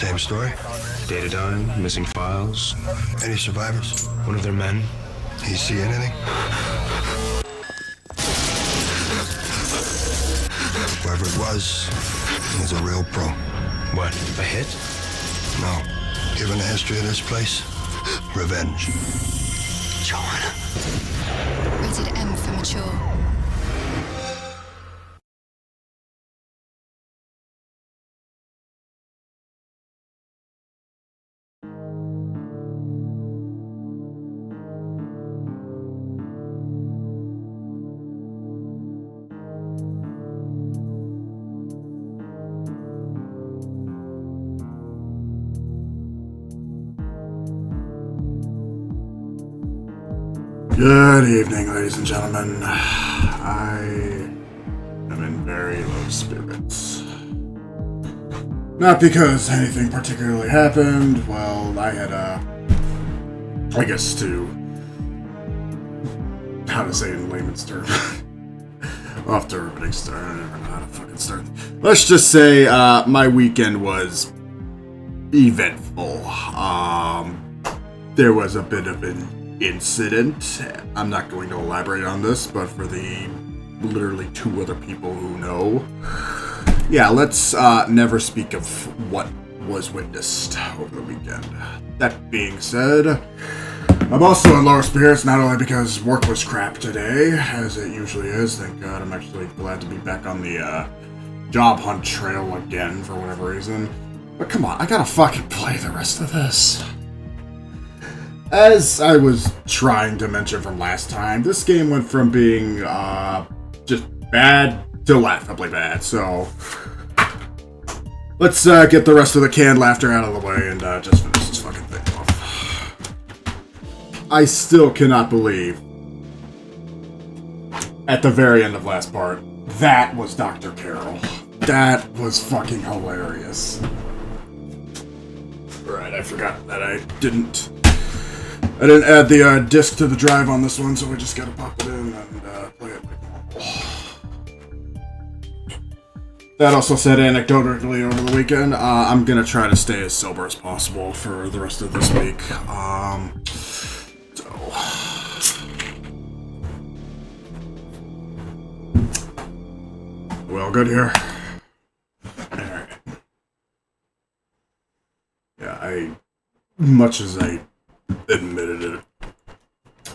Same story? Data dying, missing files. Any survivors? One of their men. You see anything? Whoever it was a real pro. What, a hit? No. Given the history of this place, revenge. Joanna. Rated M for mature. Good evening, ladies and gentlemen. I am in very low spirits. Not because anything particularly happened. Well, I had I guess how to say it in layman's terms. Off to a big start. I never know how to fucking start. Let's just say my weekend was eventful. There was a bit of an incident. I'm not going to elaborate on this, but for the literally two other people who know, yeah, let's never speak of what was witnessed over the weekend. That being said, I'm also in lower spirits, not only because work was crap today, as it usually is. Thank God. I'm actually glad to be back on the job hunt trail again for whatever reason. But come on, I gotta fucking play the rest of this. As I was trying to mention from last time, this game went from being just bad to laughably bad, so let's get the rest of the canned laughter out of the way and just finish this fucking thing off. I still cannot believe, at the very end of last part, that was Dr. Carroll. That was fucking hilarious. Right, I forgot that I didn't add the disc to the drive on this one, so we just gotta pop it in and play it like normal. That also said, anecdotally over the weekend, I'm gonna try to stay as sober as possible for the rest of this week. We all good here? Alright. Yeah, much as I admitted it,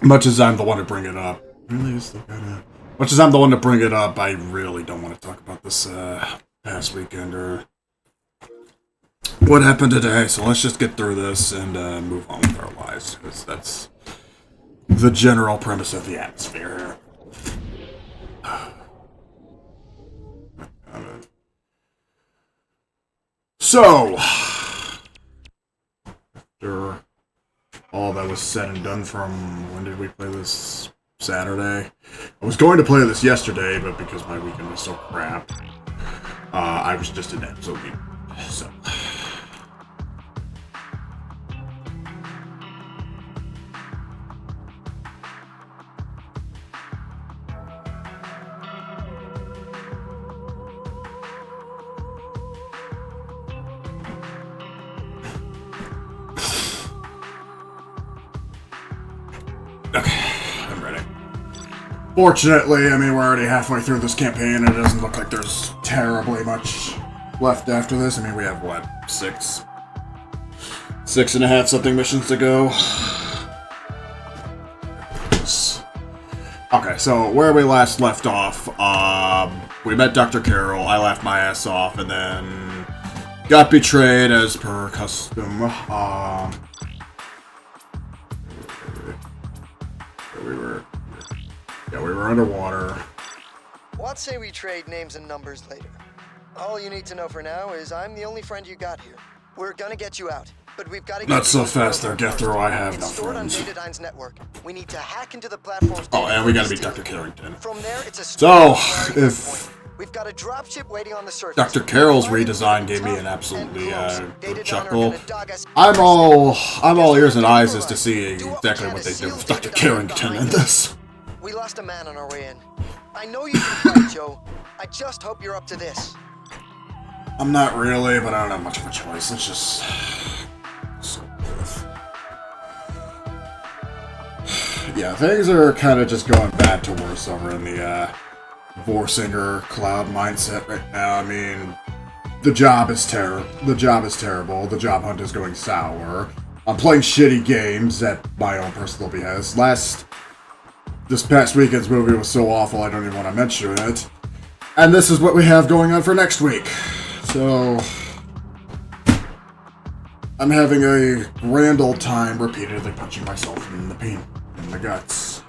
much as I'm the one to bring it up, much as I'm the one to bring it up, I really don't want to talk about this past weekend or what happened today, so let's just get through this and move on with our lives, because that's the general premise of the atmosphere here. So, after all that was said and done from, when did we play this? Saturday? I was going to play this yesterday, but because my weekend was so crap, I was just in absolute need. So. Okay, I'm ready. Fortunately, I mean, we're already halfway through this campaign, and it doesn't look like there's terribly much left after this. I mean, we have, what, six and a half something missions to go? Okay, so where we last left off, we met Dr. Carroll, I laughed my ass off, and then got betrayed as per custom. We were underwater. What say we trade names and numbers later? All you need to know for now is I'm the only friend you got here. We're gonna get you out, but we've got to get Not so fast there, Gethro. I have no stored on friends. Datadyne's network. We need to hack into the platform's Oh, and we gotta beat data Dr. Carrington. From there, it's a So, if we've got a dropship waiting on the surface. Dr. Carroll's redesign gave me an absolutely good chuckle, I'm all ears and eyes as to see exactly what they did with Dr. Carrington in this. We lost a man on our way in. I know you can fight, Joe. I just hope you're up to this. I'm not really, but I don't have much of a choice. It's just so tough. Yeah, things are kind of just going bad to worse over in the Voorsanger cloud mindset right now. I mean, the job is terrible. The job hunt is going sour. I'm playing shitty games at my own personal behest. This past weekend's movie was so awful I don't even want to mention it. And this is what we have going on for next week. So I'm having a grand old time repeatedly punching myself in the guts.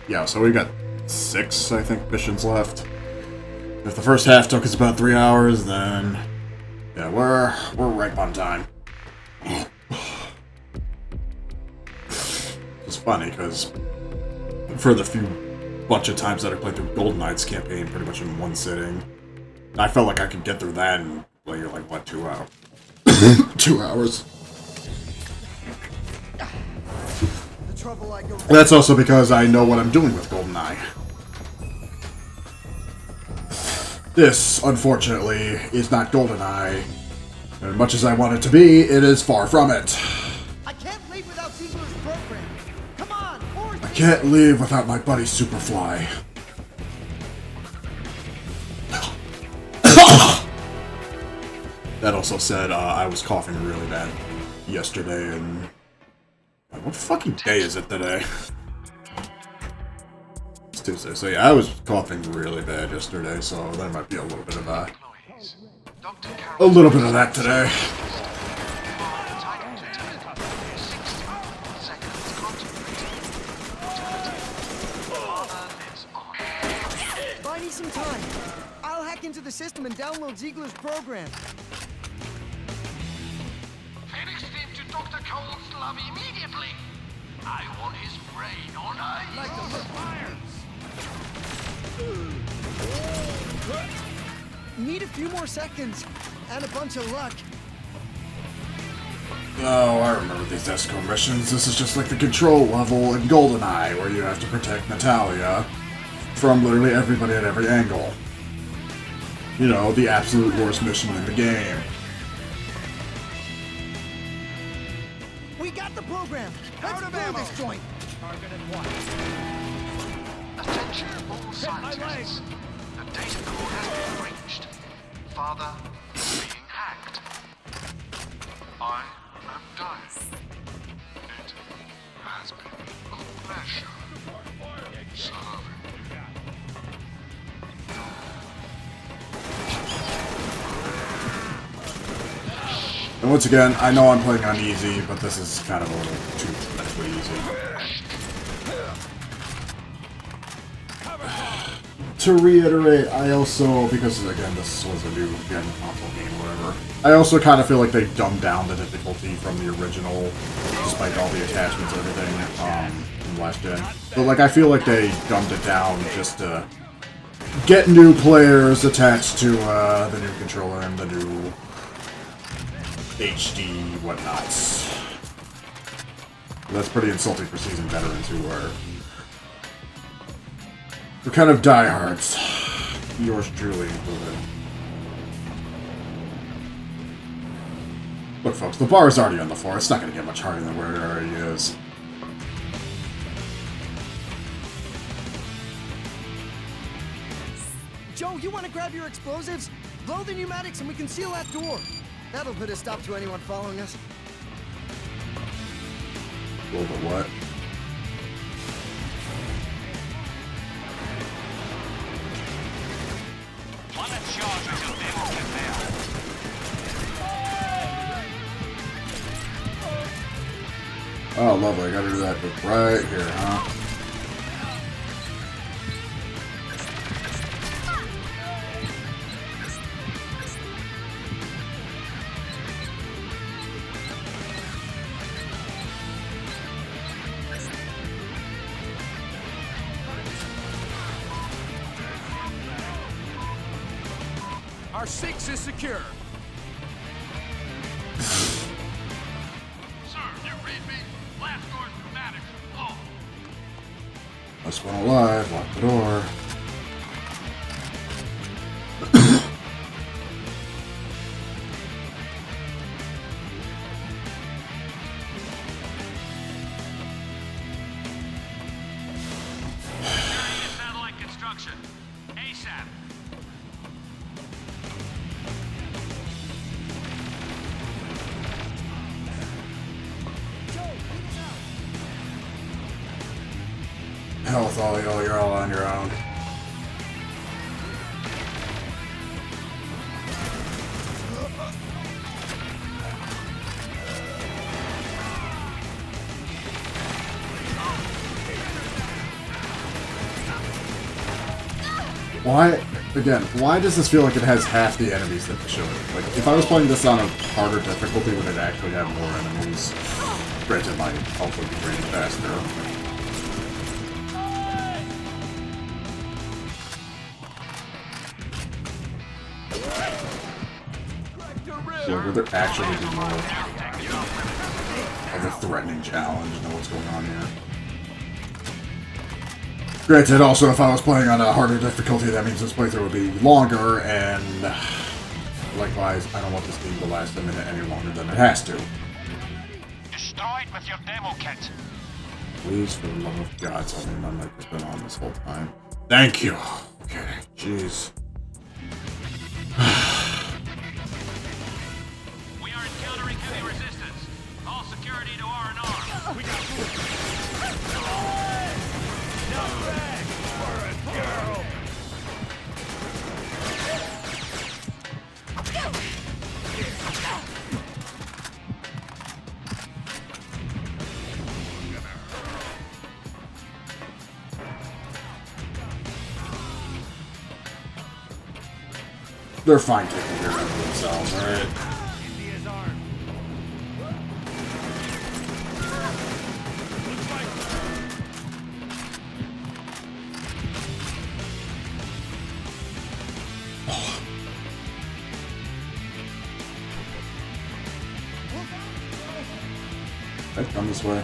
Yeah, so we got 6, I think, missions left. If the first half took us about 3 hours, then yeah, we're right on time. It's funny because for the few bunch of times that I played through GoldenEye's campaign pretty much in one sitting, I felt like I could get through that in like what, 2 hours? 2 hours. That's also because I know what I'm doing with GoldenEye. This, unfortunately, is not GoldenEye. As much as I want it to be, it is far from it. I can't leave without Ziegler's program. Come on, forward. I can't leave without my buddy Superfly. That also said, I was coughing really bad yesterday, and what fucking day is it today? It's Tuesday, so yeah, I was coughing really bad yesterday, so there might be a little bit of that. A little bit of that today. Buy me some time. I'll hack into the system and download Ziegler's program. Phoenix team to Dr. Cole's lab immediately. I want his brain on ice. Like the fires. Need a few more seconds and a bunch of luck. Oh, I remember these ESCO missions. This is just like the control level in GoldenEye, where you have to protect Natalia from literally everybody at every angle. You know, the absolute worst mission in the game. We got the program. Let's blow this joint. Attention all scientists. The data core has been breached. Father is being hacked. I am dying. It has been a pleasure serving. And once again, I know I'm playing on easy, but this is kind of a little too medically easy. To reiterate, I also, because again, this was a new console game or whatever, I also kind of feel like they dumbed down the difficulty from the original, despite all the attachments and everything, from last gen. But like, I feel like they dumbed it down just to get new players attached to the new controller and the new HD whatnots. That's pretty insulting for seasoned veterans who are kind of diehards. Yours truly included. Look, folks, the bar is already on the floor. It's not going to get much harder than where it already is. Joe, you want to grab your explosives? Blow the pneumatics and we can seal that door. That'll put a stop to anyone following us. A little bit what? Oh, lovely. I gotta do that right here, huh? Our 6 is secure. Sir, you read me? Blast doors pneumatics. Oh. Last one alive. Lock the door. Satellite construction. ASAP. Hell with all y'all, you're all on your own. Why, again, why does this feel like it has half the enemies that it should? Like, if I was playing this on a harder difficulty, would it actually have more enemies? Granted, might also be draining faster. So would there actually be more of a threatening challenge? Know what's going on here? Granted, also, if I was playing on a harder difficulty, that means this playthrough would be longer, and likewise, I don't want this game to last a minute any longer than it has to. Destroy it with your demo kit. Please, for the love of God, tell me my mic has been on this whole time. Thank you. Okay, jeez. We are encountering heavy resistance. All security to R&R. We got They're fine taking care of themselves, alright? I've come this way.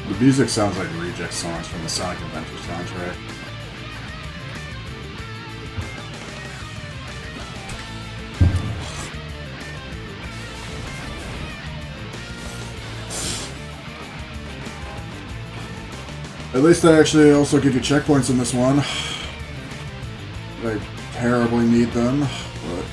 The music sounds like reject songs from the Sonic Adventure soundtrack. At least they actually also give you checkpoints in this one. I terribly need them, but...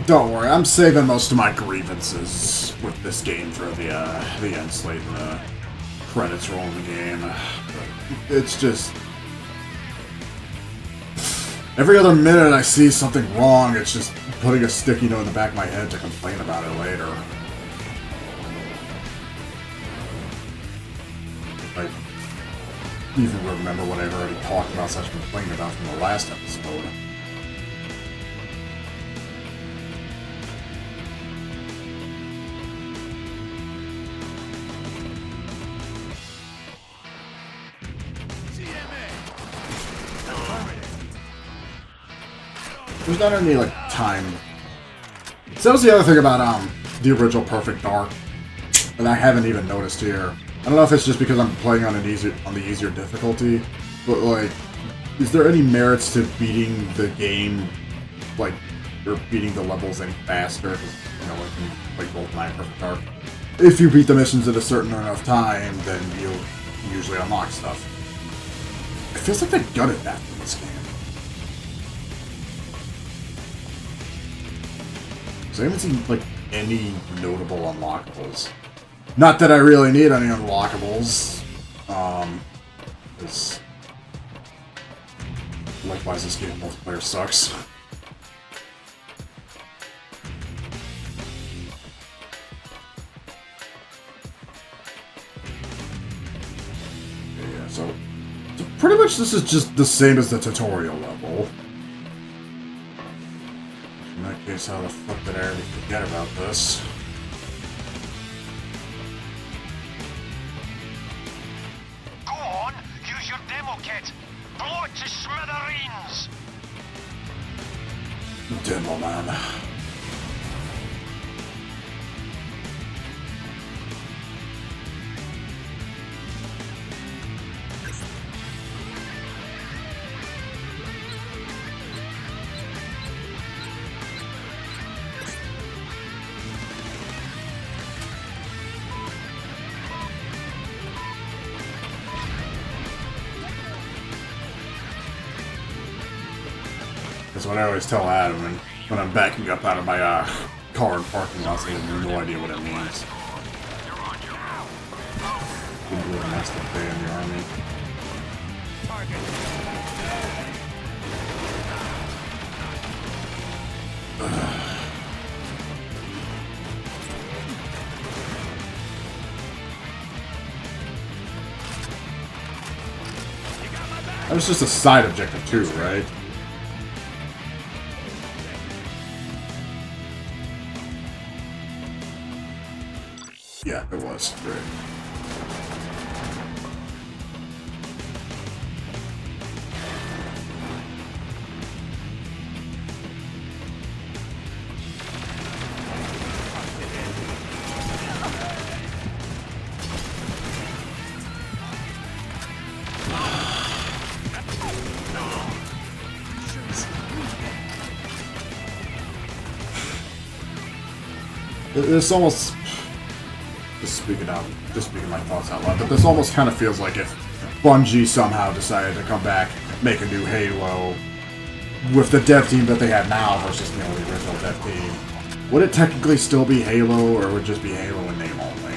Don't worry, I'm saving most of my grievances with this game for the end slate and the credits roll in the game. But it's just... every other minute I see something wrong, it's just putting a sticky note in the back of my head to complain about it later. I even remember what I've already talked about such complaining about from the last episode. There's not any, like, time. So that was the other thing about, the original Perfect Dark that I haven't even noticed here. I don't know if it's just because I'm playing on the easier difficulty, but, like, is there any merits to beating the game, like, or beating the levels any faster? Because, you know, like, you play Goldeneye and Perfect Dark. if you beat the missions in a certain enough time, then you'll usually unlock stuff. It feels like they gutted that in this game. So I haven't seen, like, any notable unlockables. Not that I really need any unlockables. Because... likewise, this game multiplayer sucks. Yeah, so pretty much this is just the same as the tutorial level. In that case, how the fuck did I already forget about this? Go on, use your demo kit. Blow it to smithereens. Demo man. That's what I always tell Adam when I'm backing up out of my car in parking lots. I have no idea what it means. Didn't really mess up day in the army. That was just a side objective too, right? Yeah, it was. Great. This almost... Just speaking my thoughts out loud, but this almost kind of feels like if Bungie somehow decided to come back, make a new Halo with the dev team that they have now versus, you know, the original dev team. Would it technically still be Halo, or would it just be Halo in name only?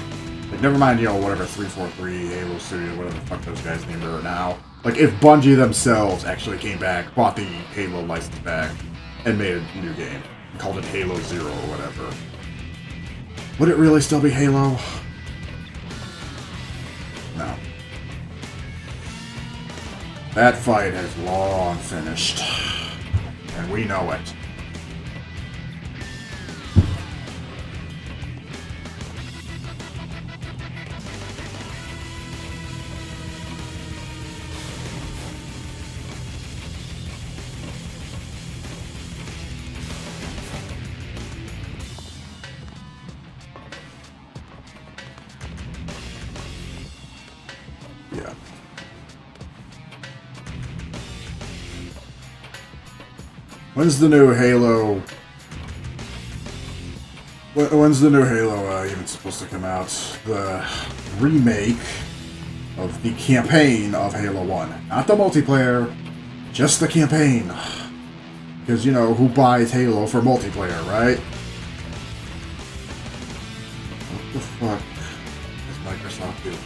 Like, never mind, you know, whatever 343, Halo Studio, whatever the fuck those guys named are now. Like, if Bungie themselves actually came back, bought the Halo license back, and made a new game, called it Halo Zero or whatever, would it really still be Halo? No. That fight has long finished. And we know it. Yeah. When's the new Halo? When's the new Halo even supposed to come out? The remake of the campaign of Halo 1. Not the multiplayer, just the campaign. Because, you know, who buys Halo for multiplayer, right? What the fuck is Microsoft doing?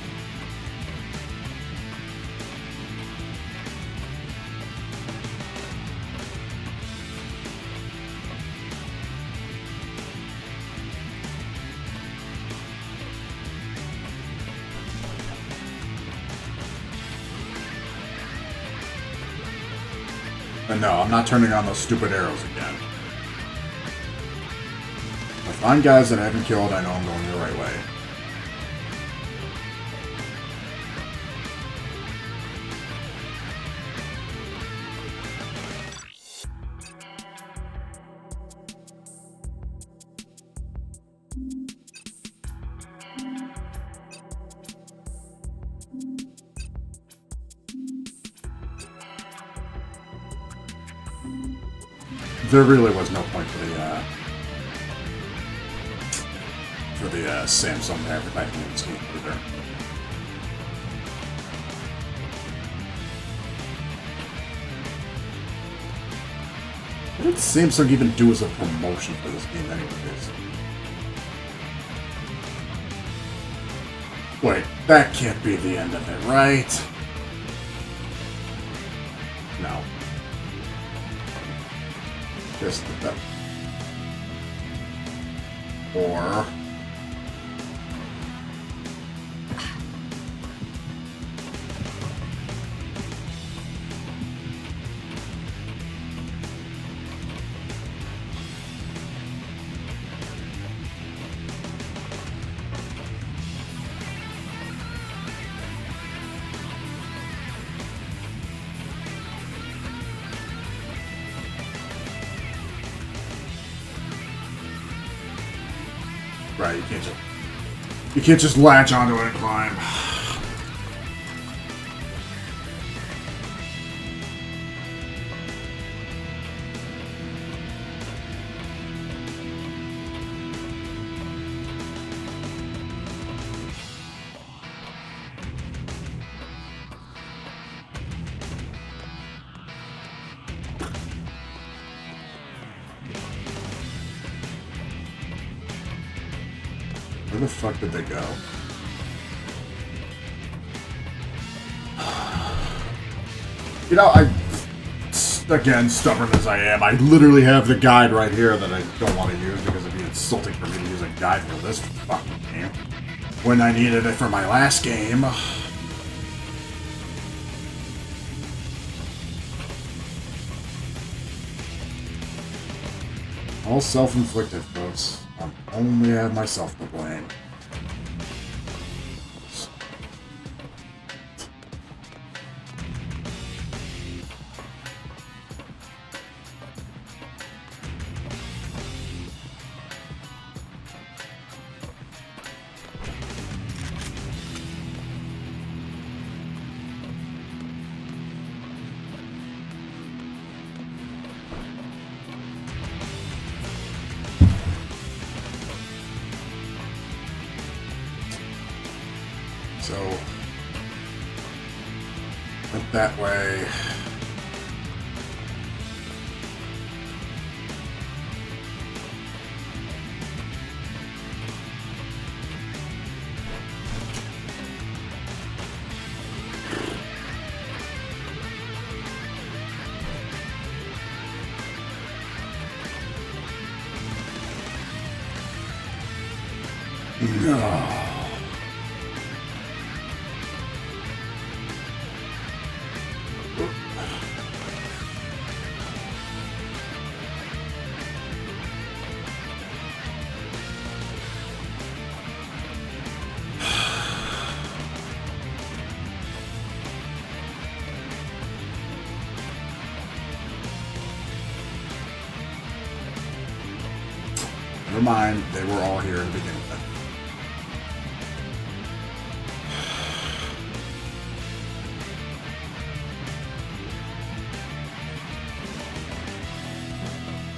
And no, I'm not turning on those stupid arrows again. If I find guys that I haven't killed, I know I'm going the right way. There really was no point to for the Samsung advertising scheme either. What did Samsung even do as a promotion for this game anyways? Wait, that can't be the end of it, right? No. Just that. Or... Right, you can't just latch onto it and climb. Where the fuck did they go? You know, again, stubborn as I am, I literally have the guide right here that I don't want to use because it'd be insulting for me to use a guide for this fucking game when I needed it for my last game. All self-inflicted, folks. I only have myself to blame. So, went that way. No. Never mind, they were all here to begin with.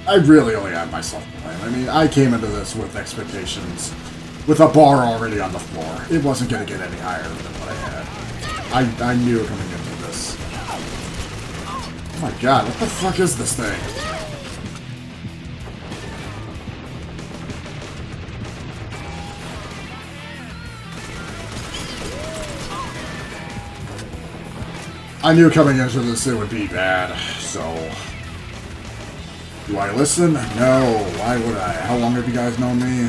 I really only have myself to blame. I mean, I came into this with expectations, with a bar already on the floor. It wasn't going to get any higher than what I had. I knew coming into this. Oh my god, what the fuck is this thing? I knew coming into this it would be bad, so... Do I listen? No. Why would I? How long have you guys known me?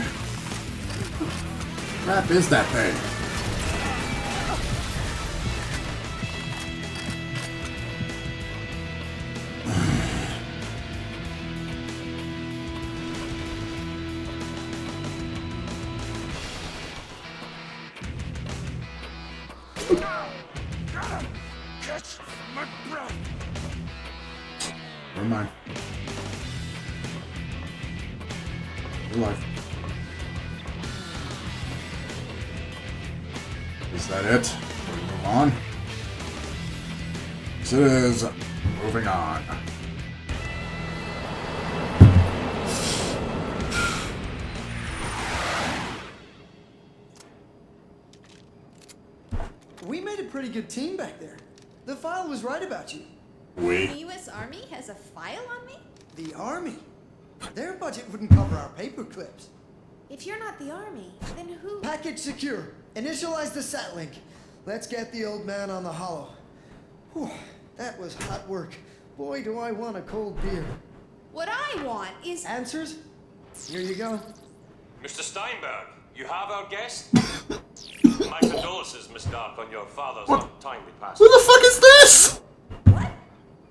What crap is that thing? Never mind. Your life. Is that it? Can we move on? Yes, it is. Moving on. made a pretty good team back there. The file was right about you. We. The U.S. Army has a file on me? The Army? Their budget wouldn't cover our paper clips. If you're not the Army, then who? Package secure. Initialize the sat link. Let's get the old man on the hollow. Whew, that was hot work. Boy, do I want a cold beer. What I want is... Answers? Here you go. Mr. Steinberg, you have our guest? My condolences, Miss Dark, on your father's untimely passing. Who the fuck is this? What?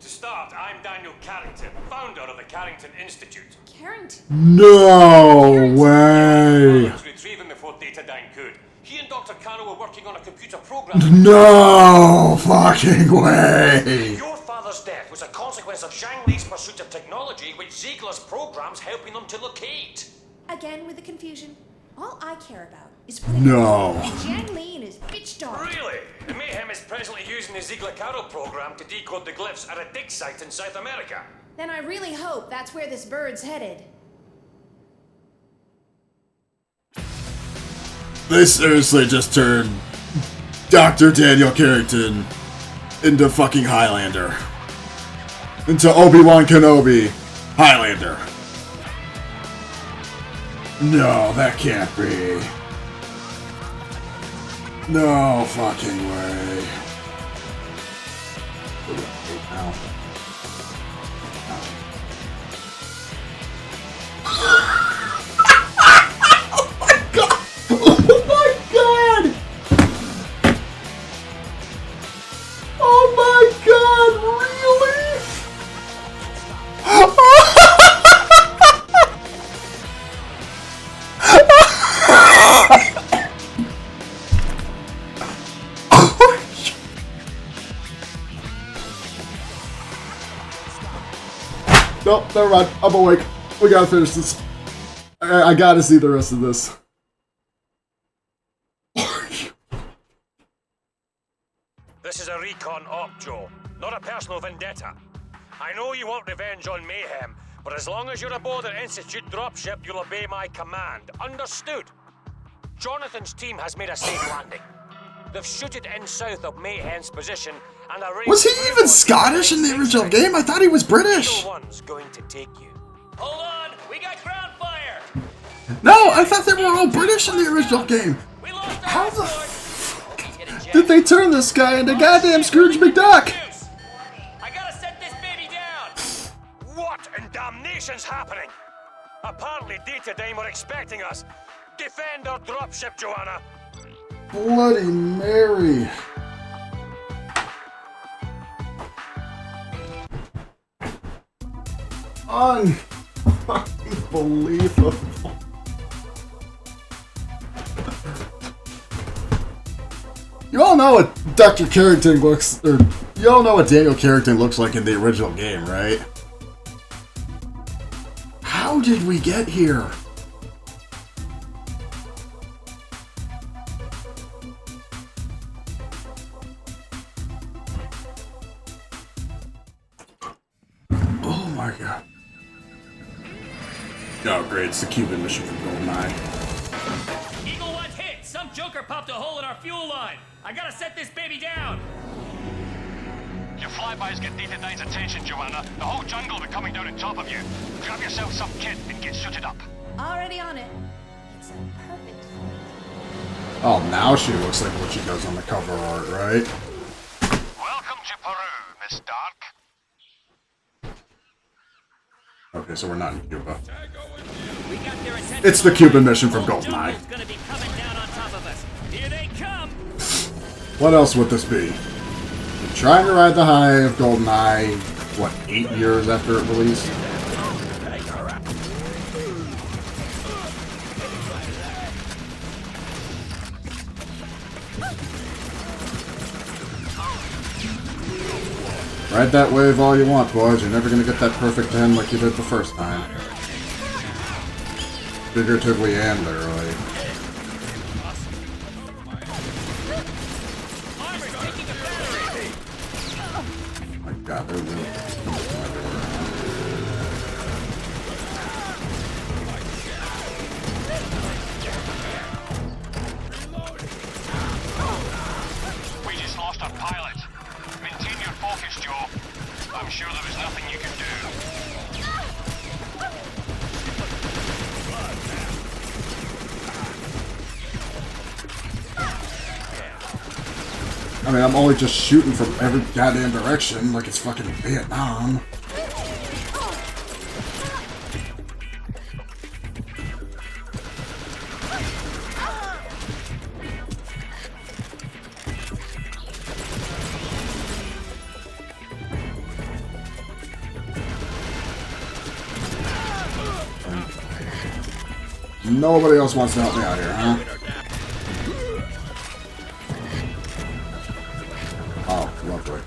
To start, I'm Daniel Carrington, founder of the Carrington Institute. Carrington. No way. I was retrieving before Datadyne could. He and Dr. Cano were working on a computer program. No fucking way. Your father's death was a consequence of Zhang Li's pursuit of technology, which Ziegler's program's helping them to locate. Again with the confusion. All I care about is putting Zhang Li and his bitch dog. Really? Mayhem is presently using the Ziegler-Caro program to decode the glyphs at a dig site in South America. Then I really hope that's where this bird's headed. They seriously just turned Dr. Daniel Carrington into fucking Highlander. Into Obi-Wan Kenobi Highlander. No, that can't be. No fucking way. Ow. Nope, never mind. I'm awake. We gotta finish this. I gotta see the rest of this. This is a recon op, Joe, not a personal vendetta. I know you want revenge on Mayhem, but as long as you're aboard an Institute dropship, you'll obey my command. Understood? Jonathan's team has made a safe landing. They've shooted in south of Mayhem's position and arranged... Was he even Scottish in the original game? I thought he was British. One's going to take you. Hold on, we got ground fire. No, I thought they were all British in the original game. We lost our How the escort. did they turn this guy into goddamn Scrooge McDuck? I gotta set this baby down. What in damnation's happening? Apparently Datadyne were expecting us. Defend our dropship, Joanna. Bloody Mary. Unbelievable. You all know what Dr. Carrington looks, or you all know what Daniel Carrington looks like in the original game, right? How did we get here? Oh my god. Oh great, it's the Cuban mission from GoldenEye. Eagle 1's hit. Some joker popped a hole in our fuel line. I gotta set this baby down. Your flybys get Datadyne's attention, Joanna. The whole jungle will be coming down on top of you. Grab yourself some kit and get suited up. Already on it. It's perfect. Oh, now she looks like what she does on the cover art, right? Welcome to Peru, Miss Dark. Okay, so we're not in Cuba. We got their attention. It's the Cuban mission from Whole GoldenEye. jungle's gonna be coming down on top of us. Here they come. What else would this be? We're trying to ride the high of GoldenEye, what, 8 years after it released? Ride that wave all you want, boys. You're never gonna get that perfect 10 like you did the first time. Figuratively and literally. Oh my god, they're really coming from everywhere. We just sure there was nothing you could do. I mean, I'm only just shooting from every goddamn direction like it's fucking Vietnam. Nobody else wants to help me out here, huh? Oh, lovely.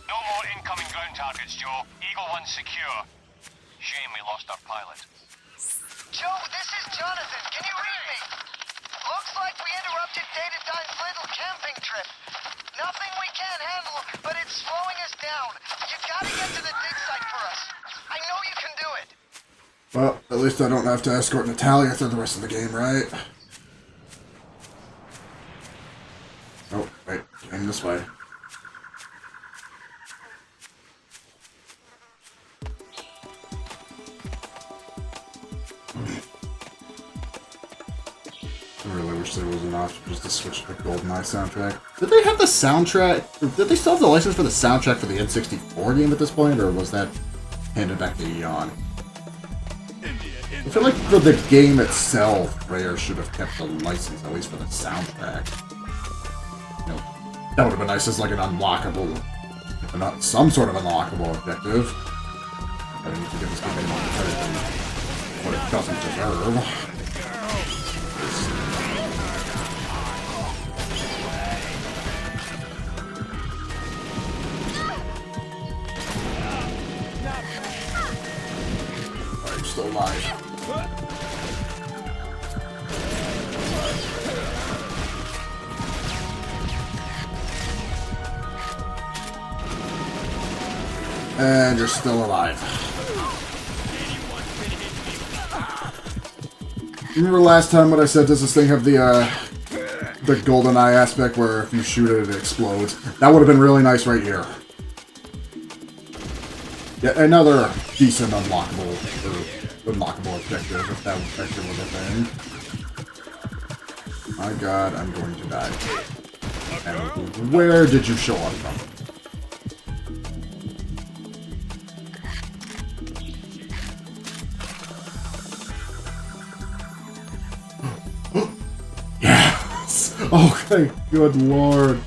No more incoming ground targets, Joe. Eagle 1 secure. Shame we lost our pilot. Joe, this is Jonathan. Can you read me? Looks like we interrupted Datadyne's little camping trip. Nothing we can't handle, but it's slowing us down. You gotta get to the dig site for us. I know you can do it. Well, at least I don't have to escort Natalia through the rest of the game, right? Oh, wait. Came this way. I really wish there was an option just to switch to the GoldenEye soundtrack. Did they have the soundtrack? Did they still have the license for the soundtrack for the N64 game at this point, or was that handed back to Eon? I feel like for the game itself, Rare should have kept the license, at least for the soundtrack. You know, that would have been nice as like an unlockable, if not some sort of unlockable objective. I need to give this game any more credit than what it doesn't deserve. I'm still alive. And you're still alive. Remember last time when I said, does this thing have the GoldenEye aspect where if you shoot it, it explodes? That would have been really nice right here. Yeah, another decent unlockable objective, if that actually was a thing. My god, I'm going to die. And where did you show up from? Yes! Okay, good lord.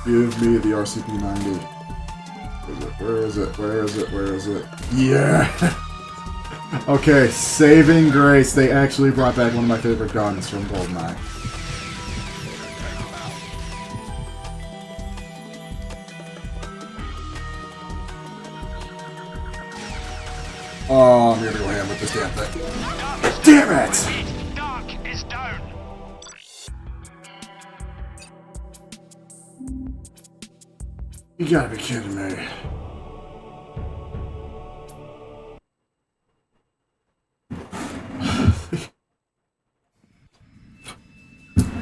Give me the RCP-90. Where is it? Where is it? Where is it? Yeah! Okay, saving grace. They actually brought back one of my favorite guns from GoldenEye. Oh, I'm gonna go ham with this damn thing. Damn it! Dark is down. You gotta be kidding me.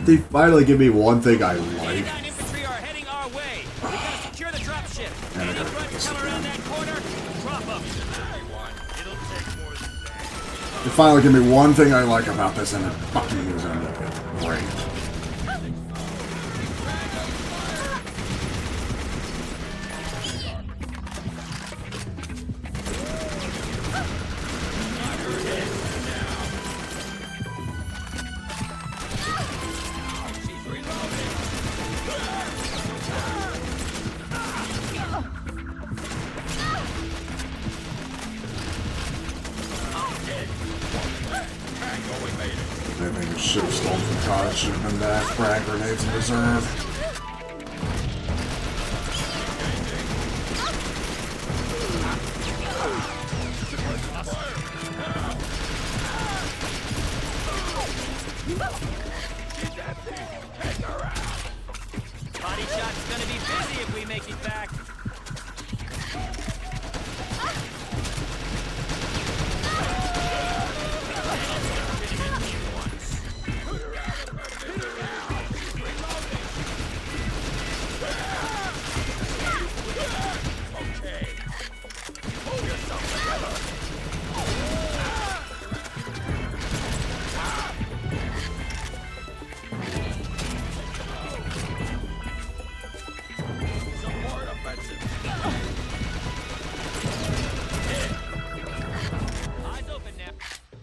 They finally give me one thing I like. Infantry are heading our way. We gotta secure the dropship. And I gotta get this again. Drop them. They finally give me one thing I like about this, and it fucking isn't great. Anything you should have stolen from college should have been that. Frag grenades in reserve. Body shot's gonna be busy if we make it back.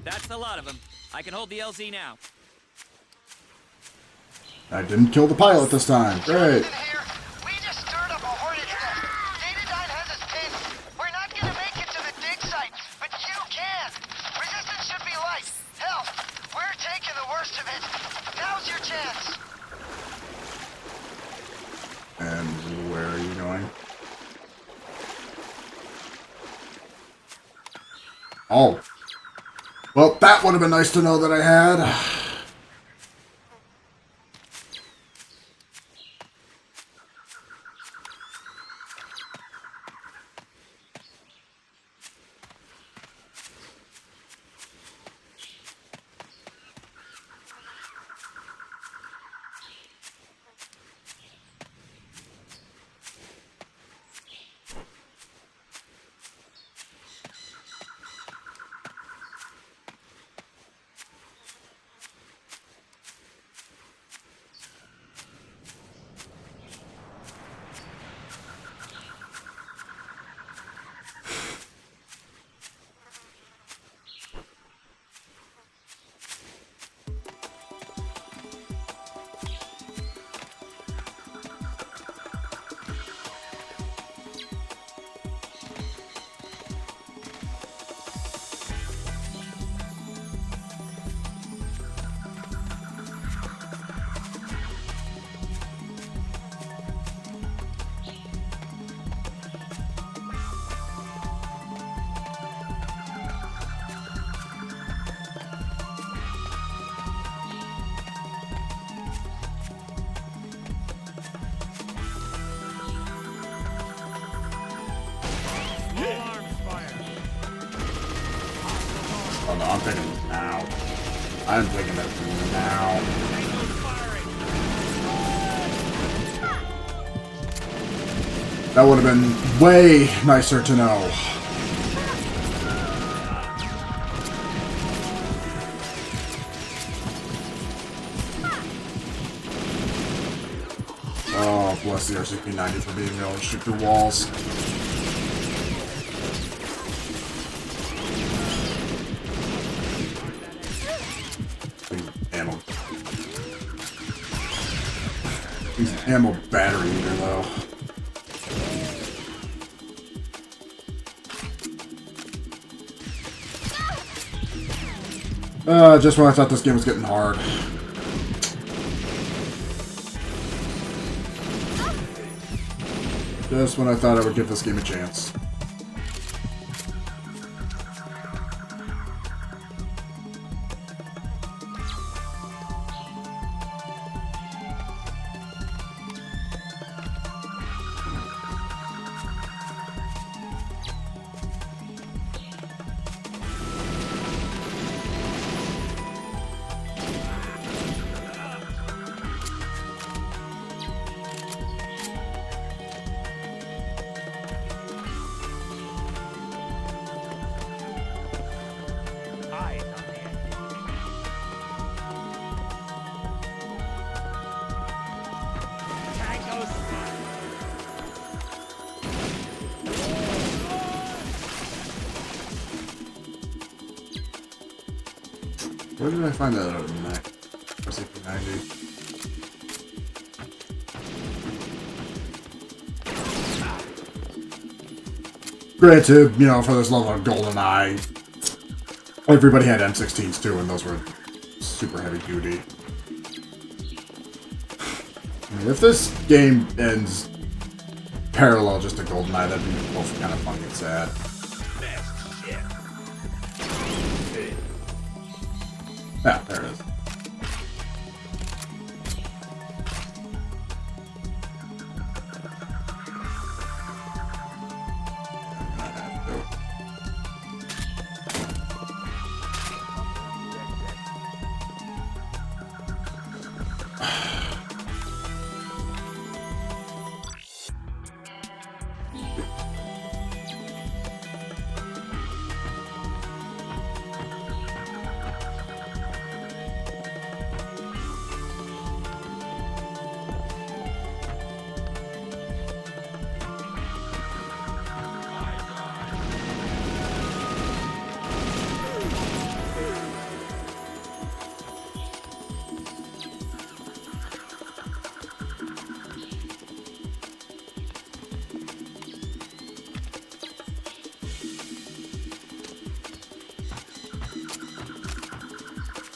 That's a lot of them. I can hold the LZ now. I didn't kill the pilot this time. Great. We just stirred up a hornet's nest. Datadyne has us pinned. We're not gonna make it to the dig site, but you can. Resistance should be light. Hell, we're taking the worst of it. Now's your chance. And where are you going? Oh. Well, that would have been nice to know that I had. Oh no, I'm taking it now. I'm taking it now. That would have been way nicer to know. Oh, bless the RCP-90 for being able to shoot through walls. Ammo battery meter, though. Just when I thought this game was getting hard. Just when I thought I would give this game a chance. Where did I find that out in that? RCP-90. Granted, you know, for this level of GoldenEye, everybody had M16s too, and those were super heavy duty. I mean, if this game ends parallel just to GoldenEye, that'd be both kind of funny and sad. Yeah, there it is.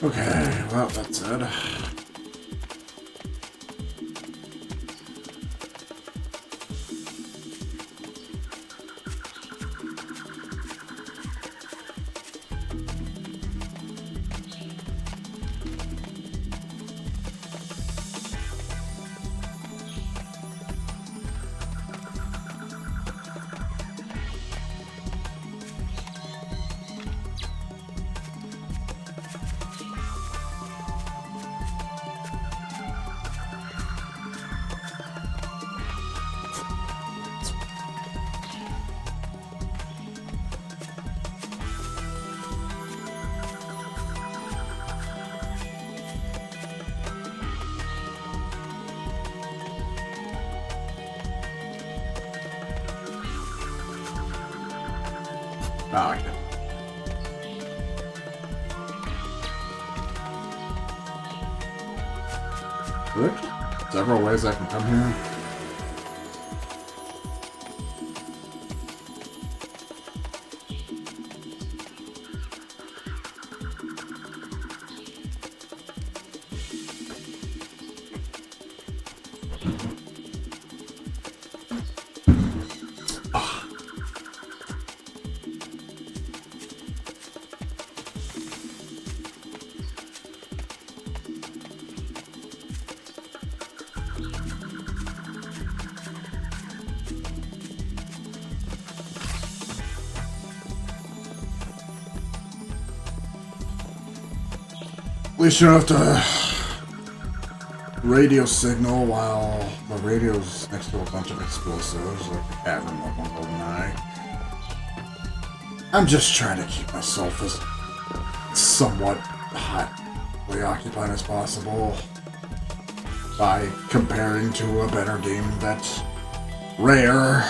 Okay, well, that's it. Ah, okay. There are several ways I can come here. At least you don't have to radio signal while the radio's next to a bunch of explosives, like the cavern up on GoldenEye. I'm just trying to keep myself as somewhat hotly occupied as possible by comparing to a better game that's rare.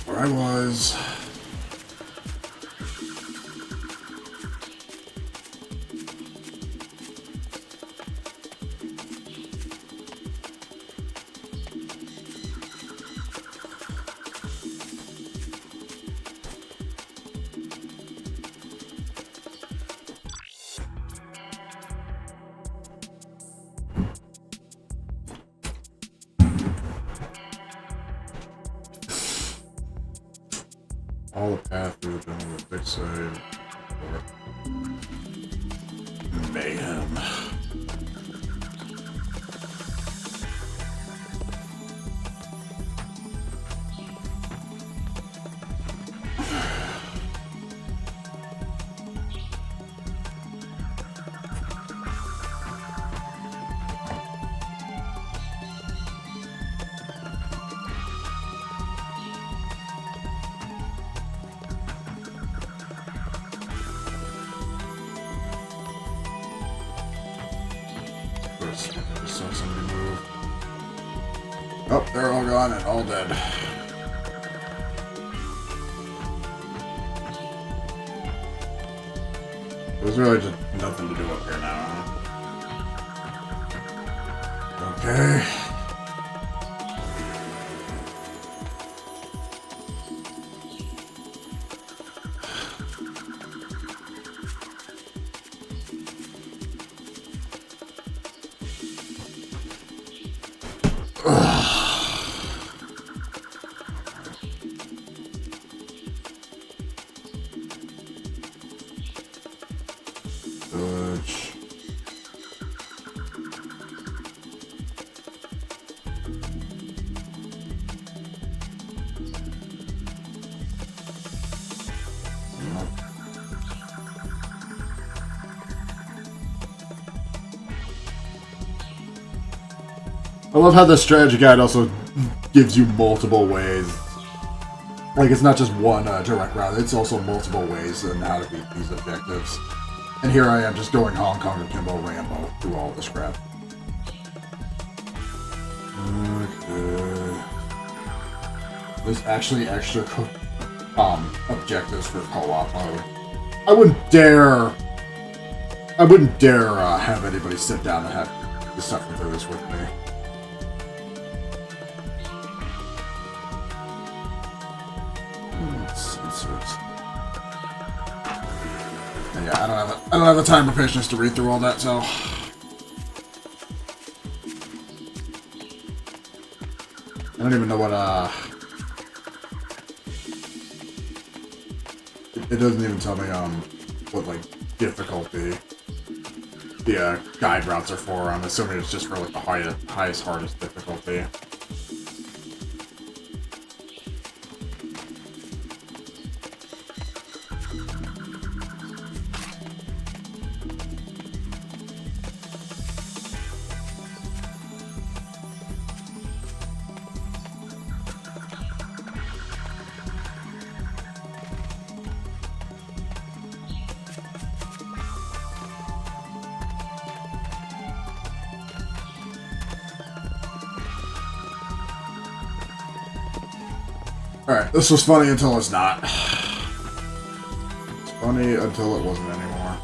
Where I was. All the path through the middle of the big side or mayhem. Just saw somebody move. Oh, they're all gone and all dead. There's really just nothing to do up here now. Okay. Village. I love how the strategy guide also gives you multiple ways. Like, it's not just one direct route, it's also multiple ways on how to beat these objectives. And here I am just going Hong Kong or Kimbo Rambo through all this crap. Okay. There's actually extra objectives for co-op mode. I wouldn't dare have anybody sit down and have to suffer through this with me. And yeah, I don't have the time or patience to read through all that, so I don't even know what it doesn't even tell me what like difficulty the guide routes are for. I'm assuming it's just for like the highest, hardest difficulty. Alright, this was funny until it's not. It's funny until it wasn't anymore.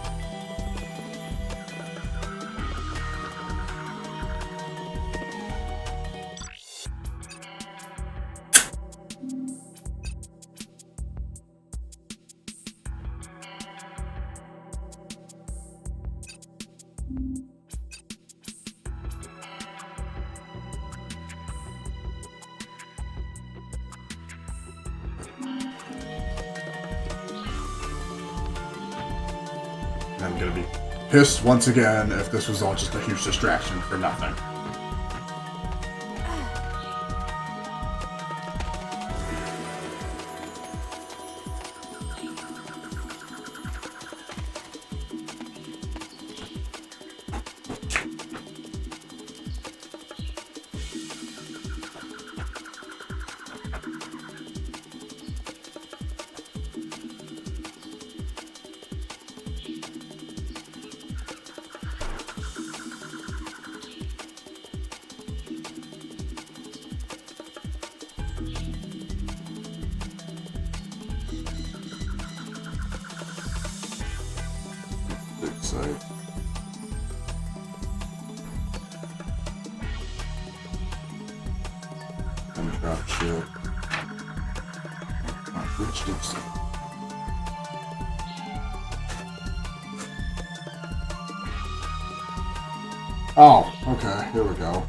I'm gonna be pissed once again if this was all just a huge distraction for nothing. And drop shield. Which dig site? Oh, okay, here we go.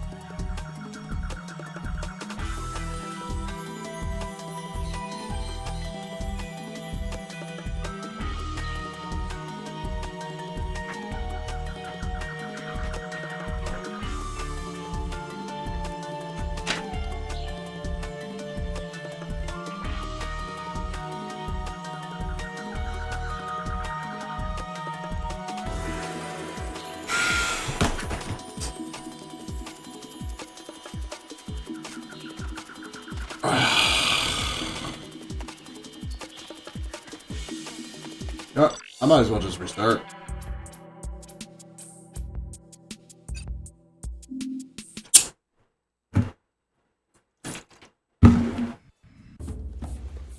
Yep, I might as well just restart.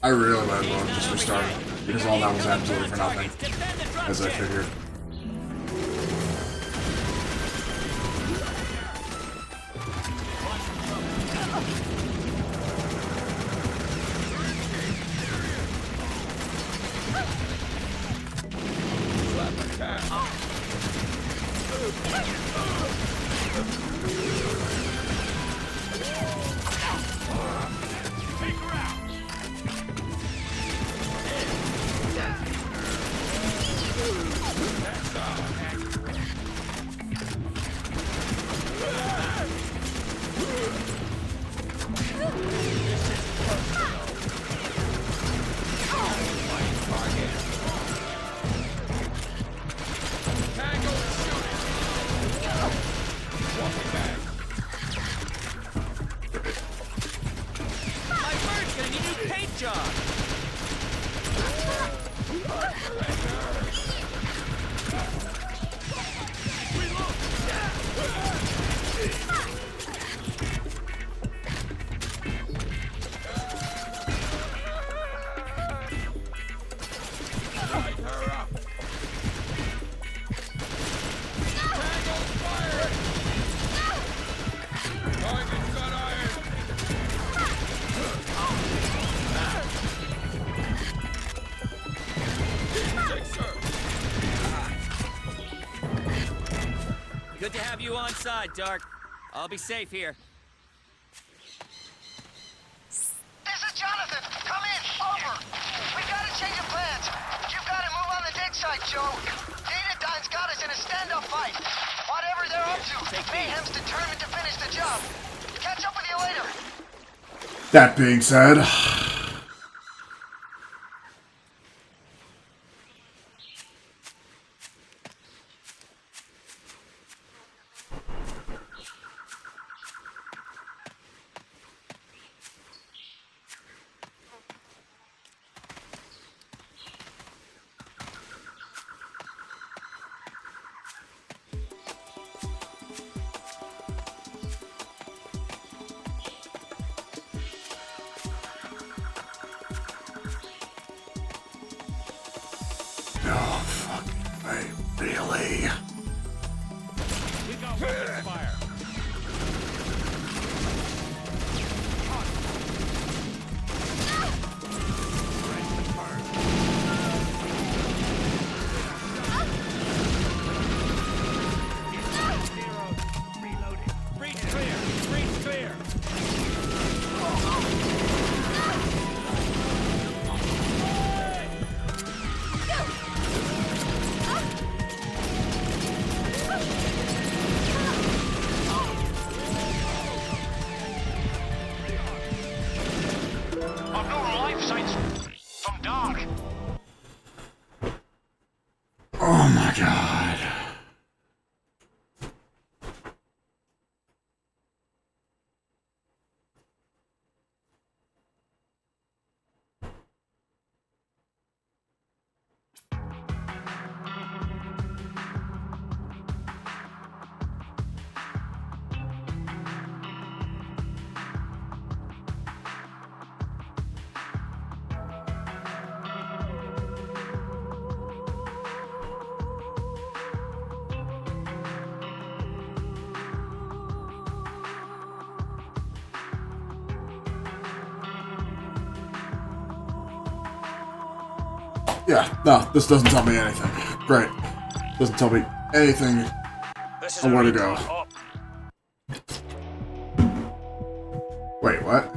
I really might as well just restart because all that was absolutely for nothing, as I figured. you on side, Dark. I'll be safe here. This is Jonathan. Come in. Over. We gotta change of plans. You've gotta move on the dig site, Joe. Datadyne's got us in a stand-up fight. Whatever they're up to, Mayhem's determined to finish the job. Catch up with you later. That being said... Oh, fuck. Wait, really? We got weapons fire. Reloading. Breach clear. Breach clear. Abnormal life signs from Dark. Oh my god. Yeah, no, this doesn't tell me anything. Great. Doesn't tell me anything This is on a where to go. recon op. Wait, what?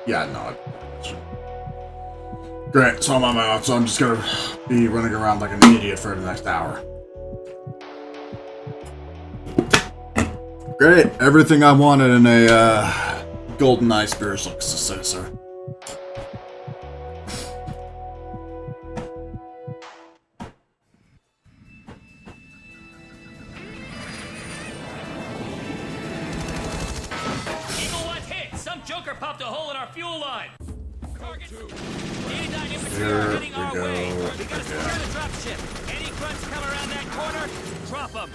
Yeah, no. Great, so I'm on my own, so I'm just gonna be running around like an idiot for the next hour. Great, everything I wanted in a GoldenEye spiritual successor. Eagle 1 hit! Some joker popped a hole in our fuel line! Target 2. Datadyne infantry Here are heading we our go. way. We gotta secure the dropship. Any grunts come around that corner, drop them.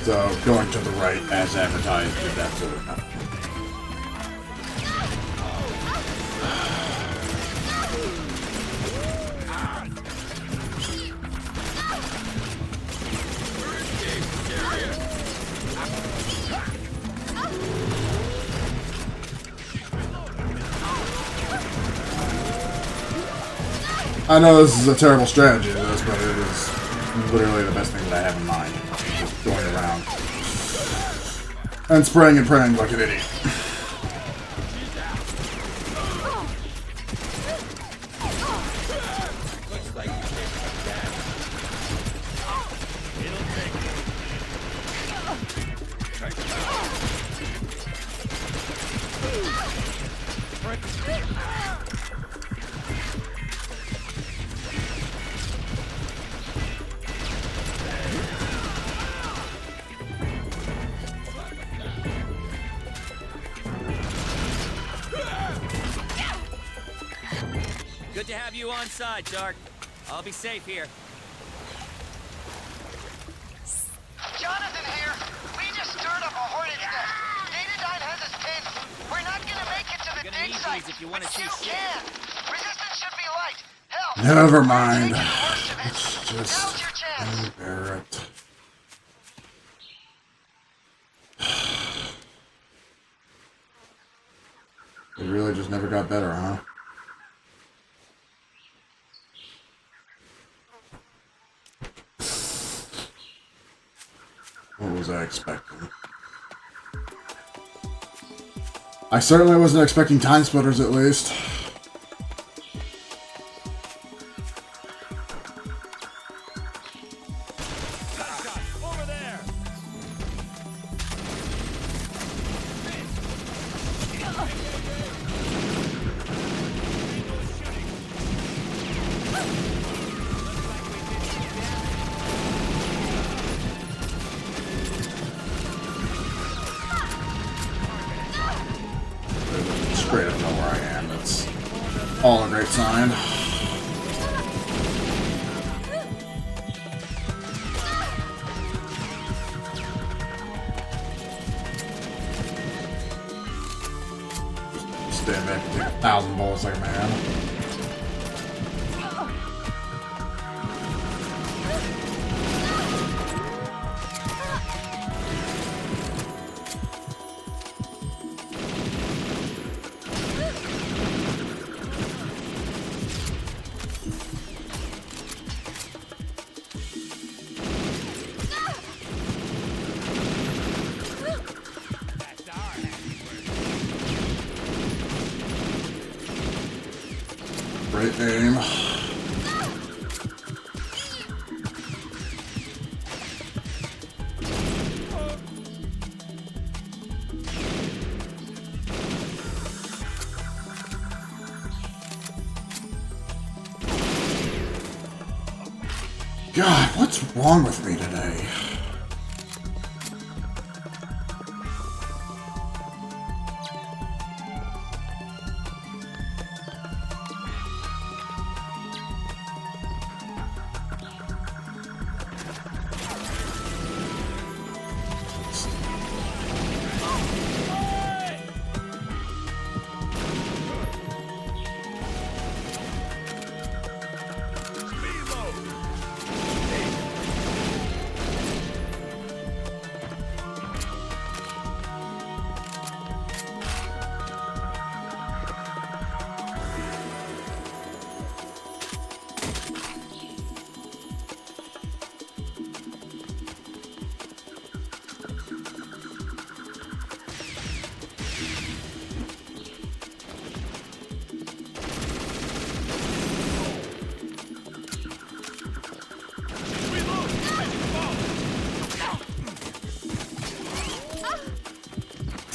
So, going to the right as advertised, if that's what we're I know this is a terrible strategy, but it is literally the best thing that I have in mind. Just going around and spraying and praying like an idiot. Good to have you on side, Dark. I'll be safe here. Jonathan here. We just stirred up a hornet's nest. Datadyne has us pinned. We're not gonna make it to the You're gonna dig need site. these if you wanna see You shit. can. Resistance should be light. Hell, Never mind. Let's just bear it. It really just never got better, huh? What was I expecting? I certainly wasn't expecting time splitters, at least. Over there! Straight up know where I am. That's all a great sign. Just stand back and take 1,000 bullets like a man. Great aim. God, what's wrong with me today?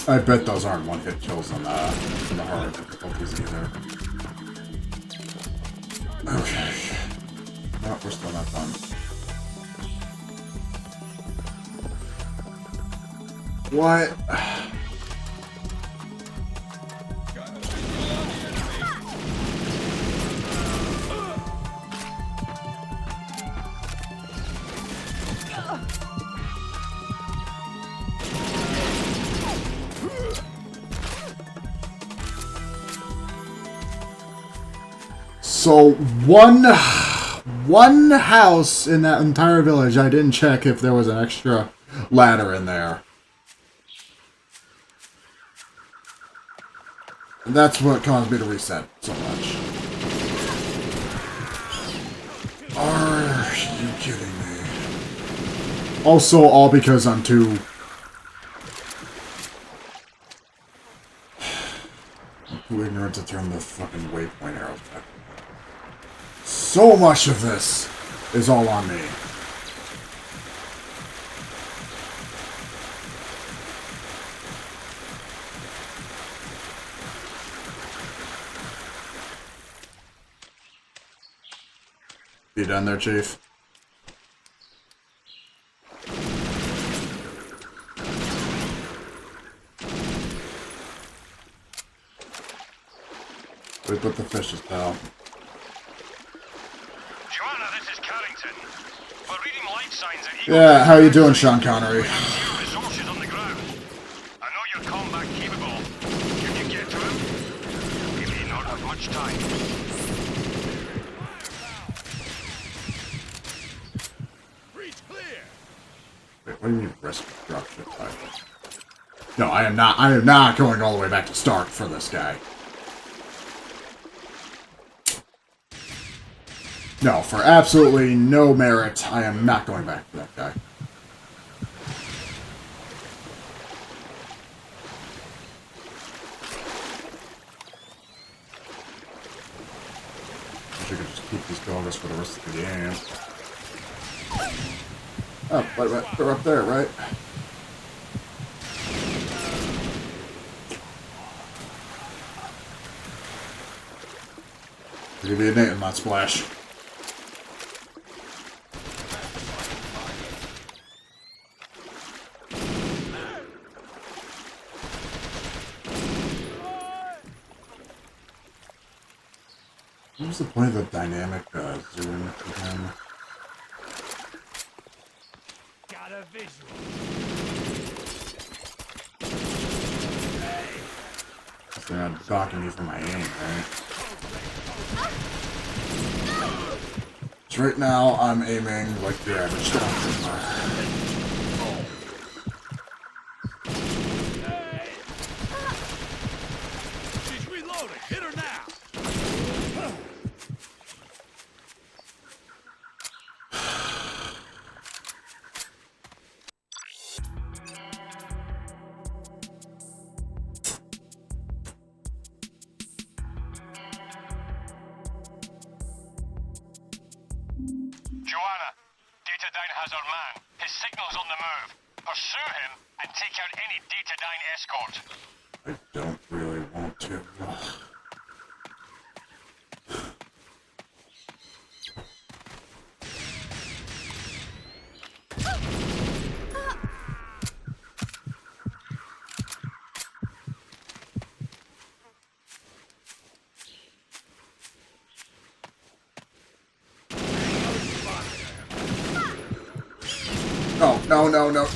I bet those aren't one-hit kills on the harder difficulties either. Okay. No, we're still not done. What? So one house in that entire village, I didn't check if there was an extra ladder in there. And that's what caused me to reset so much. Are you kidding me? Also, all because I'm too ignorant to turn the fucking waypoint arrows back. So much of this is all on me. You done there, Chief? We put the fishes, pal. Yeah, how you doing, Sean Connery? Resources on the ground. I know you're combat capable. Can you get to him? We may not have much time. What do you mean rescue dropship pilot? No, I am not going all the way back to Stark for this guy. No, for absolutely no merit, I am not going back to that guy. I could just keep these dogs for the rest of the game. Oh, right, they're up there, right? I'll give you a name in my splash. What was the point of the dynamic zoom again? Got a visual. They're not blocking me from my aim, right? So right now, I'm aiming like the average stormtrooper. She's reloading. Hit her now. Joanna, Datadyne has our man. His signal's on the move. Pursue him and take out any Datadyne escort. I don't really want to.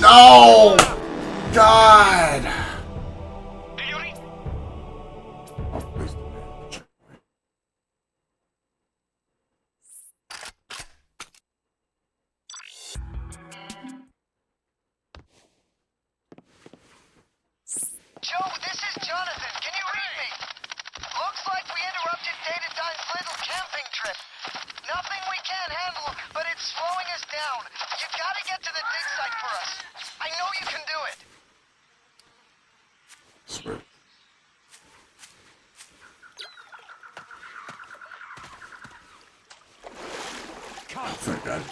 No! God! Do you read? Oh, please don't make a checkpoint. Joe, this is Jonathan. Can you read me? Looks like we interrupted Datadyne's little camping trip. Nothing we can't handle, but it's slowing us down. You gotta get to the dig site for us. I know you can do it. Swear. Oh, thank God.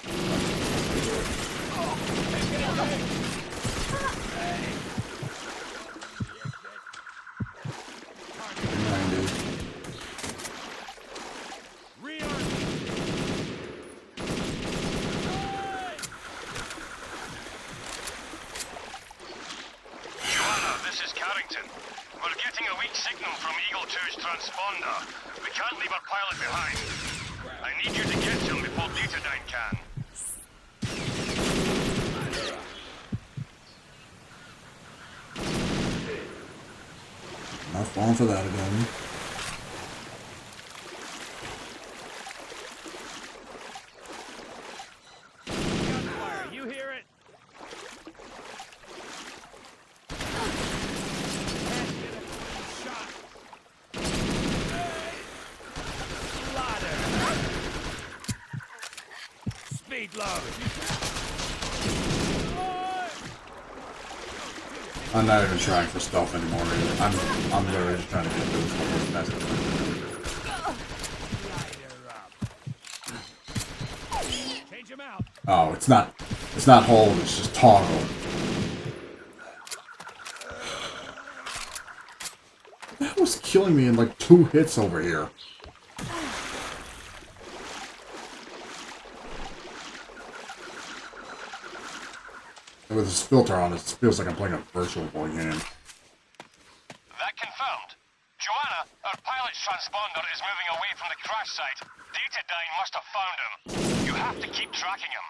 We're getting a weak signal from Eagle 2's transponder. We can't leave our pilot behind. I need you to get to him before Datadyne can. Not falling for that again. You hear it? Speed load. I'm not even trying for stealth anymore, really. I'm literally just trying to get through this level as fast as I can. Change him out. Oh, it's not hold, it's just toggle. That was killing me in like 2 hits over here. And with this filter on, it feels like I'm playing a virtual boy game. That confirmed. Joanna, our pilot's transponder is moving away from the crash site. Datadyne must have found him. You have to keep tracking him.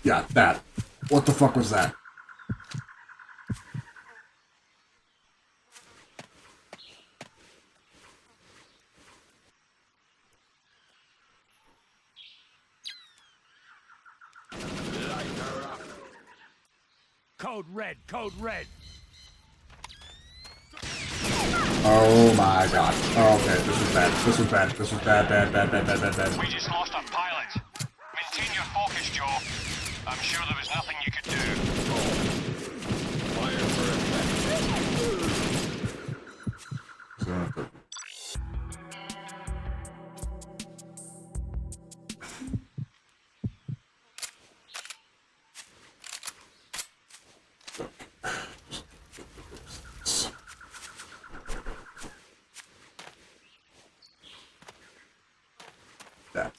Yeah, that. What the fuck was that? Code red, code red. Oh my god. Oh, okay, this is bad. This is bad. This is bad, bad, bad, bad, bad, bad, bad. We just lost our pilot. Maintain your focus, Joe. I'm sure there was nothing you could do. That.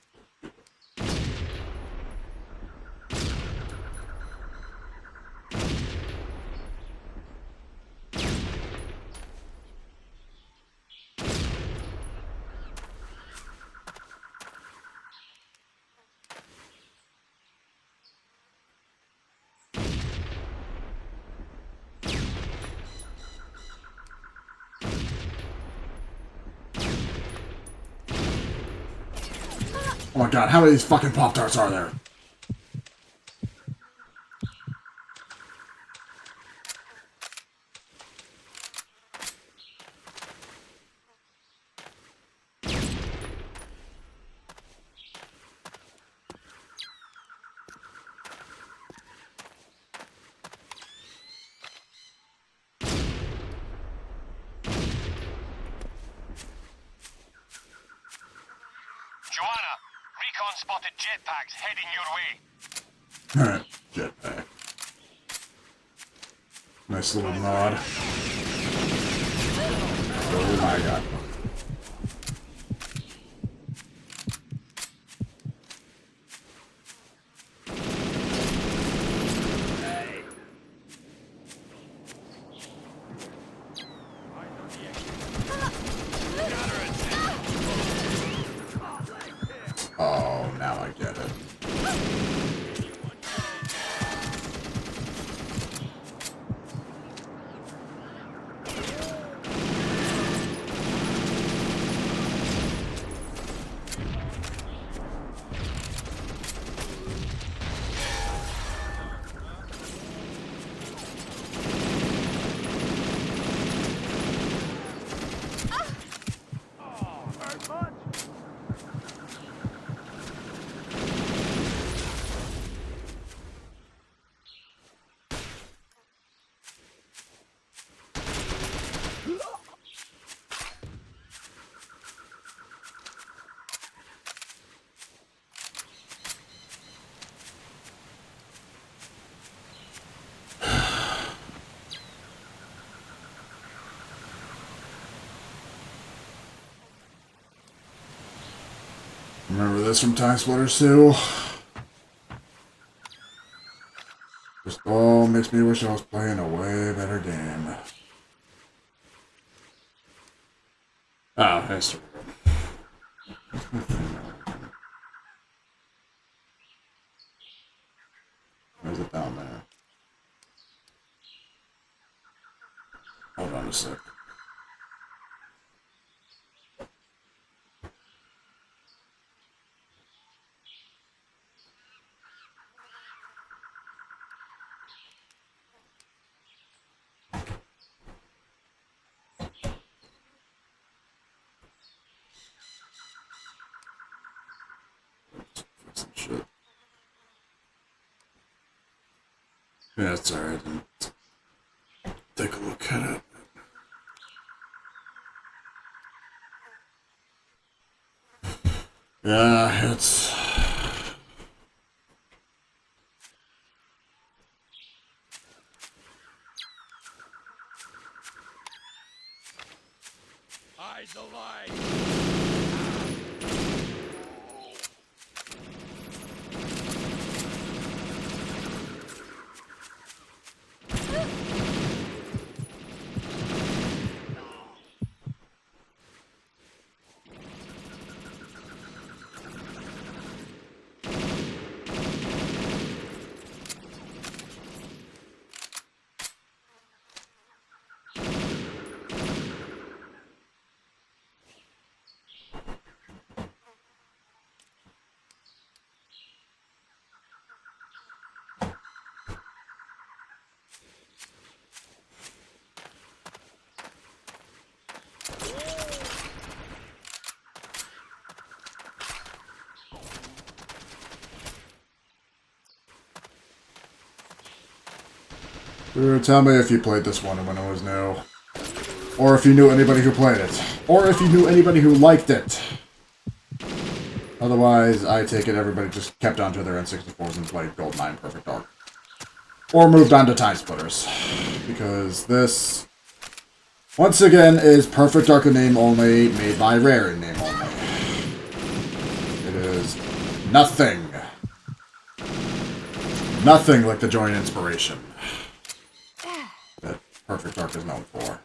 Oh my god, how many of these fucking Pop-Tarts are there? Joanna, recon spotted jetpacks heading your way. Jetpack. Nice little nod. Oh my god. Oh, now I get it. Remember this from Time Splitters 2? Just all makes me wish I was playing a way better game. Oh, that's where's it down there? Hold on a sec. Some shit. Yeah, it's alright. Take a look at it. Yeah, it's... Hide the light. Tell me if you played this one when it was new. Or if you knew anybody who played it. Or if you knew anybody who liked it. Otherwise, I take it everybody just kept on to their N64s and played GoldenEye Perfect Dark. Or moved on to Time Splitters. Because this, once again, is Perfect Dark in name only, made by Rare in name only. It is nothing. Nothing like the joy and inspiration that Perfect Dark is known for.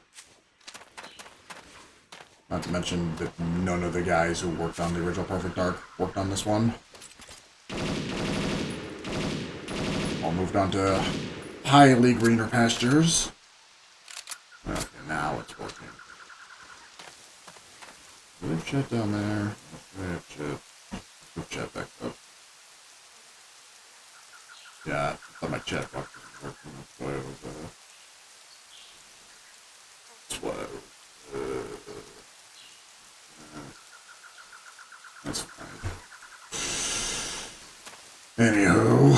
Not to mention that none of the guys who worked on the original Perfect Dark worked on this one. All moved on to highly greener pastures. Okay, now it's working. Do we have chat down there? We have chat. Move chat back up. Yeah, I thought my chat box was working. That's why that's fine. Anywho.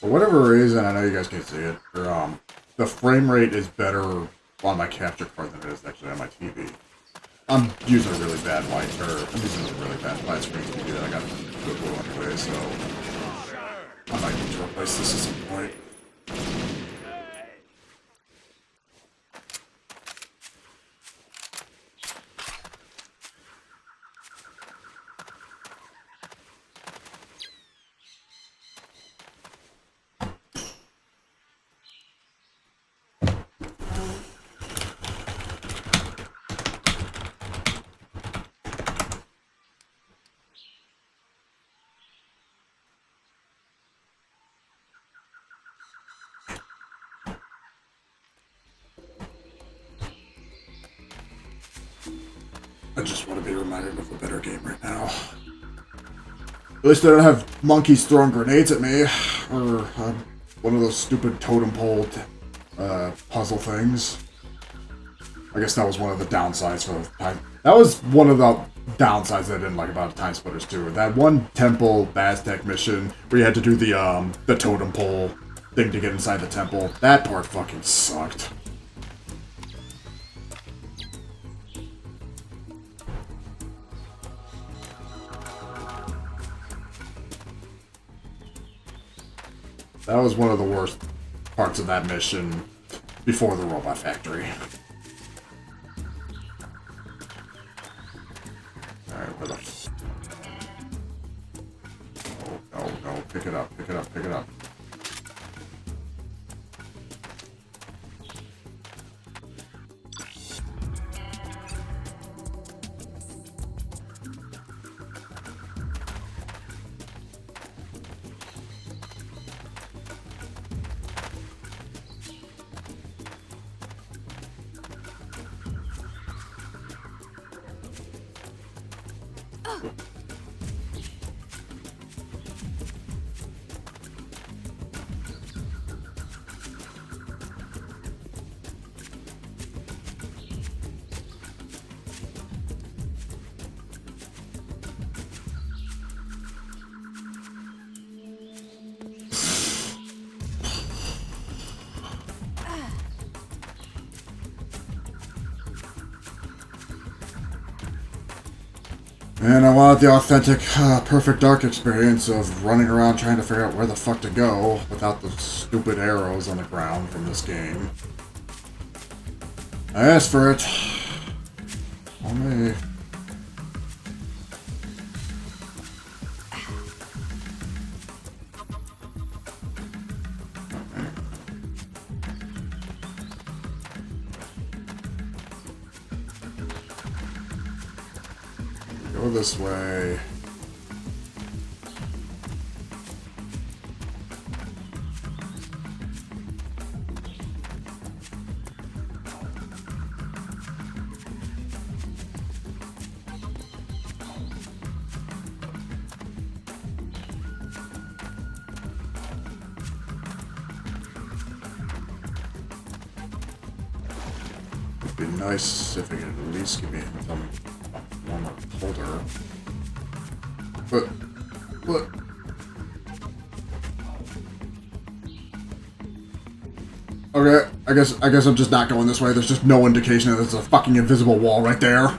For whatever reason, I know you guys can't see it, the frame rate is better on my capture card than it is actually on my TV. I'm using a really bad I'm using a really bad widescreen TV that I got good blue anyway, so I might need to replace this at some point. I just want to be reminded of a better game right now. At least I don't have monkeys throwing grenades at me, or one of those stupid totem pole puzzle things. I guess that was one of the downsides for time. That was one of the downsides that I didn't like about Time Splitters 2. That one temple Baztec mission where you had to do the totem pole thing to get inside the temple. That part fucking sucked. That was one of the worst parts of that mission before the Robot Factory. Alright, where the... Oh, no, pick it up, pick it up, pick it up. And I wanted the authentic, Perfect Dark experience of running around trying to figure out where the fuck to go without the stupid arrows on the ground from this game. I asked for it. Oh me. Go this way. It'd be nice if it could at least give me something warmer, colder. But. Okay, I guess I'm just not going this way. There's just no indication that there's a fucking invisible wall right there.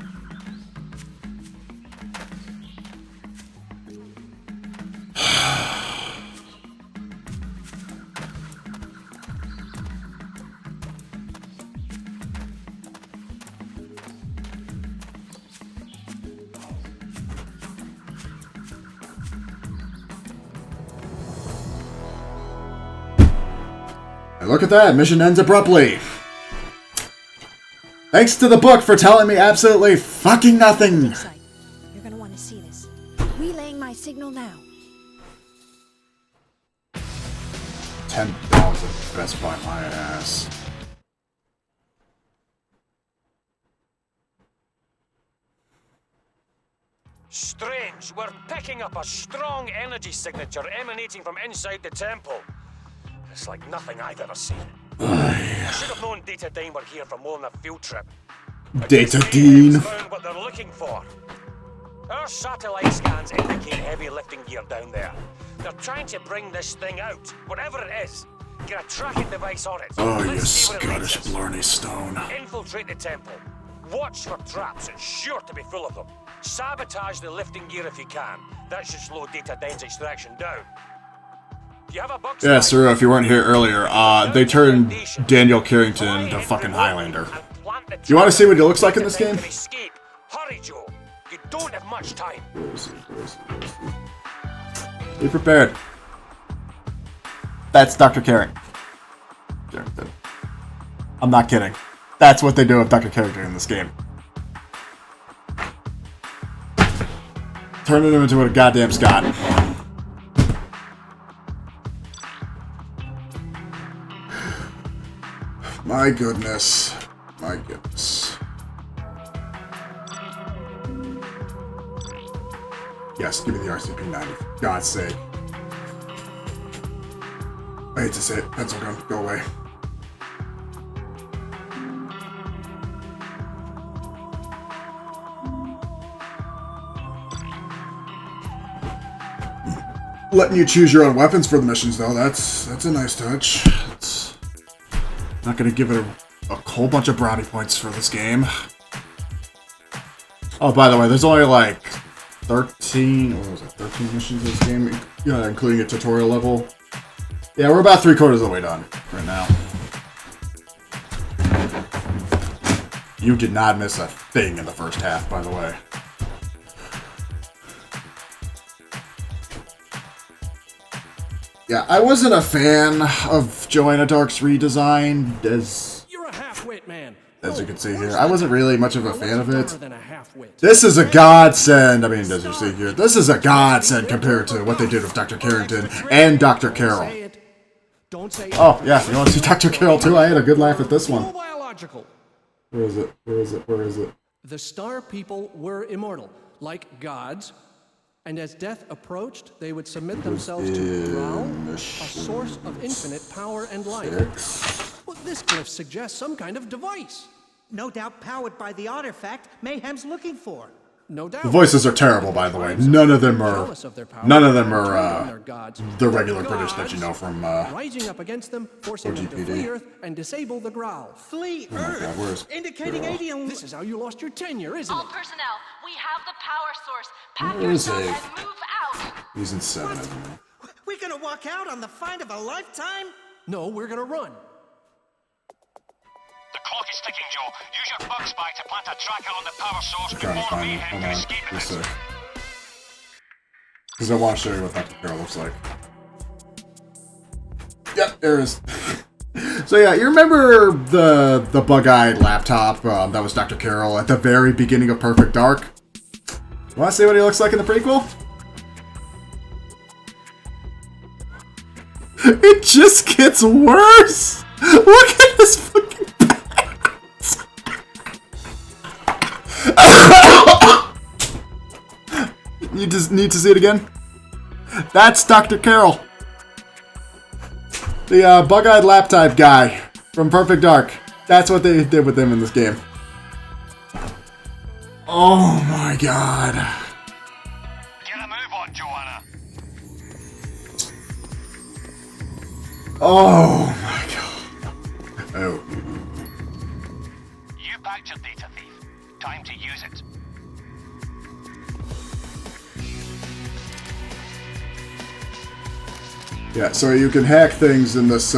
Look at that, mission ends abruptly. Thanks to the book for telling me absolutely fucking nothing. You're gonna want to see this. Relaying my signal now. $10 at Best Buy, my ass. Strange. We're picking up a strong energy signature emanating from inside the temple. It's like nothing I've ever seen. I should have known Data Dean were here for more than a field trip. Data Dean found what they're looking for. Our satellite scans indicate heavy lifting gear down there. They're trying to bring this thing out, whatever it is. Get a tracking device on it. Oh, you Let's see what it Scottish leads us. Blarney Stone. Infiltrate the temple. Watch for traps. It's sure to be full of them. Sabotage the lifting gear if you can. That should slow Data Dean's extraction down. Do you have a box? Yeah, sir, if you weren't here earlier, they turned Daniel Carrington into fucking Highlander. You want to see what he looks like in this game? Hurry, Joe. You don't have much time. Be prepared. That's Dr. Carrington. I'm not kidding. That's what they do with Dr. Carrington in this game. Turning him into a goddamn Scot. My goodness. My goodness. Yes, give me the RCP-90, for God's sake. I hate to say it, pencil gun, go away. Letting you choose your own weapons for the missions, though, that's a nice touch. It's not gonna give it a whole bunch of brownie points for this game. Oh, by the way, there's only like 13, what was it, 13 missions in this game, including a tutorial level. Yeah, we're about 3/4 of the way done right now. You did not miss a thing in the first half, by the way. Yeah, I wasn't a fan of Joanna Dark's redesign, You're a half-wit, man. as you can see here. I wasn't really much of a fan of it. This is a godsend. I mean, as you see here, this is a godsend compared to what they did with Dr. Carrington and Dr. Carroll. Oh, yeah, you want to see Dr. Carroll too? I had a good laugh at this one. Where is it? Where is it? Where is it? The Star People were immortal, like gods, and as death approached, they would submit themselves to Growl, a source of infinite power and life. Well, this glyph suggests some kind of device. No doubt powered by the artifact Mayhem's looking for. No doubt. The voices are terrible, by the way. None of them are the regular British that you know from rising up against them, forcing them to flee Earth and disable the Growl. Flee Oh my God, where's indicating alien. This is how you lost your tenure, isn't All it? personnel, we have the power source. Pack Where is yourself Abe? and move out. He's in 7, I don't know. We're gonna walk out on the find of a lifetime? No, we're gonna run. The clock is ticking, Joe. Use your bug spy to plant a tracker on the power source I'm trying to before find it. Mayhem Hold can on, escape just it. a sec. Because I want to show you what Dr. Carroll looks like. Yep, there it is. So yeah, you remember the bug-eyed laptop that was Dr. Carroll at the very beginning of Perfect Dark? Want to see what he looks like in the prequel? It just gets worse! Look at this fucking pants! You just need to see it again? That's Dr. Carroll. The bug-eyed laptop guy from Perfect Dark. That's what they did with him in this game. Oh my god. Get a move on, Joanna. Oh my god. Oh. You backed your data thief. Time to use it. Yeah, so you can hack things in this,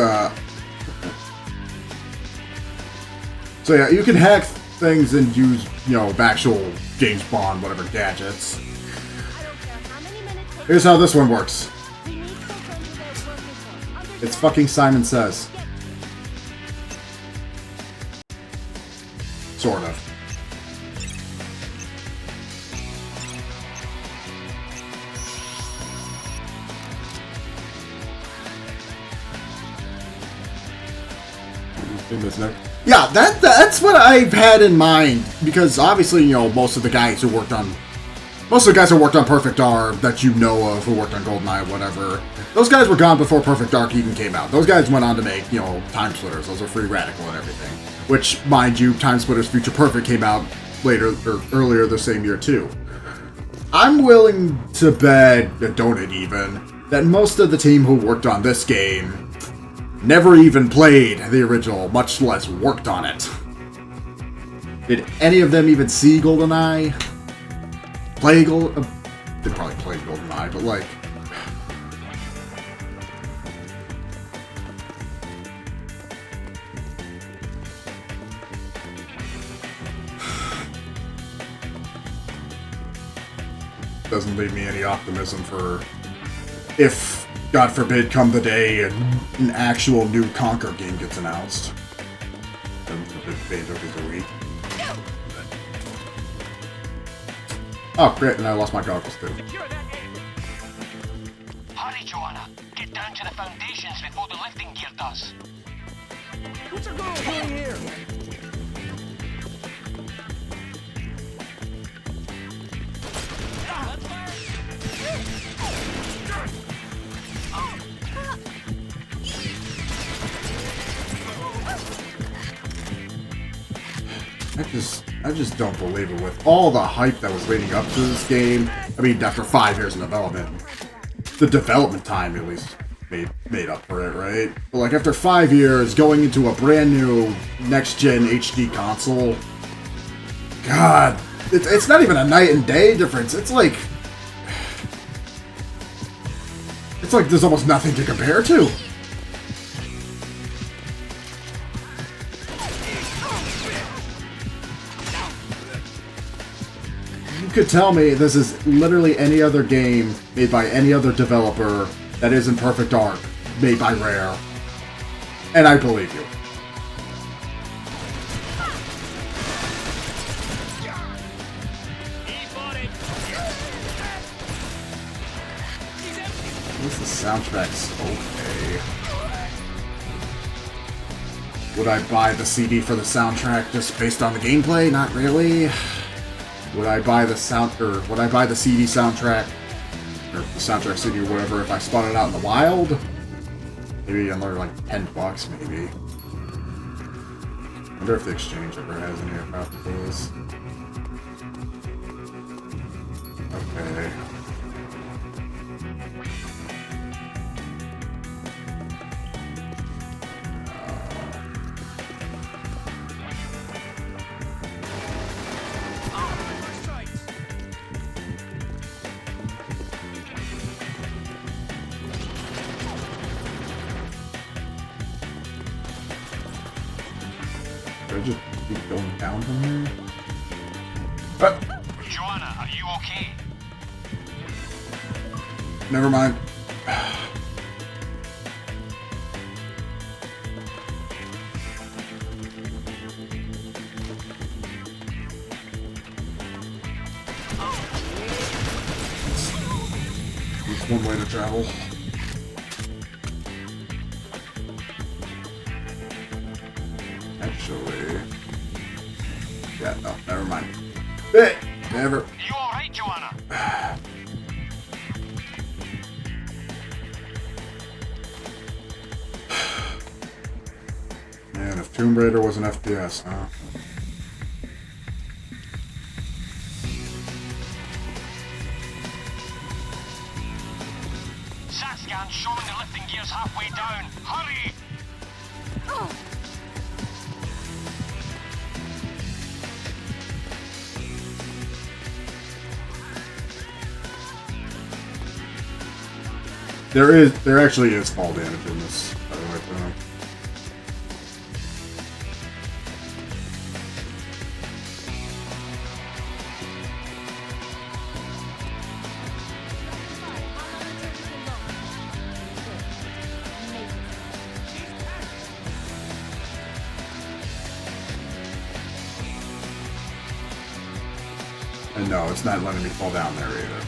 So yeah, you can hack things and use, you know, actual James Bond, whatever gadgets. Here's how this one works. It's fucking Simon Says. Sort of. Yeah, that's what I've had in mind, because obviously, you know, most of the guys who worked on Perfect Dark that you know of, who worked on GoldenEye, whatever, those guys were gone before Perfect Dark even came out. Those guys went on to make, you know, Time Splitters. Those are Free Radical and everything. Which, mind you, Time Splitters Future Perfect came out later, or earlier the same year too. I'm willing to bet, a donut even, that most of the team who worked on this game never even played the original, much less worked on it. Did any of them even see GoldenEye? Play they probably played GoldenEye, but like... Doesn't leave me any optimism for if, God forbid, come the day an actual new Conquer game gets announced. Oh, great, and I lost my goggles too. Hurry, Joanna. Get down to the foundations before the lifting gear does. What's a girl doing here? I just don't believe it with all the hype that was leading up to this game. I mean, after 5 years in development, the development time at least made up for it, right? But like after 5 years, going into a brand new next-gen HD console, God, it's not even a night and day difference. It's like there's almost nothing to compare to. You could tell me this is literally any other game made by any other developer that isn't Perfect Dark, made by Rare, and I believe you. At least the soundtrack's okay. Would I buy the CD for the soundtrack just based on the gameplay? Not really. Would I buy the CD soundtrack, or the soundtrack CD or whatever, if I spun it out in the wild? Maybe another like $10, maybe. I wonder if the exchange ever has any properties. Okay. I just keep going down from here? Joanna, are you okay? Never mind. It's one way to travel. Actually... Yeah, no, never mind. Hey, never. You alright, Joanna? Man, if Tomb Raider was an FPS, huh? Sat scan showing the lifting gears halfway down. Hurry! There actually is fall damage in this, by the way, Bruno. And no, it's not letting me fall down there either.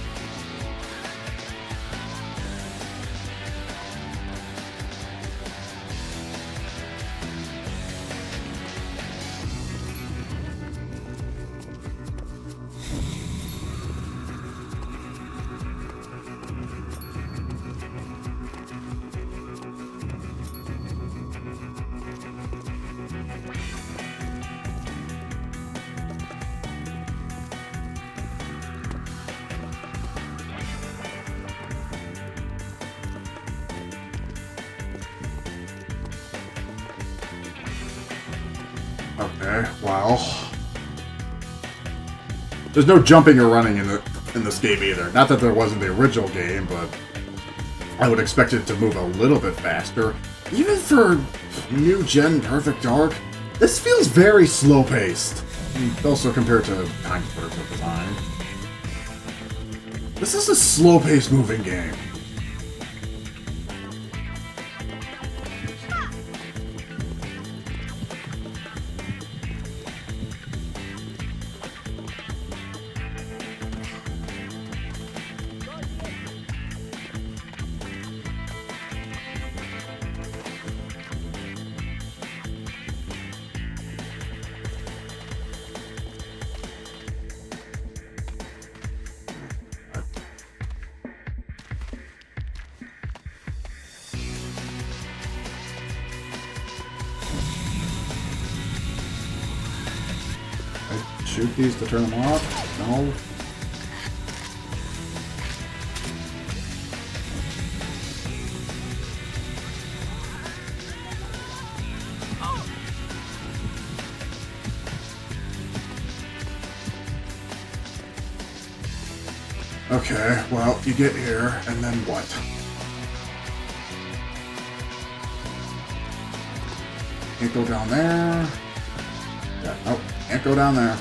Okay, wow. There's no jumping or running in this game either. Not that there was in the original game, but I would expect it to move a little bit faster. Even for new gen Perfect Dark, this feels very slow paced. Also compared to Time Splitters at the time. This is a slow paced moving game. Shoot these to turn them off? No. Okay, well, you get here, and then what? Can't go down there. Yeah, nope, can't go down there.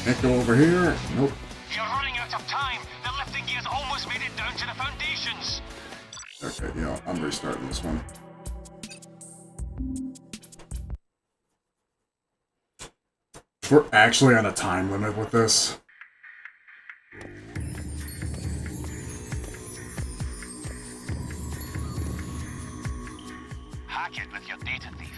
Can't go over here. Nope. You're running out of time. The lifting gears almost made it down to the foundations. Okay, yeah, I'm restarting this one. We're actually on a time limit with this. Hack it with your data thief.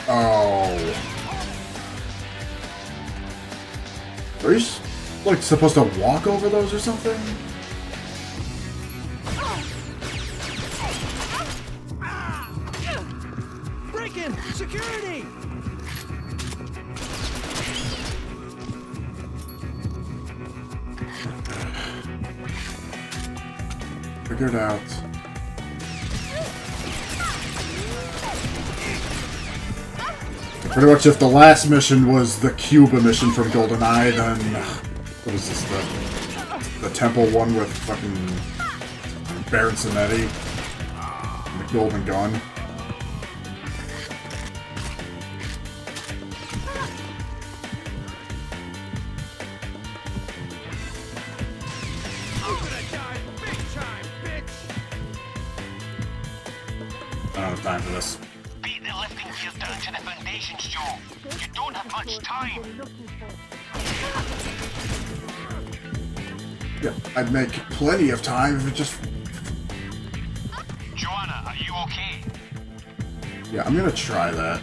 Oh. Are you like supposed to walk over those or something? Break in! Security! Figure it out. Pretty much if the last mission was the Cuba mission from GoldenEye, then... What was this, the temple one with fucking Baron Samedi? And the golden gun. I don't have time for this. Beat the lifting gear down to the foundations, Joe. You don't have much time. Yeah, I'd make plenty of time if it just... Joanna, are you okay? Yeah, I'm gonna try that.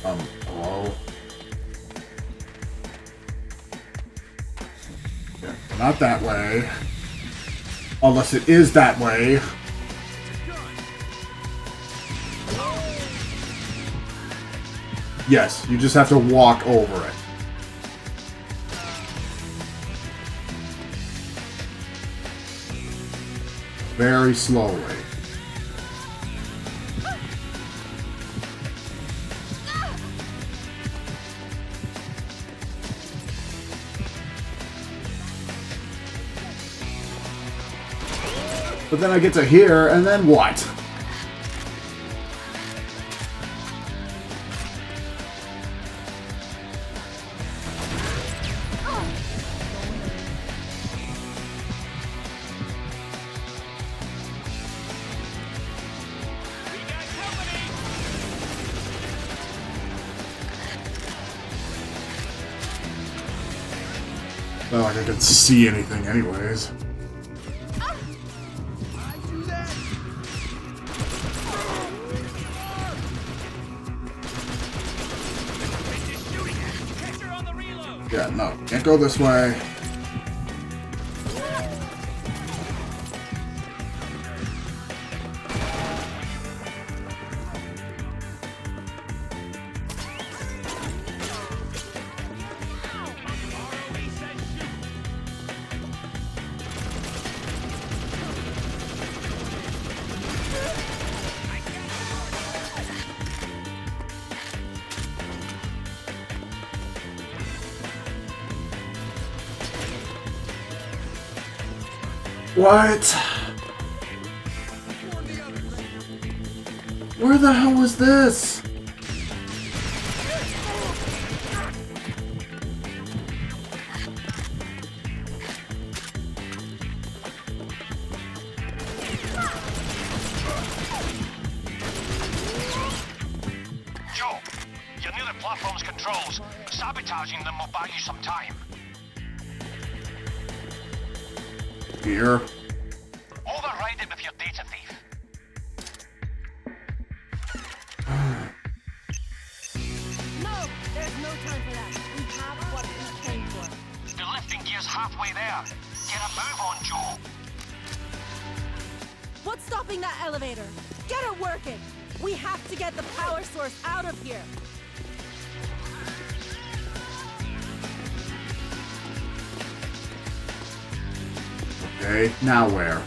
Hello? Yeah, not that way. Unless it is that way. Yes, you just have to walk over it. Very slowly. But then I get to here, and then what? Not like I could see anything anyways. Yeah, no, can't go this way. What? Where the hell was this? Joe, you're near the platform's controls. Sabotaging them will buy you some time. Here. Override it with your data thief. No, there's no time for that. We have what we came for. The lifting gear's halfway there. Get a move on, Joe. What's stopping that elevator? Get it working! We have to get the power source out of here! Okay, now where?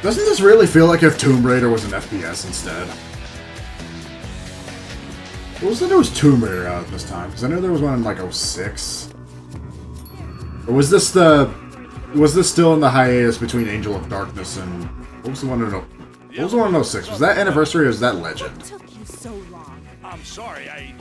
Doesn't this really feel like if Tomb Raider was an FPS instead? What was the newest Tomb Raider out this time? Because I know there was one in like 06. Or was this the... Was this still in the hiatus between Angel of Darkness and... What was the one in... What was the one in 06? Was that Anniversary or was that Legend? What took you so long? I'm sorry, I...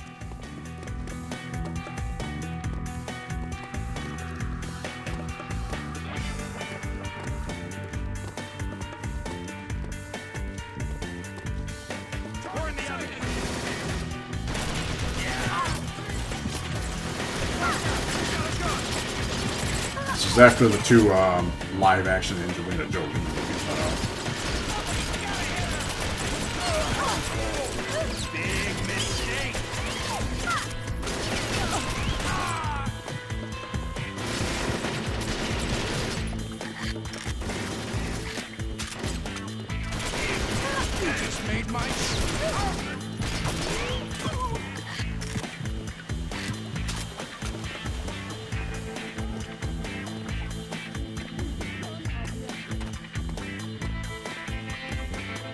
This is after the two live-action Angelina Jolie movies.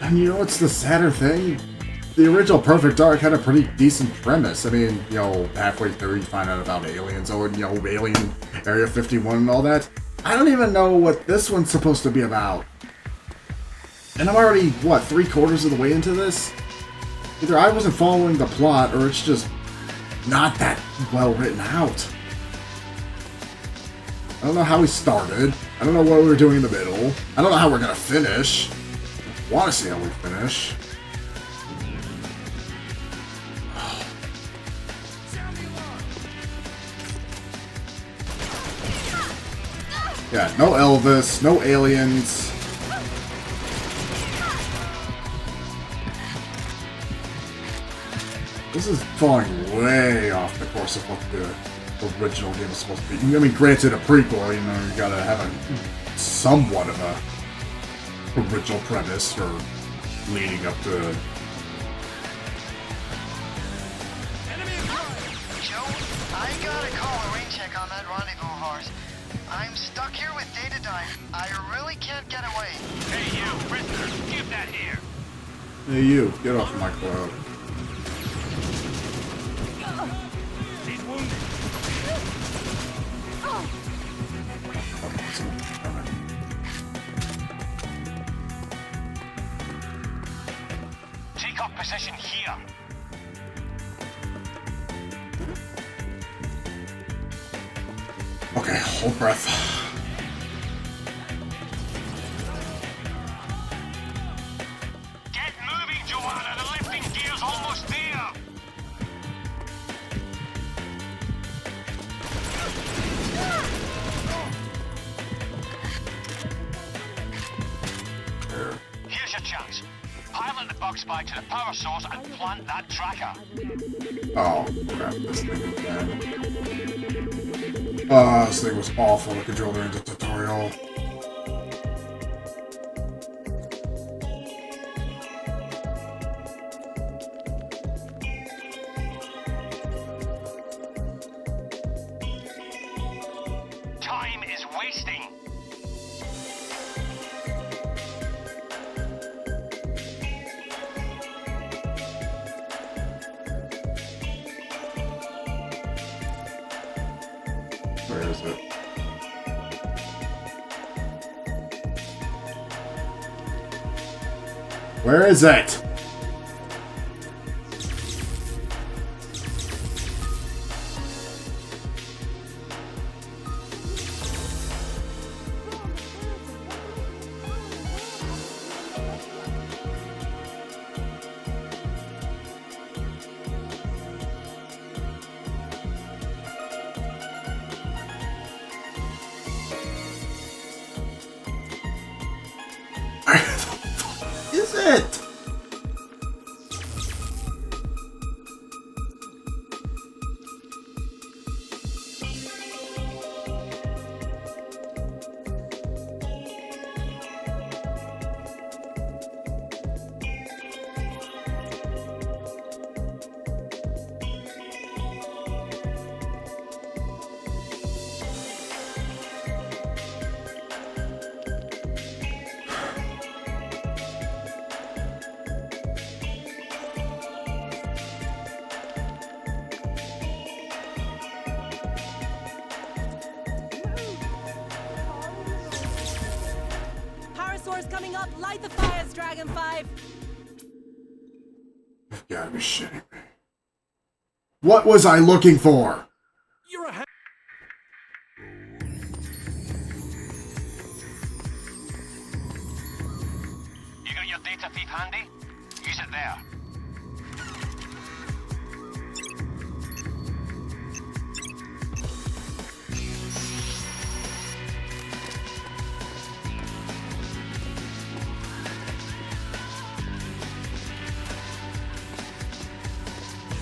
And you know what's the sadder thing? The original Perfect Dark had a pretty decent premise. I mean, you know, halfway through you find out about aliens, oh, and, you know, Alien Area 51 and all that. I don't even know what this one's supposed to be about. And I'm already, what, 3/4 of the way into this? Either I wasn't following the plot, or it's just not that well written out. I don't know how we started. I don't know what we were doing in the middle. I don't know how we're gonna finish. I want to see how we finish. Yeah, no Elvis, no aliens. This is falling way off the course of what the original game is supposed to be. I mean, granted, a prequel, you know, you gotta have a somewhat of a original premise for leading up to. Joe, I gotta call a rain check on that rendezvous of ours. I'm stuck here with Data Dive. I really can't get away. Hey, you, prisoner, give that here. Hey, you, get off my cloud. He's wounded. Take up position here. Okay, hold breath. Get moving, Joanna. The lifting gear's almost there. Here's your chance. Pilot the bug spy to the power source and plant that tracker. Oh, crap, this thing again. This thing was awful to control during the tutorial. Time is wasting. Where is it? Where is it? Is it? Power source coming up. Light the fires, Dragon 5. You've gotta be shitting me. What was I looking for? You're a You got your data thief handy? Use it there.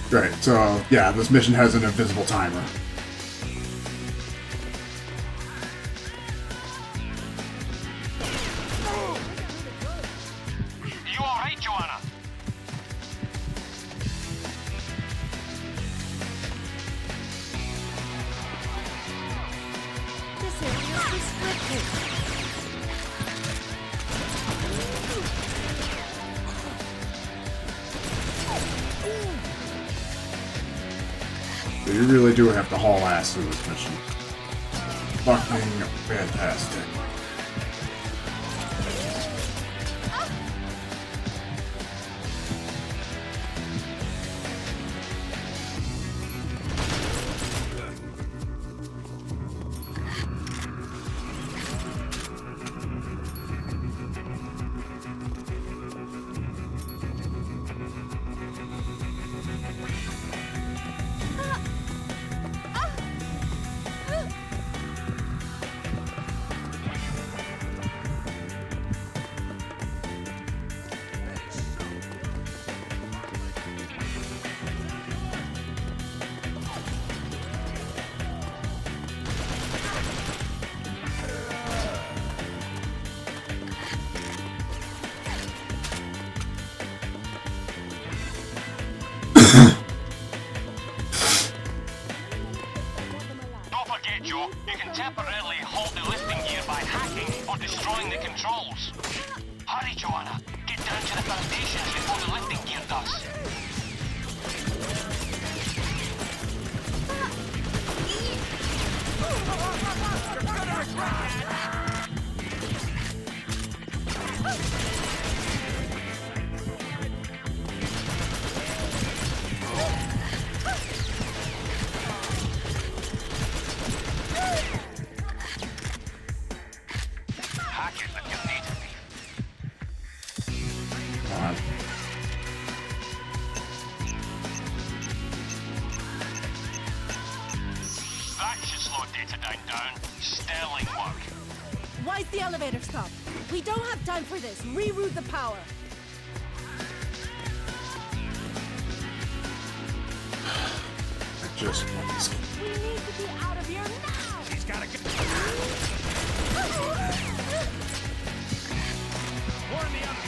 Great, so yeah, this mission has an invisible timer. You alright, Joanna? This area is restricted. So you really do have to haul ass through this mission. Fucking fantastic. Don't forget, Joe, you can temporarily hold the lifting gear by hacking or destroying the controls. Hurry, Joanna. Get down to the foundations before the lifting gear does. Hack it like you need to be. That should slow Datadyne down. Sterling work. Why's the elevator stop? We don't have time for this. Reroute the power. I just want this. We need to be out of here now. He's gotta go. Warn the others.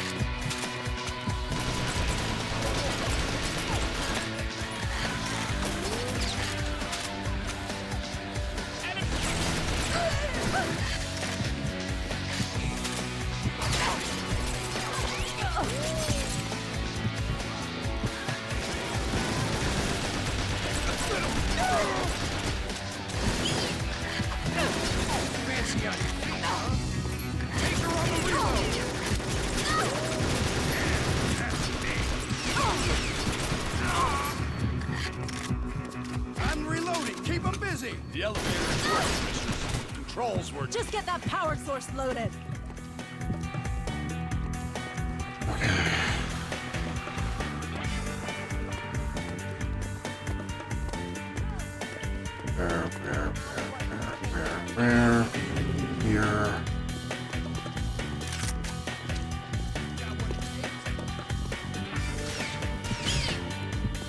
Fancy on your feet, huh? Take her on the reload. I'm reloading. Keep them busy. The elevator is working. Controls were. Just get that power source loaded. Where? Here.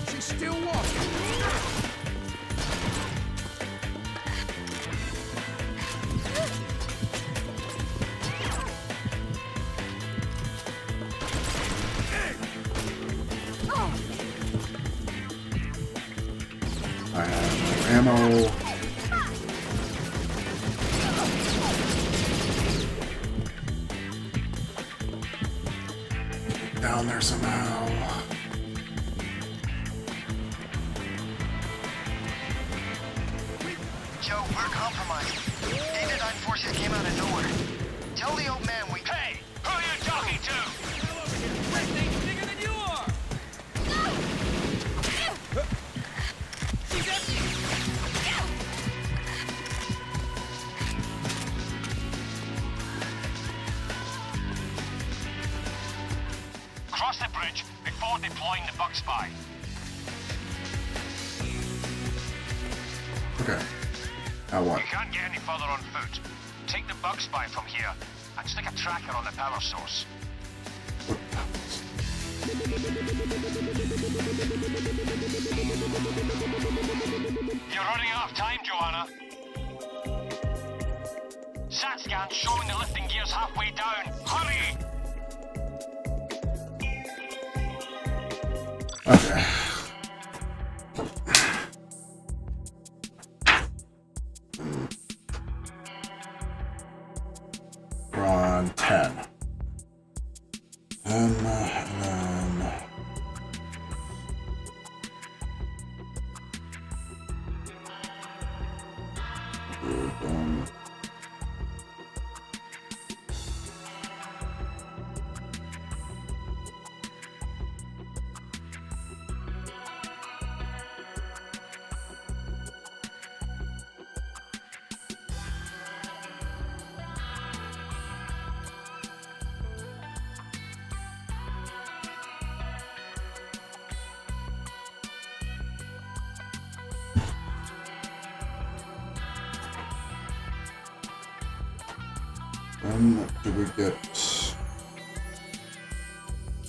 She's still walking. I have no ammo. Down there somehow. Joe, we're compromised. Datadyne forces came out of nowhere. Tell the old man we... Hey, who are you talking to? Hell over here. That thing's bigger than you are. She's empty. Cross the bridge before deploying the bug spy. Okay. Now what? You can't get any further on foot. Take the bug spy from here and stick a tracker on the power source. You're running out of time, Joanna. Sat scan showing the lifting gears halfway down. Hurry! Okay. We're on 10. And then When do we get...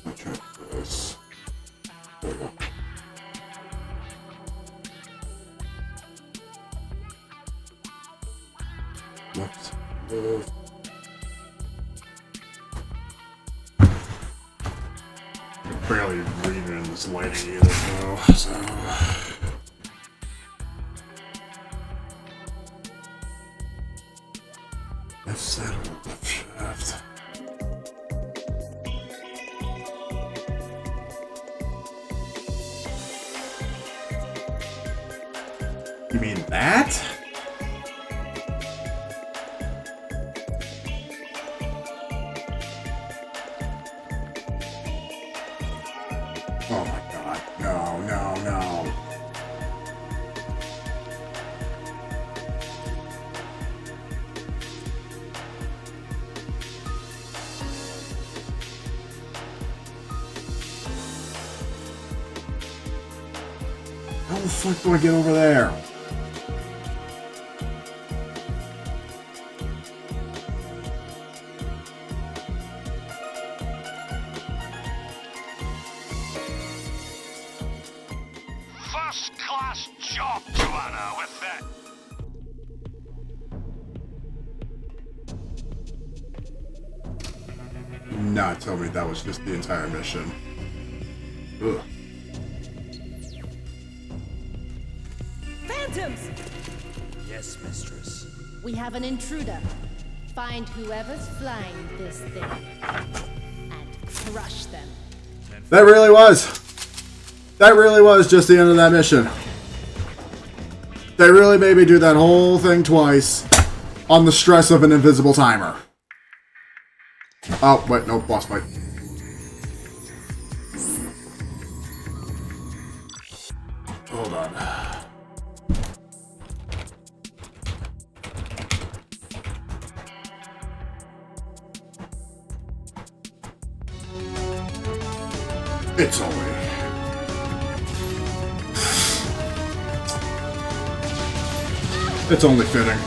Let's try this. There we go. Left, left. Barely reading in this lighting either, though, so... Left saddle, left shaft. You mean that? Oh my god. No, no, no. How the fuck do I get over there? First class job, Joanna, with that. Nah, tell me that was just the entire mission. Ugh. Phantoms! Yes, mistress. We have an intruder. Find whoever's flying this thing and crush them. That really was. That really was just the end of that mission. They really made me do that whole thing twice on the stress of an invisible timer. Oh, wait, no, boss fight. Hold on. It's only... It's only fitting.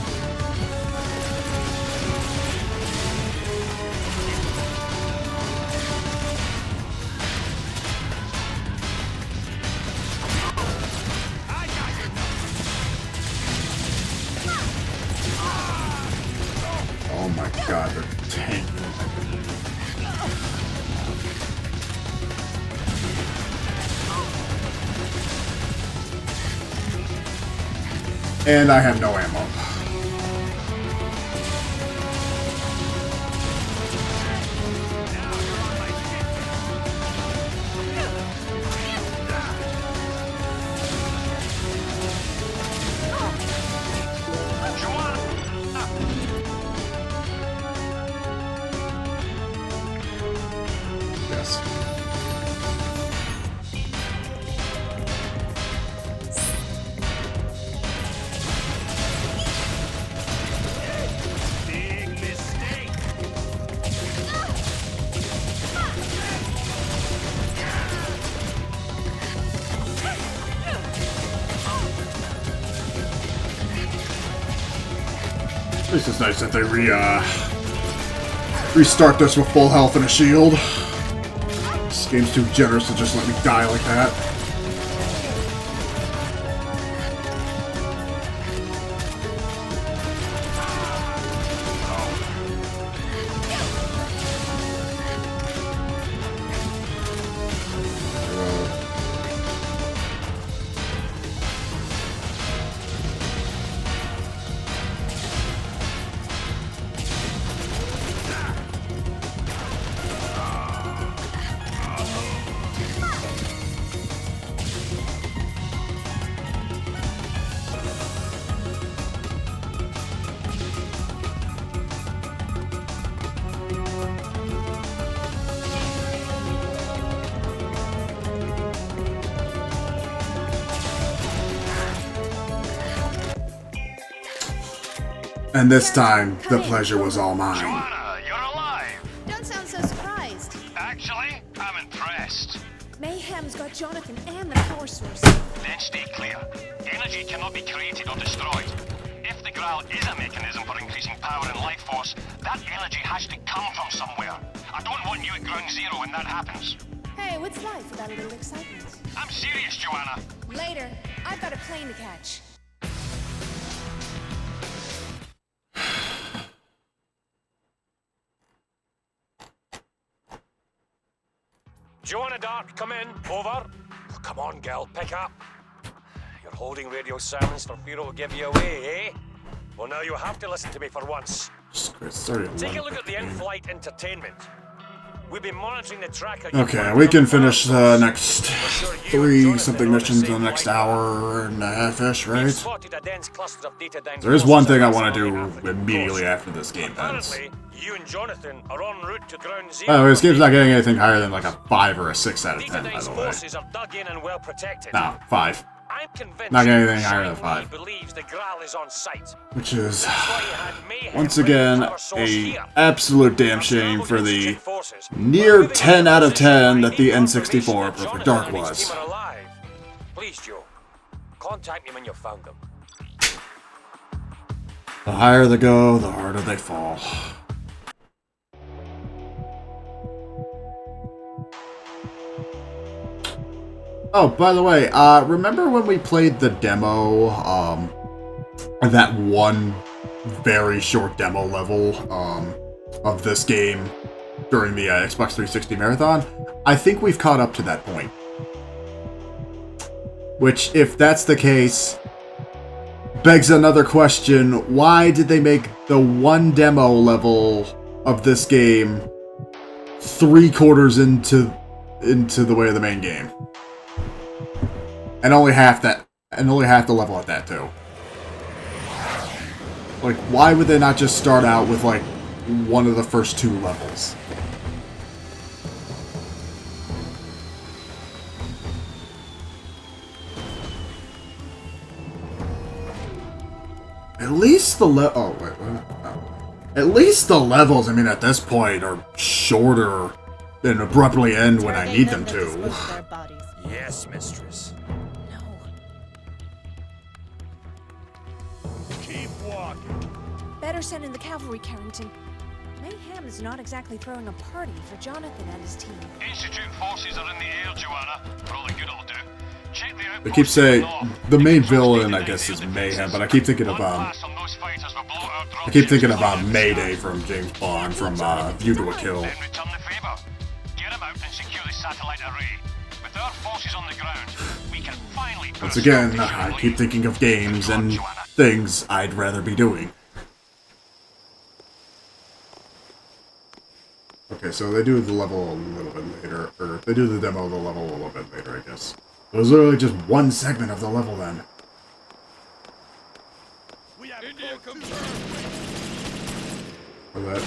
Oh my god, they're tanking. And I have no ammo. Yes. At least it's nice that they restart this with full health and a shield. This game's too generous to just let me die like that. And this time, the pleasure was all mine. Joanna, you're alive. Don't sound so surprised. Actually, I'm impressed. Mayhem's got Jonathan and the power source. Then stay clear. Energy cannot be created or destroyed. If the Graal is a mechanism for increasing power and life force, That energy has to come from somewhere. I don't want you at ground zero when that happens. Hey, what's life without a little excitement? I'm serious, Joanna. Later. I've got a plane to catch. Joanna Dark, come in. Over. Oh, come on, girl, pick up. You're holding radio silence for fear it will give you away, eh? Well, now you have to listen to me for once. Take a look at the in-flight entertainment. We've been monitoring the tracker. Okay, we can finish the next 3-something missions in the next hour and a half-ish, right? There is one thing I want to do immediately after this game ends. You and Jonathan are en route to ground zero. By the way, this game's not getting anything higher than like a 5 or a 6 out of 10, by the way. Forces are dug in and well protected. No, 5. I'm convinced not getting anything higher than 5. Believes the Graal is on site. Which is, once again, a absolute damn shame for the near 10 out of 10 that the N64 Perfect Dark was. Please, Joe, contact me when you've found them. The higher they go, the harder they fall. Oh, by the way, remember when we played the demo, that one very short demo level, of this game during the Xbox 360 Marathon? I think we've caught up to that point. Which, if that's the case, begs another question. Why did they make the one demo level of this game 3/4 into the way of the main game? And only half the level at that too. Like, why would they not just start out with like one of the first 2 levels? At least the At least the levels, I mean, at this point, are shorter and abruptly end when I need them to. Yes, mistress. Better send in the cavalry, Carrington. Mayhem is not exactly throwing a party for Jonathan and his team. Institute forces are in the air, Joanna. For all the good it'll do. Check the They keep saying the main villain, I guess, is Mayhem, but I keep thinking of Mayday from James Bond from View to a Kill. Then return the favor. Get him out and secure the satellite array. With our forces on the ground, we can finally. Once again, I keep thinking of games and things I'd rather be doing. Okay, so they do the level a little bit later, or they do the demo of the level a little bit later, I guess. It was literally just one segment of the level then. We have India For that.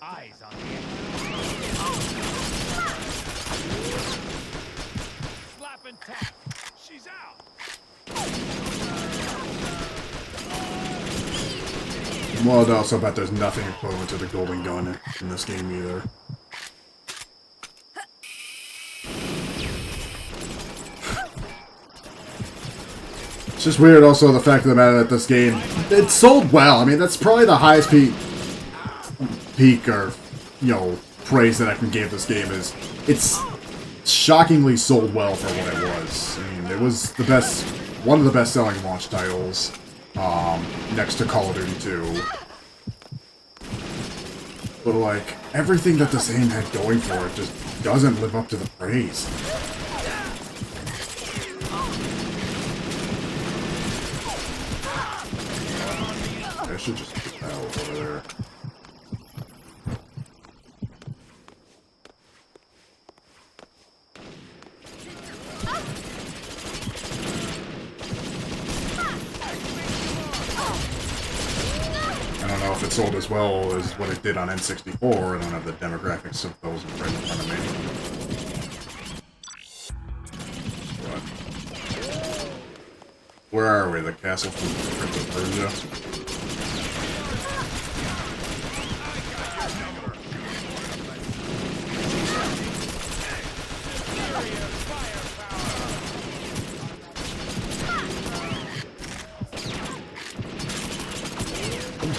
Eyes on slap and tap. She's out. Well, I also bet there's nothing equivalent to the Golden Gun in this game either. It's just weird also the fact of the matter that this game, it sold well. I mean, that's probably the highest peak or, you know, praise that I can give this game is it's shockingly sold well for what it was. I mean, it was the best, one of the best-selling launch titles. Next to Call of Duty 2. But, like, everything that this game had going for it just doesn't live up to the praise. I should just put that over there. I don't know if it sold as well as what it did on N64. I don't have the demographics of those right in front of me. What? Where are we? The castle from Prince of Persia?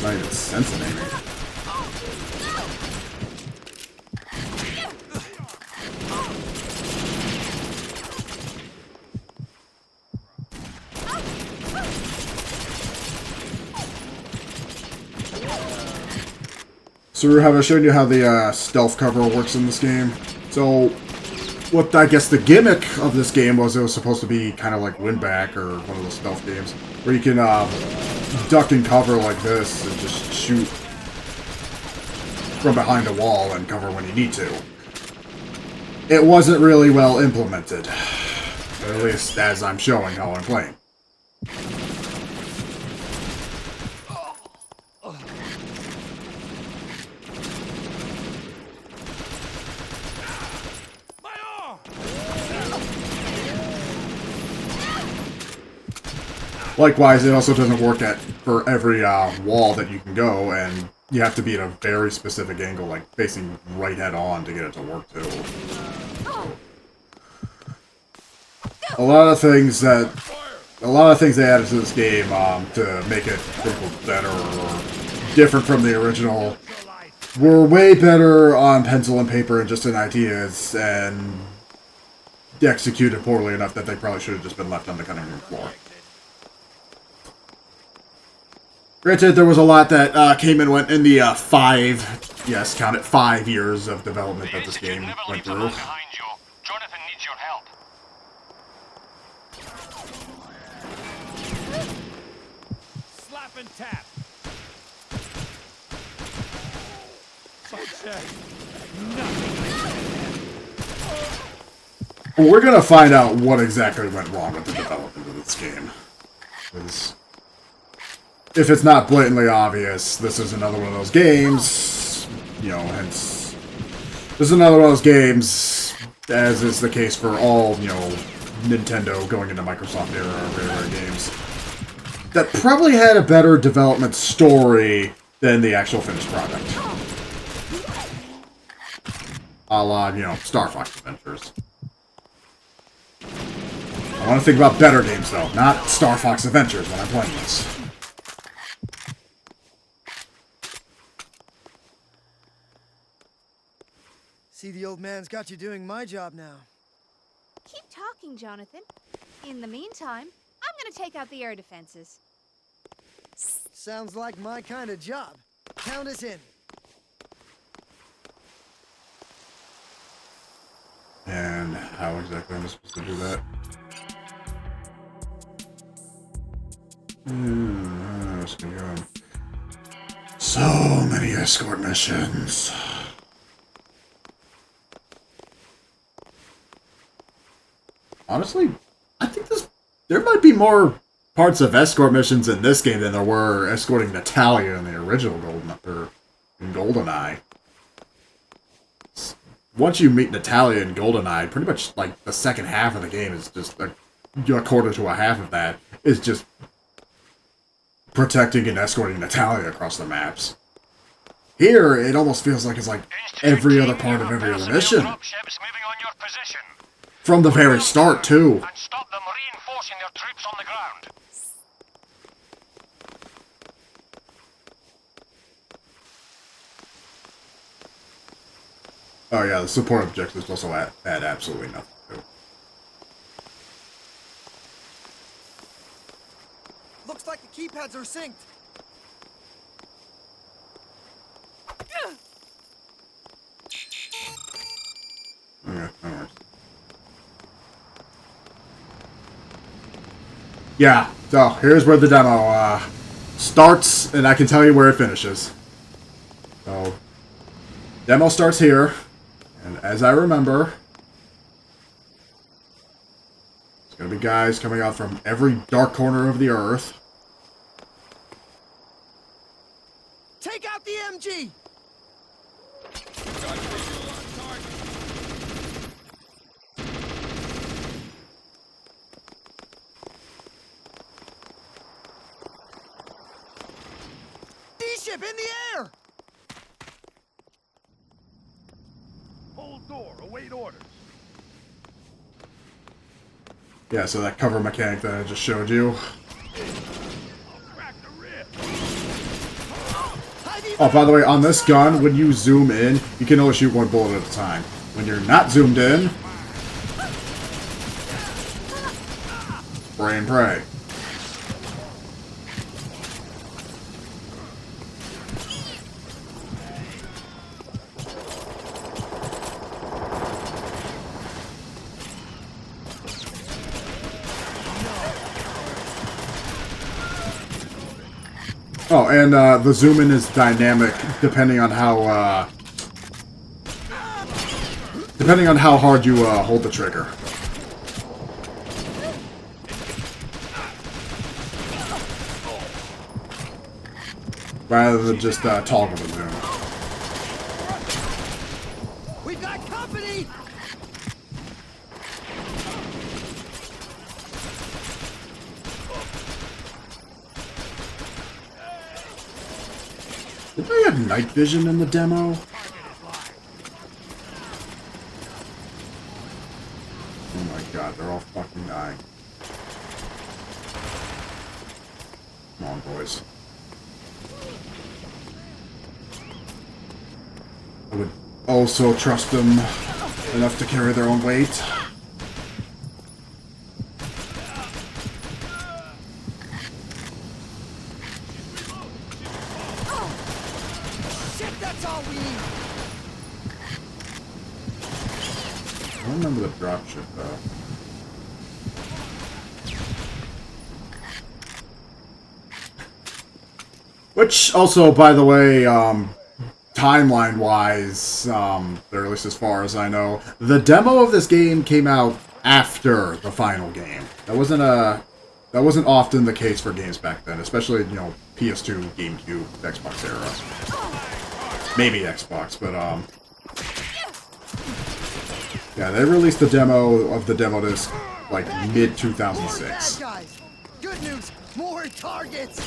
Not even sensing anything. So have I shown you how the stealth cover works in this game? So, what I guess the gimmick of this game was it was supposed to be kind of like Winback or one of those stealth games, where you can duck and cover like this and just shoot from behind a wall and cover when you need to. It wasn't really well implemented, at least as I'm showing how I'm playing. Likewise, it also doesn't work for every wall that you can go, and you have to be at a very specific angle, like facing right head on to get it to work too. A lot of things they added to this game to make it better or different from the original were way better on pencil and paper and just in ideas, and executed poorly enough that they probably should have just been left on the cutting room floor. Granted, there was a lot that came and went in the 5 years of development that this game went through. Jonathan needs your help. Slap and tap. We're gonna find out what exactly went wrong with the development of this game. Because if it's not blatantly obvious, this is another one of those games, hence, this is another one of those games, as is the case for all, Nintendo going into Microsoft era games, that probably had a better development story than the actual finished product. A la, Star Fox Adventures. I want to think about better games, though, not Star Fox Adventures when I'm playing this. See, the old man's got you doing my job now. Keep talking, Jonathan. In the meantime, I'm gonna take out the air defenses. Sounds like my kind of job. Count us in. And how exactly am I supposed to do that? What's going on? So many escort missions. Honestly, I think there might be more parts of escort missions in this game than there were escorting Natalia in the original GoldenEye. Once you meet Natalia in GoldenEye, pretty much like the second half of the game is just a quarter to a half of that is just protecting and escorting Natalia across the maps. Here, it almost feels like it's like every other part of every other mission. From the very start, too. And stop them reinforcing their troops on the ground. Oh yeah, the support objectives also add absolutely nothing to. Looks like the keypads are synced. Okay, that works. Yeah, so here's where the demo starts, and I can tell you where it finishes. So, demo starts here, and as I remember, there's gonna be guys coming out from every dark corner of the earth. Take out the MG! D-ship in the air! Hold door, await orders. Yeah, so that cover mechanic that I just showed you. I'll crack the rib. Oh, by the way, on this gun, when you zoom in, you can only shoot one bullet at a time. When you're not zoomed in, spray and pray. Oh, and the zoom in is dynamic depending on how hard you hold the trigger. Rather than just toggle the zoom. We've got company. Did they have night vision in the demo? Oh my god, they're all fucking dying. Come on, boys. I would also trust them enough to carry their own weight. Shit, that's all we need. I don't remember the dropship though. Which also, by the way, timeline-wise, or at least as far as I know, the demo of this game came out after the final game. That wasn't often the case for games back then, especially, you know, PS2, GameCube, Xbox era. Maybe Xbox, but yeah, they released the demo of the demo disc like mid-2006. Guys, good news, more targets.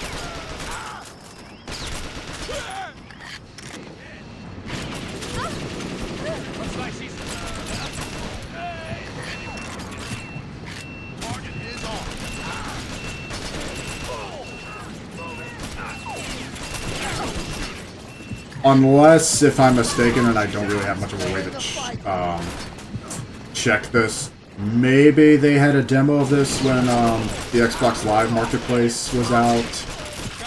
Looks like she's... Target is on. Unless, if I'm mistaken, and I don't really have much of a way to check this, maybe they had a demo of this when the Xbox Live Marketplace was out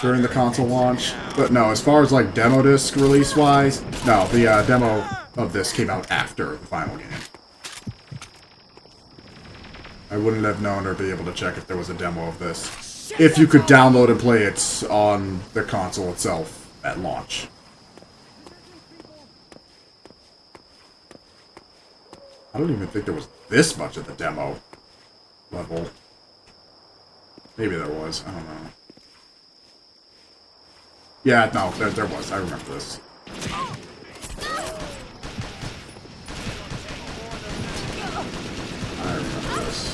during the console launch. But no, as far as like demo disc release-wise, no, the demo of this came out after the final game. I wouldn't have known or be able to check if there was a demo of this. If you could download and play it on the console itself at launch. I don't even think there was this much at the demo level. Maybe there was. I don't know. Yeah, no, there was. I remember this. I remember this.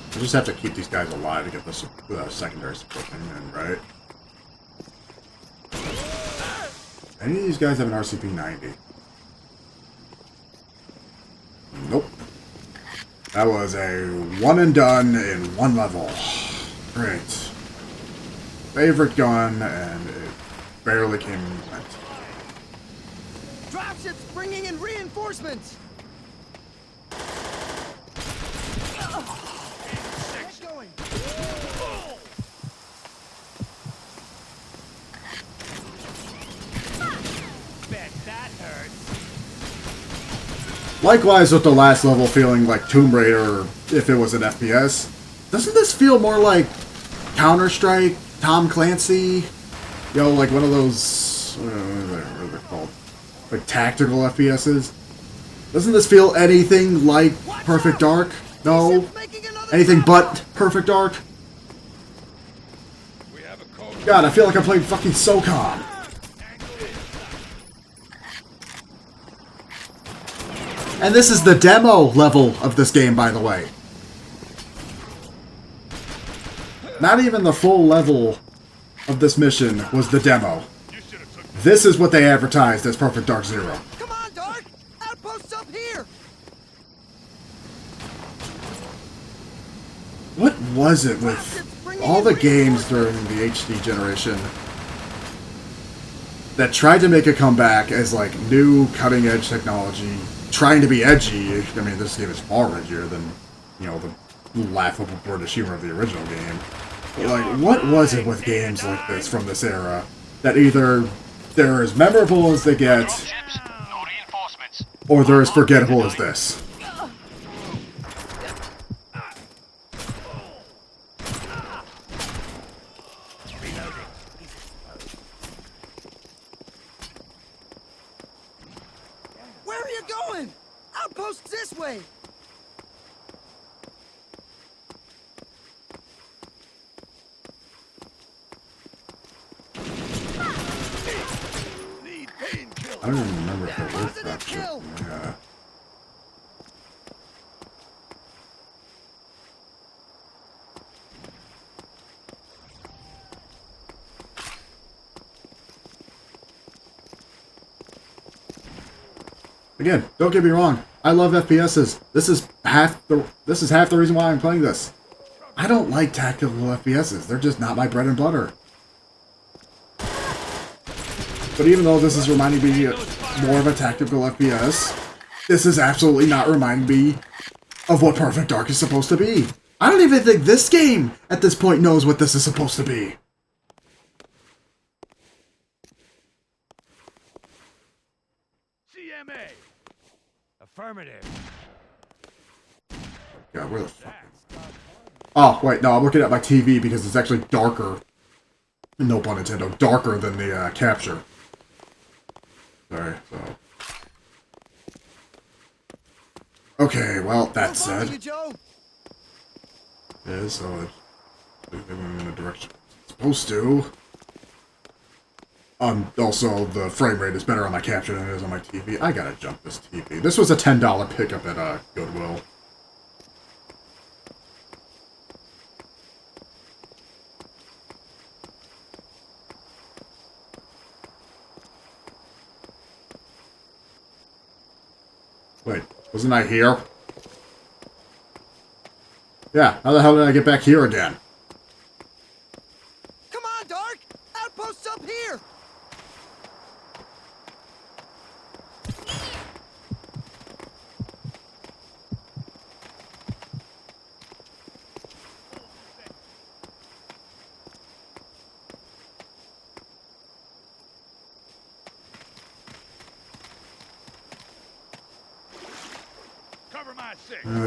I just have to keep these guys alive to get the secondary support thing in, right? Any of these guys have an RCP-90? Nope. That was a one and done in one level. Great. Favorite gun, and it barely came in the event. Dropships bringing in reinforcements. Likewise with the last level feeling like Tomb Raider if it was an FPS. Doesn't this feel more like Counter-Strike, Tom Clancy? You know, like one of those... what are they called? Like tactical FPSs? Doesn't this feel anything like Perfect Dark? No? Anything but Perfect Dark? God, I feel like I'm playing fucking SOCOM. And this is the demo level of this game, by the way. Not even the full level of this mission was the demo. This is what they advertised as Perfect Dark Zero. Come on, Dark! Outposts up here! What was it with all the games during the HD generation that tried to make a comeback as like new cutting edge technology, trying to be edgy? I mean, this game is far edgier than, you know, the laughable British humor of the original game. But like, what was it with games like this from this era that either they're as memorable as they get, or they're as forgettable as this? Where are you going? Outposts this way! I don't even remember if there was that shit. Yeah. Again, don't get me wrong. I love FPSs. This is half the reason why I'm playing this. I don't like tactical FPSs. They're just not my bread and butter. But even though this is reminding me more of a tactical FPS, this is absolutely not reminding me of what Perfect Dark is supposed to be. I don't even think this game, at this point, knows what this is supposed to be. CMA. Affirmative. God, where the fuck? Oh, wait, no, I'm looking at my TV because it's actually darker. No pun intended, darker than the capture. Sorry, so. Okay, well, that said. Yeah, so it's moving in the direction it's supposed to. Also, the frame rate is better on my capture than it is on my TV. I gotta jump this TV. This was a $10 pickup at Goodwill. Wait, wasn't I here? Yeah, how the hell did I get back here again? Come on, Dark! Outposts up here!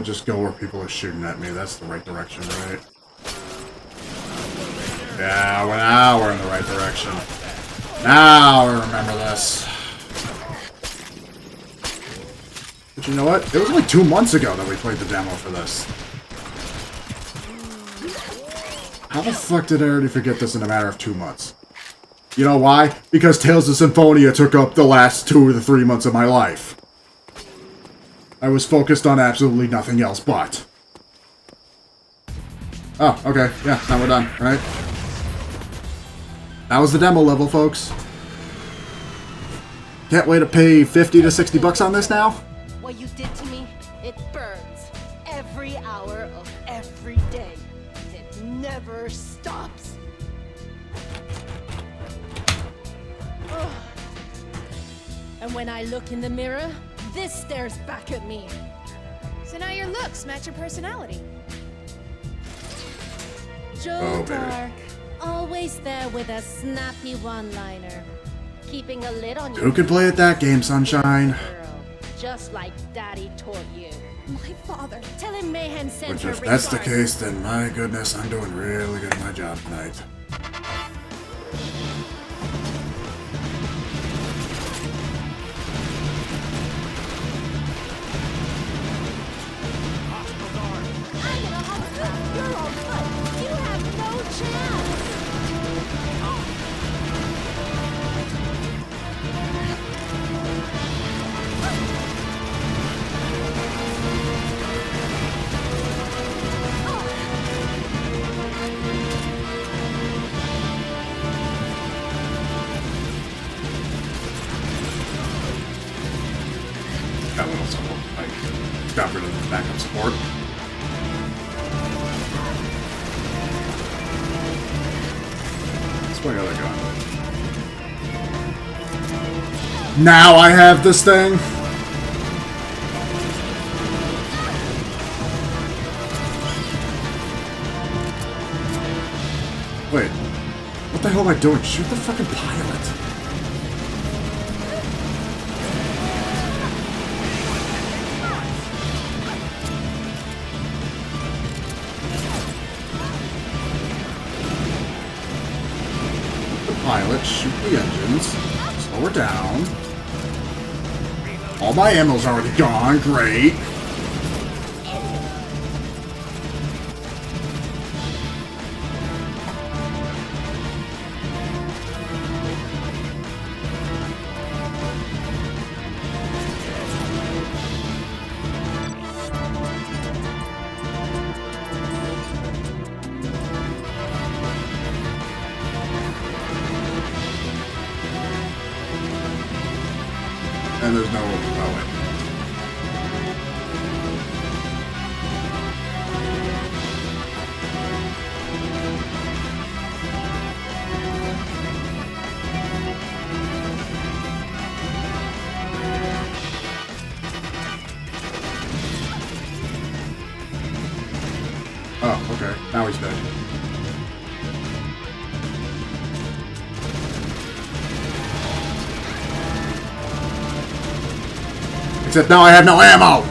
Just go where people are shooting at me. That's the right direction, right? Yeah, well, now we're in the right direction. Now I remember this. But you know what? It was only 2 months ago that we played the demo for this. How the fuck did I already forget this in a matter of 2 months? You know why? Because Tales of Symphonia took up the last 2 to 3 months of my life. I was focused on absolutely nothing else but. Oh, okay. Yeah, now we're done, right? That was the demo level, folks. Can't wait to pay 50 to 60 bucks on this now. What you did to me, it burns. Every hour of every day. It never stops. Ugh. And when I look in the mirror, this stares back at me. So now your looks match your personality. Joe Dark, always there with a snappy one-liner. Keeping a lid on you. Who could play at that game, Sunshine? Girl, just like Daddy taught you. My father. Tell him Mayhem sent Which, her if that's the regards. case, then my goodness, I'm doing really good at my job tonight. got rid of the backup support. What's my other gun? Now I have this thing. Wait, what the hell am I doing? Shoot the fucking pilot. Pilot, shoot the engines, slow her down. All my ammo's already gone, great. And there's no power. Oh, okay. Now he's dead. Except now I have no ammo!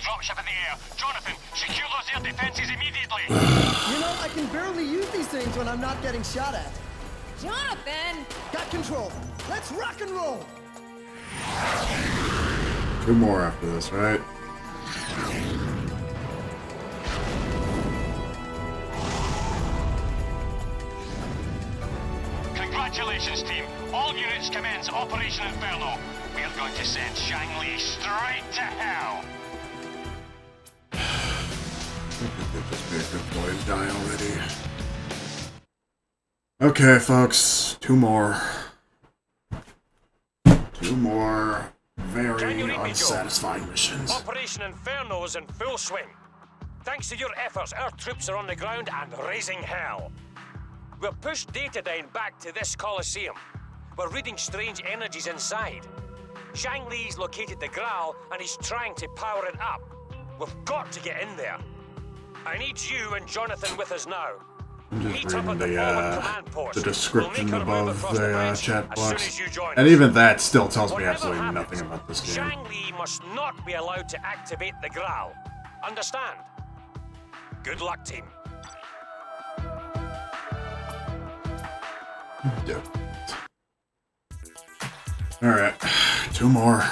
Dropship in the air. Jonathan, secure those air defenses immediately. You know, I can barely use these things when I'm not getting shot at. Jonathan! Got control. Let's rock and roll! 2 more after this, right? Congratulations, team. All units commence Operation Inferno. We are going to send Shang-Li straight to hell. Just be a good boy and die already. Okay, folks. 2 more. 2 more very unsatisfying missions. Operation Inferno is in full swing. Thanks to your efforts, our troops are on the ground and raising hell. We've pushed Datadyne back to this Colosseum. We're reading strange energies inside. Shang-Li's located the Graal and he's trying to power it up. We've got to get in there. I need you and Jonathan with us now. I'm just reading the description above the chat box. And even that still tells me absolutely nothing about this game. Shang-Li must not be allowed to activate the Graal. Understand? Good luck, team. Yeah. Alright, 2 more.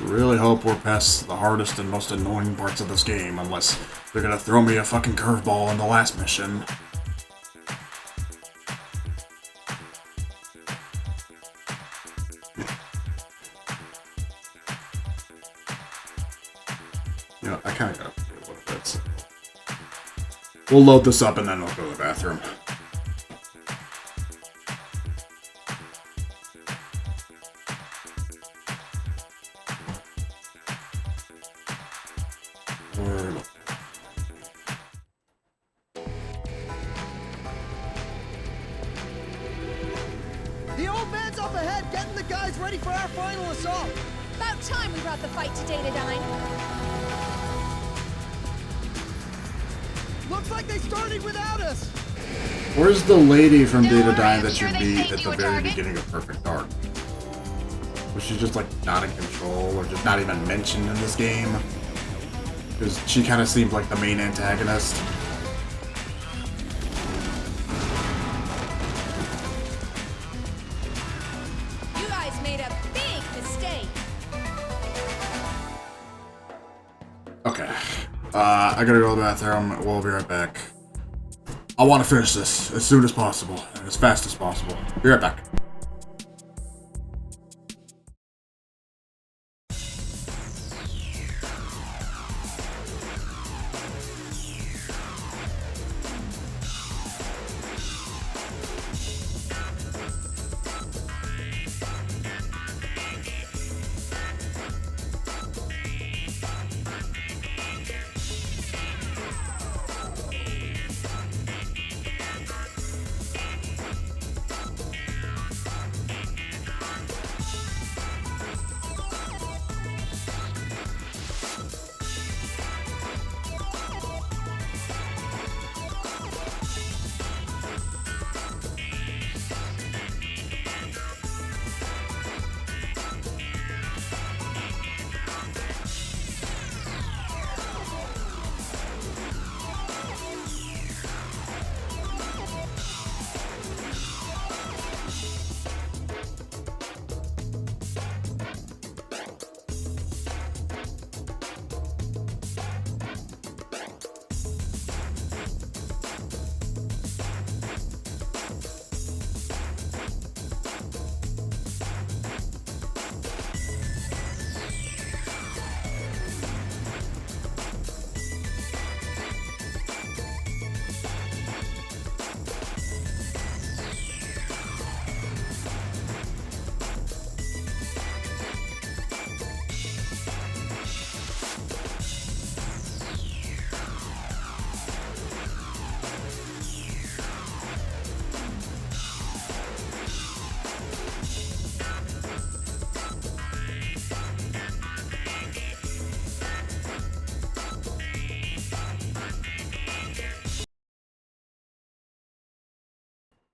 Really hope we're past the hardest and most annoying parts of this game, unless they're gonna throw me a fucking curveball in the last mission. You know, I kinda gotta do a little bit. So. We'll load this up and then we'll go to the bathroom. The old man's up ahead, getting the guys ready for our final assault. About time we brought the fight to Datadyne. Looks like they started without us. Where's the lady from Datadyne that you meet at the very beginning of Perfect Dark? Was she just like not in control or just not even mentioned in this game? Because she kind of seemed like the main antagonist. You guys made a big mistake. Okay. I gotta go to the bathroom. We'll be right back. I want to finish this as soon as possible, and as fast as possible. Be right back.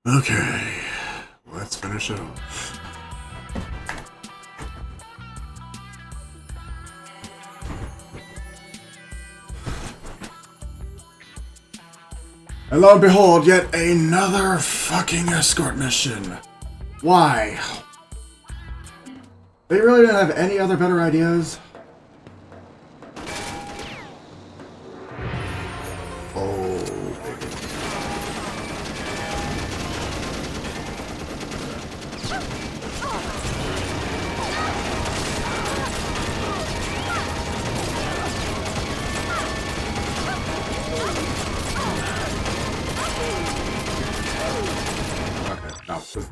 Okay, let's finish it off. And lo and behold, yet another fucking escort mission. Why? They really didn't have any other better ideas?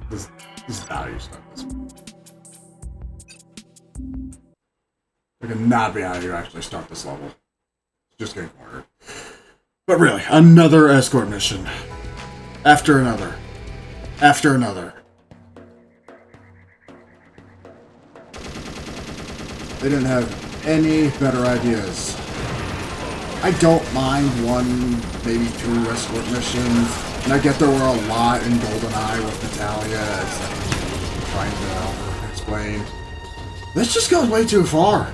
This is not how you start this. I cannot be how you actually start this level. It's just getting harder. But really, another escort mission. After another. After another. They didn't have any better ideas. I don't mind one, maybe two escort missions. And I get there were a lot in GoldenEye with Natalia, as I'm trying to explain. This just goes way too far.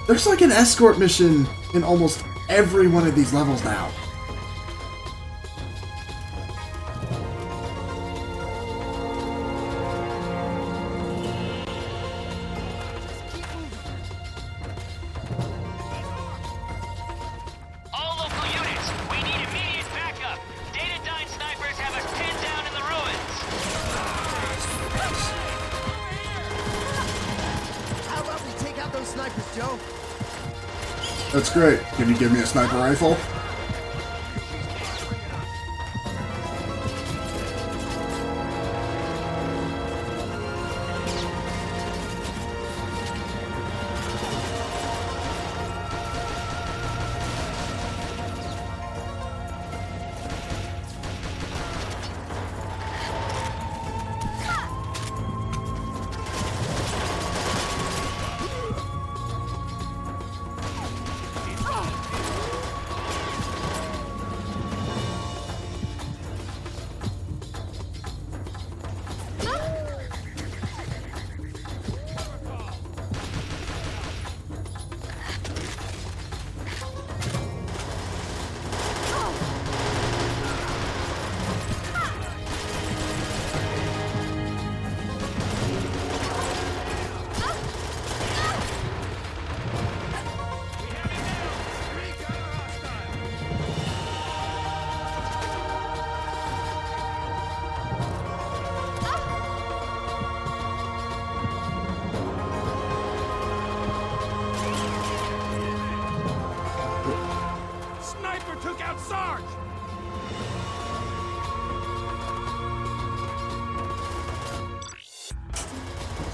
There's like an escort mission in almost every one of these levels now. That's great. Can you give me a sniper rifle?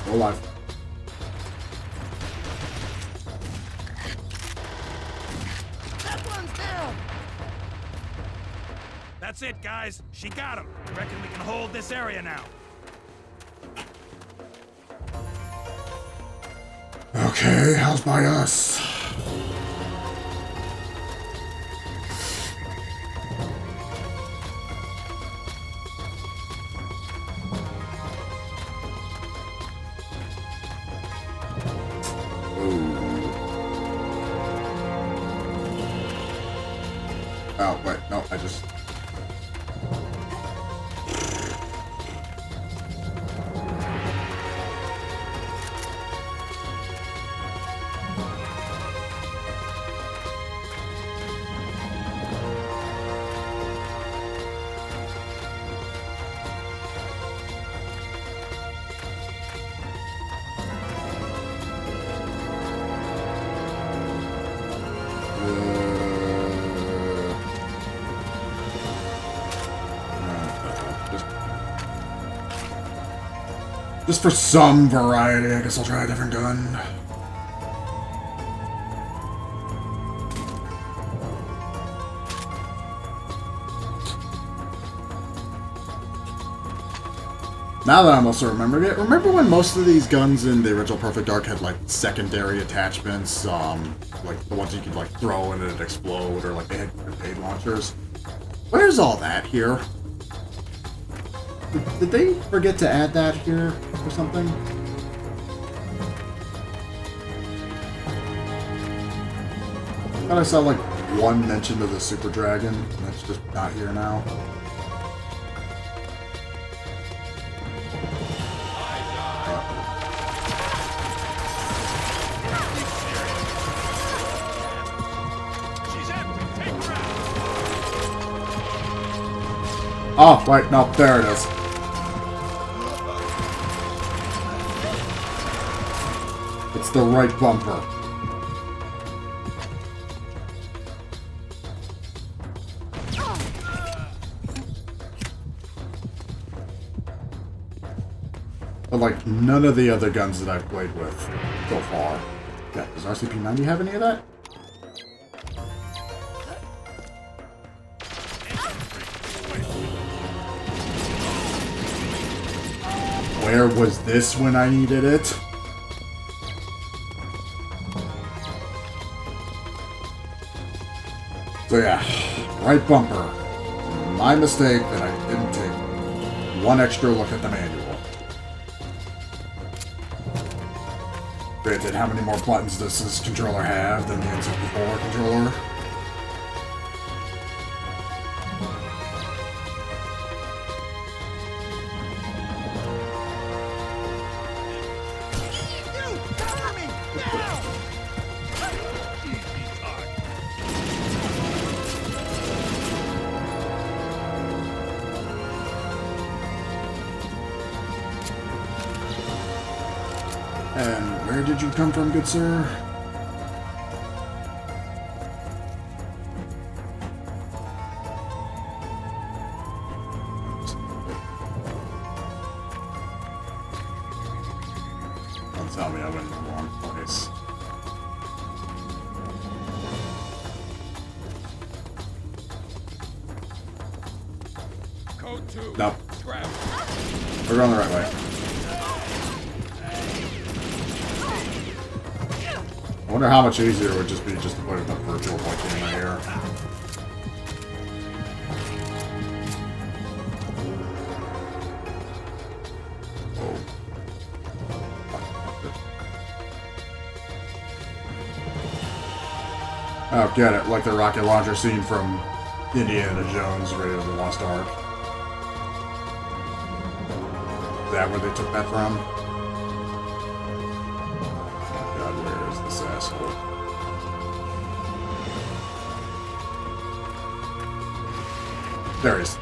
Go alive. That one's down! That's it, guys. She got him. Reckon we can hold this area now. Okay, how's by us? Oh, wait, no, I just... Just for some variety, I guess I'll try a different gun. Now that I'm also remembering it, remember when most of these guns in the original Perfect Dark had like secondary attachments, like the ones you could like throw and it'd explode, or like they had grenade launchers? Where's all that here? Did they forget to add that here or something? I thought I saw like one mention of the Super Dragon, and that's just not here now. Oh, wait, no, there it is. It's the right bumper. But like, none of the other guns that I've played with so far. Yeah, does RCP-90 have any of that? Where was this when I needed it? So yeah, right bumper. My mistake that I didn't take one extra look at the manual. Granted, how many more buttons does this controller have than the N64 controller? And where did you come from, good sir? Don't tell me I went in the wrong place. Code 2. Nope. Scrap. We're going the right way. I wonder how much easier it would just be just to put a virtual blanket in my hair. Oh, get it. Like the rocket launcher scene from Indiana Jones, Raiders of the Lost Ark. Is that where they took that from? Oh God, where is this asshole? There he is.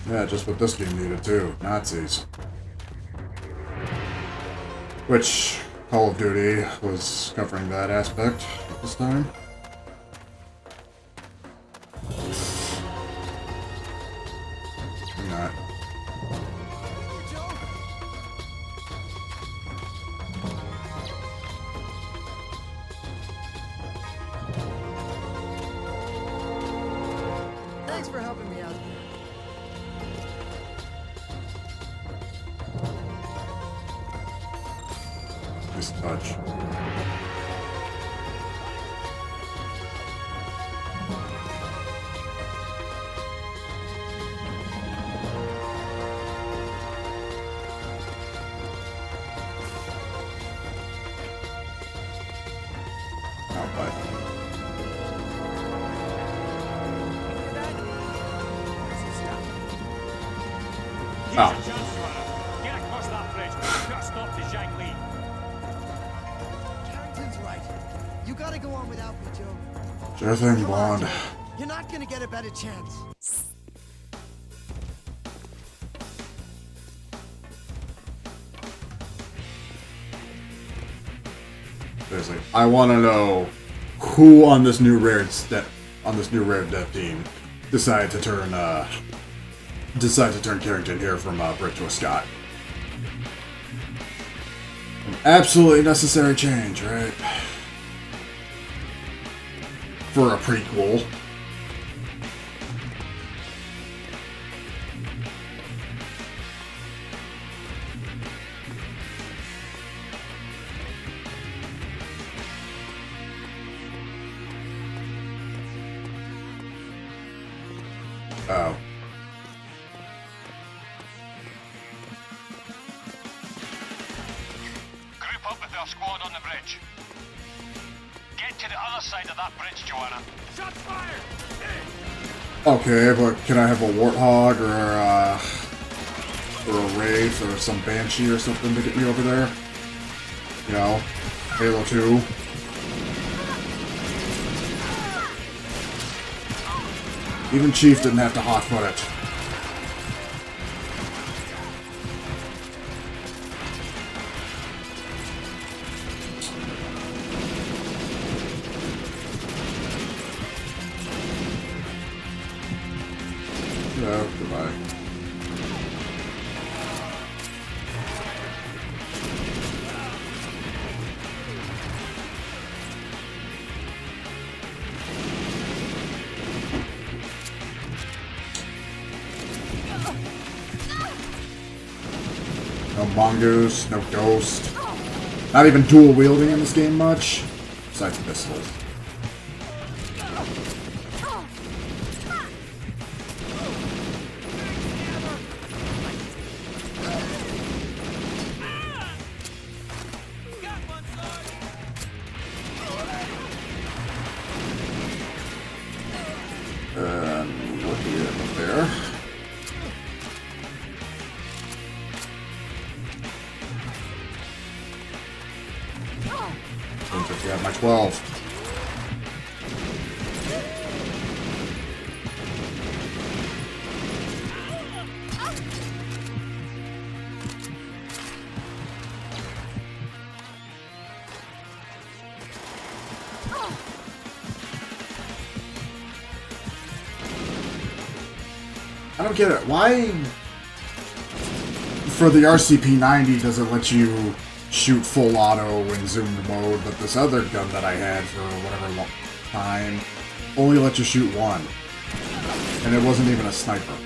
Yeah, just what this game needed too. Nazis. Which Call of Duty was covering that aspect at this time. Thanks for helping me out. Nice touch. Here's your chance, Joanna. Get across that bridge. Put a stop to Zhang Li. Carrington's right. You gotta go on without me, Joe. Sure thing, Come on, Blonde. Joe. You're not gonna get a better chance. Seriously, I want to know who on this new rare dev team decided to turn Carrington here from Britt to a Scott. An absolutely necessary change, right? For a prequel. Oh. Group up with our squad on the bridge. Get to the other side of that bridge, Joanna. Shots fired! Okay, but can I have a Warthog or a Wraith or some Banshee or something to get me over there? You know, Halo 2. Even Chief didn't have to hotfoot it. No, goodbye. No Mongoose, no Ghost. Not even dual wielding in this game much. Besides pistols. What do you have there? Seems like you have my 12. I don't get it. Why, for the RCP-90, does it let you shoot full auto in zoomed mode, but this other gun that I had for whatever time only let you shoot one, and it wasn't even a sniper.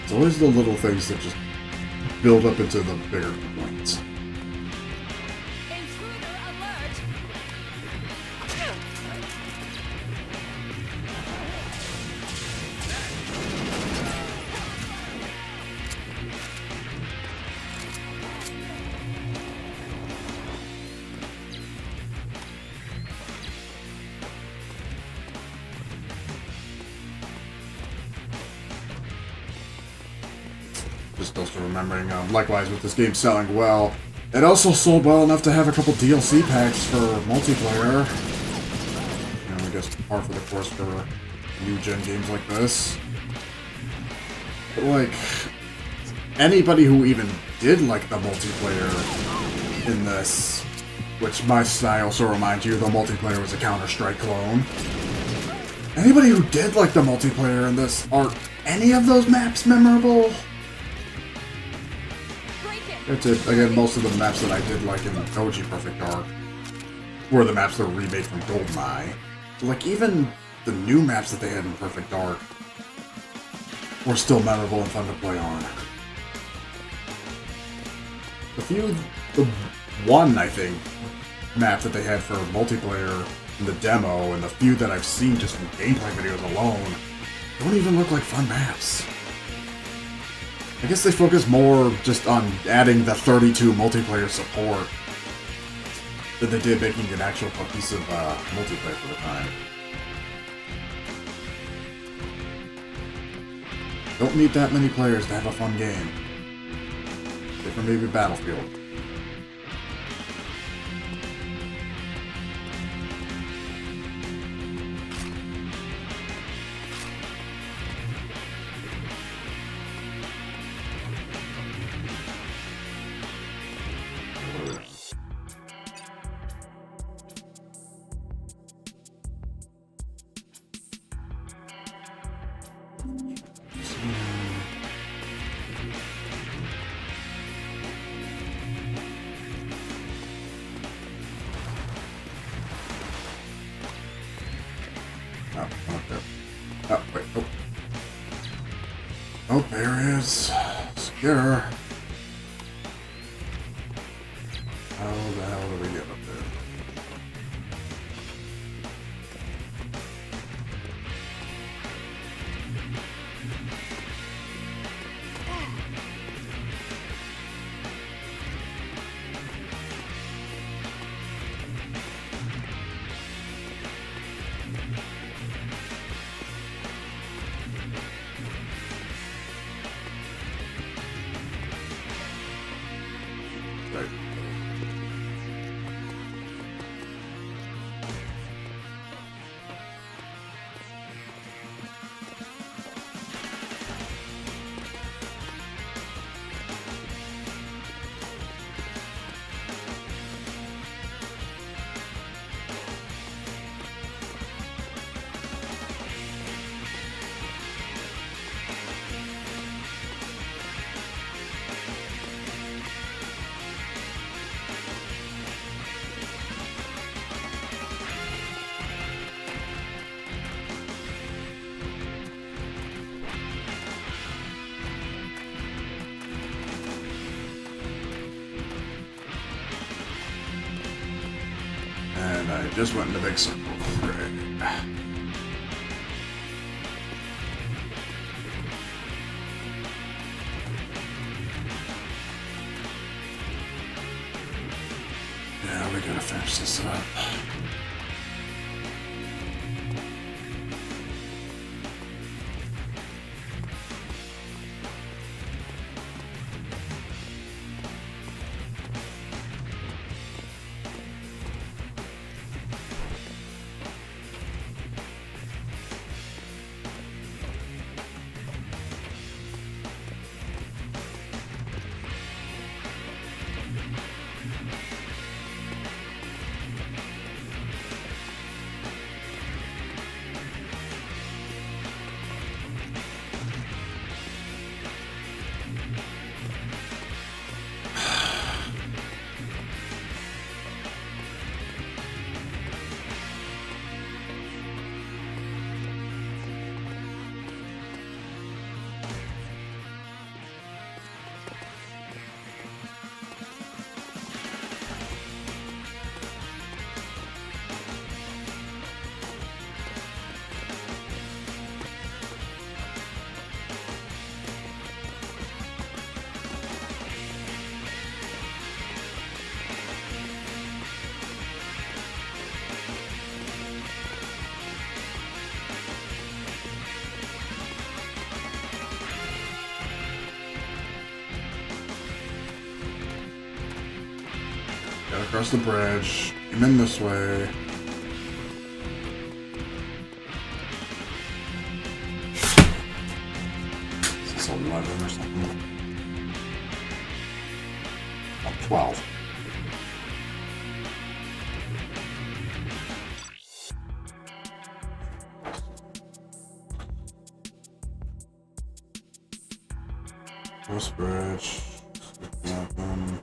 It's always the little things that just build up into the bigger complaints. Intruder alert! Just also remembering, likewise with this game selling well, it also sold well enough to have a couple DLC packs for multiplayer. You know, I guess par for the course for new gen games like this. But like, anybody who even did like the multiplayer in this, which must I also remind you, the multiplayer was a Counter-Strike clone. Anybody who did like the multiplayer in this, are any of those maps memorable? Again, most of the maps that I did like in OG Perfect Dark were the maps that were remade from GoldenEye. Like, even the new maps that they had in Perfect Dark were still memorable and fun to play on. The one, I think, map that they had for multiplayer in the demo, and the few that I've seen just from gameplay videos alone, don't even look like fun maps. I guess they focus more just on adding the 32 multiplayer support than they did making an actual cohesive multiplayer for the time. Don't need that many players to have a fun game. Except for maybe Battlefield. Oh, there he is. Secure. How the hell do we get up there? And I just went in the big circle. Great. Yeah, we gotta finish this up. Gotta cross the bridge. Come in this way. Is this 11 or something? Oh, 12. West Bridge. Nothing.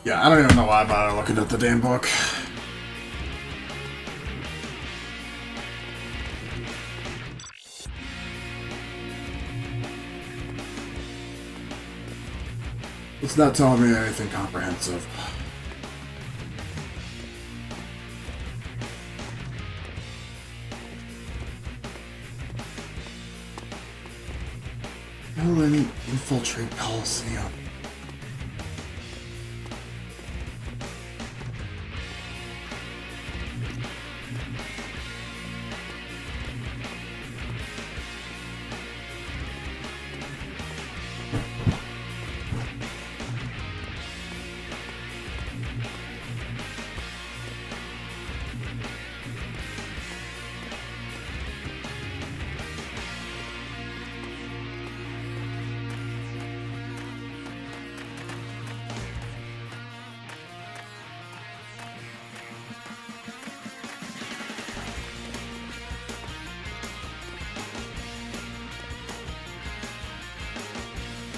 Yeah, I don't even know why I bothered looking at the damn book. It's not telling me anything comprehensive. Helen infiltrate Coliseum.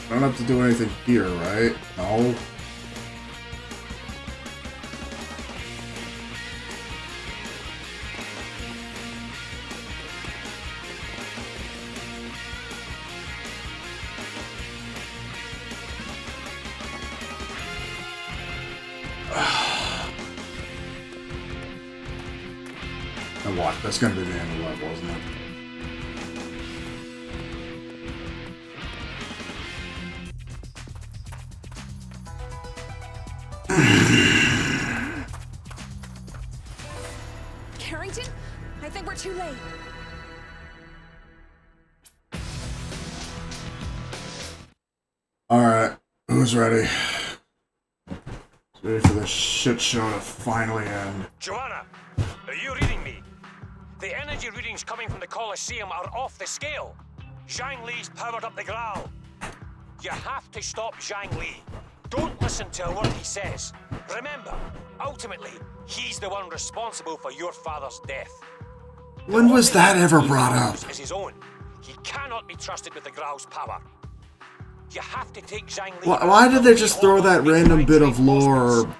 I don't have to do anything here, right? No. And what? That's gonna be the end of the level, isn't it? Carrington? I think we're too late. Alright, who's ready? Ready for this shit show to finally end. Joanna, are you reading me? The energy readings coming from the Colosseum are off the scale. Zhang Li's powered up the Graal. You have to stop Zhang Li. Don't listen to a word he says. Remember, ultimately, he's the one responsible for your father's death. When was that ever brought up? Is his own. He cannot be trusted with the Graal's power. You have to take Zhang Li. Why did they just throw that random bit of lore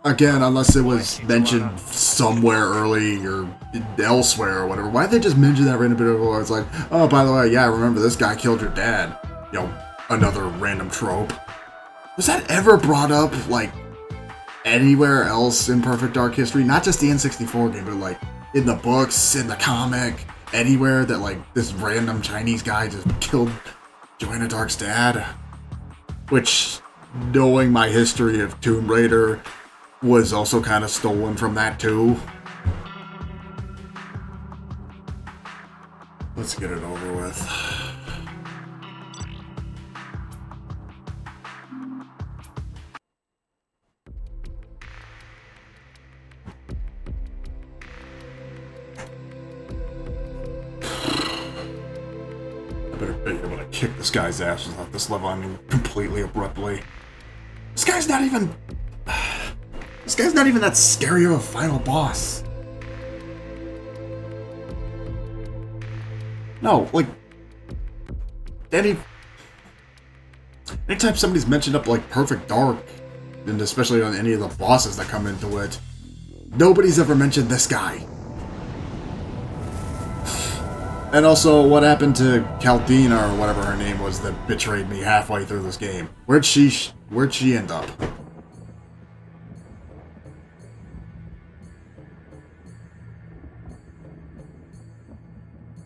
again, unless it was mentioned somewhere early or elsewhere or whatever? Why did they just mention that random bit of lore? It's like, oh, by the way, yeah, remember this guy killed your dad. You know, another random trope. Was that ever brought up, like, anywhere else in Perfect Dark history? Not just the N64 game, but, like, in the books, in the comic, anywhere that, like, this random Chinese guy just killed Joanna Dark's dad? Which, knowing my history of Tomb Raider, was also kind of stolen from that, too. Let's get it over with. I'm gonna kick this guy's ass at this level. I mean, completely abruptly. This guy's not even that scary of a final boss. No, like, anytime somebody's mentioned up like Perfect Dark, and especially on any of the bosses that come into it, nobody's ever mentioned this guy. And also, what happened to Caldina, or whatever her name was, that betrayed me halfway through this game? Where'd she end up?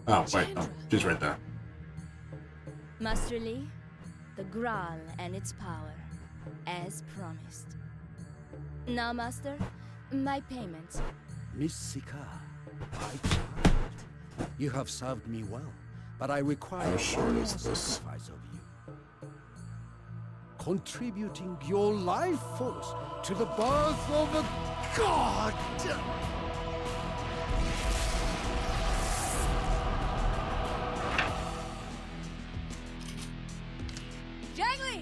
Oh, wait, no, she's right there. Master Li, the Graal and its power, as promised. Now, Master, my payment. Miss Sika, my child, you have served me well, but I require How short more is this? sacrifice of you. Contributing your life force to the birth of a god! Jangly!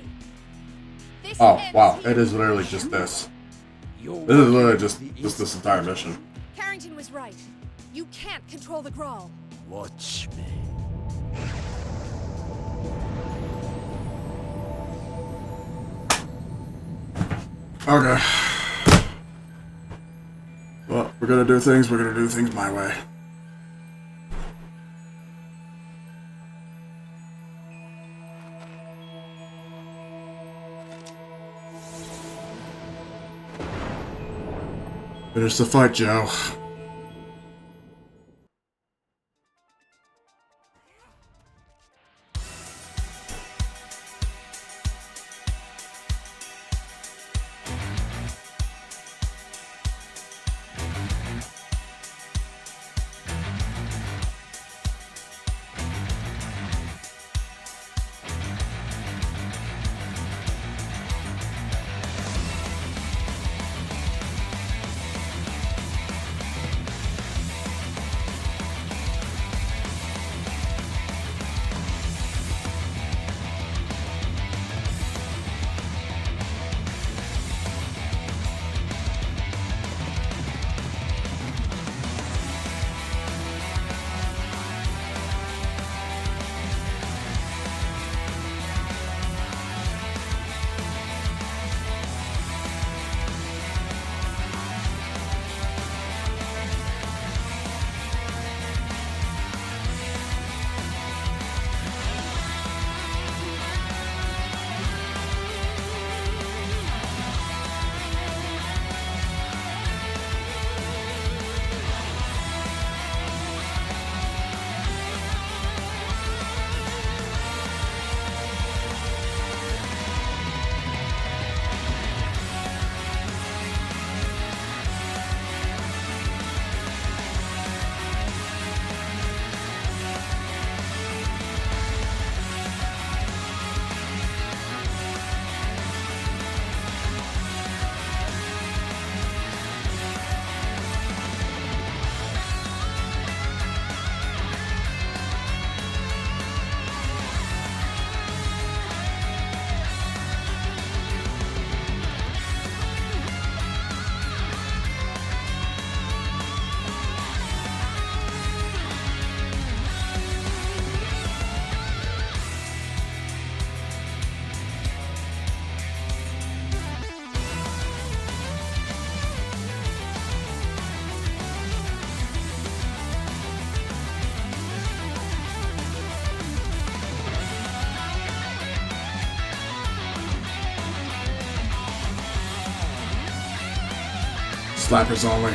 This Oh, ends wow. here. It is literally just this. This is literally just this entire mission. Carrington was right. You can't control the Graal. Watch me. Okay. Well, we're gonna do things my way. Finish the fight, Joe. Slappers only.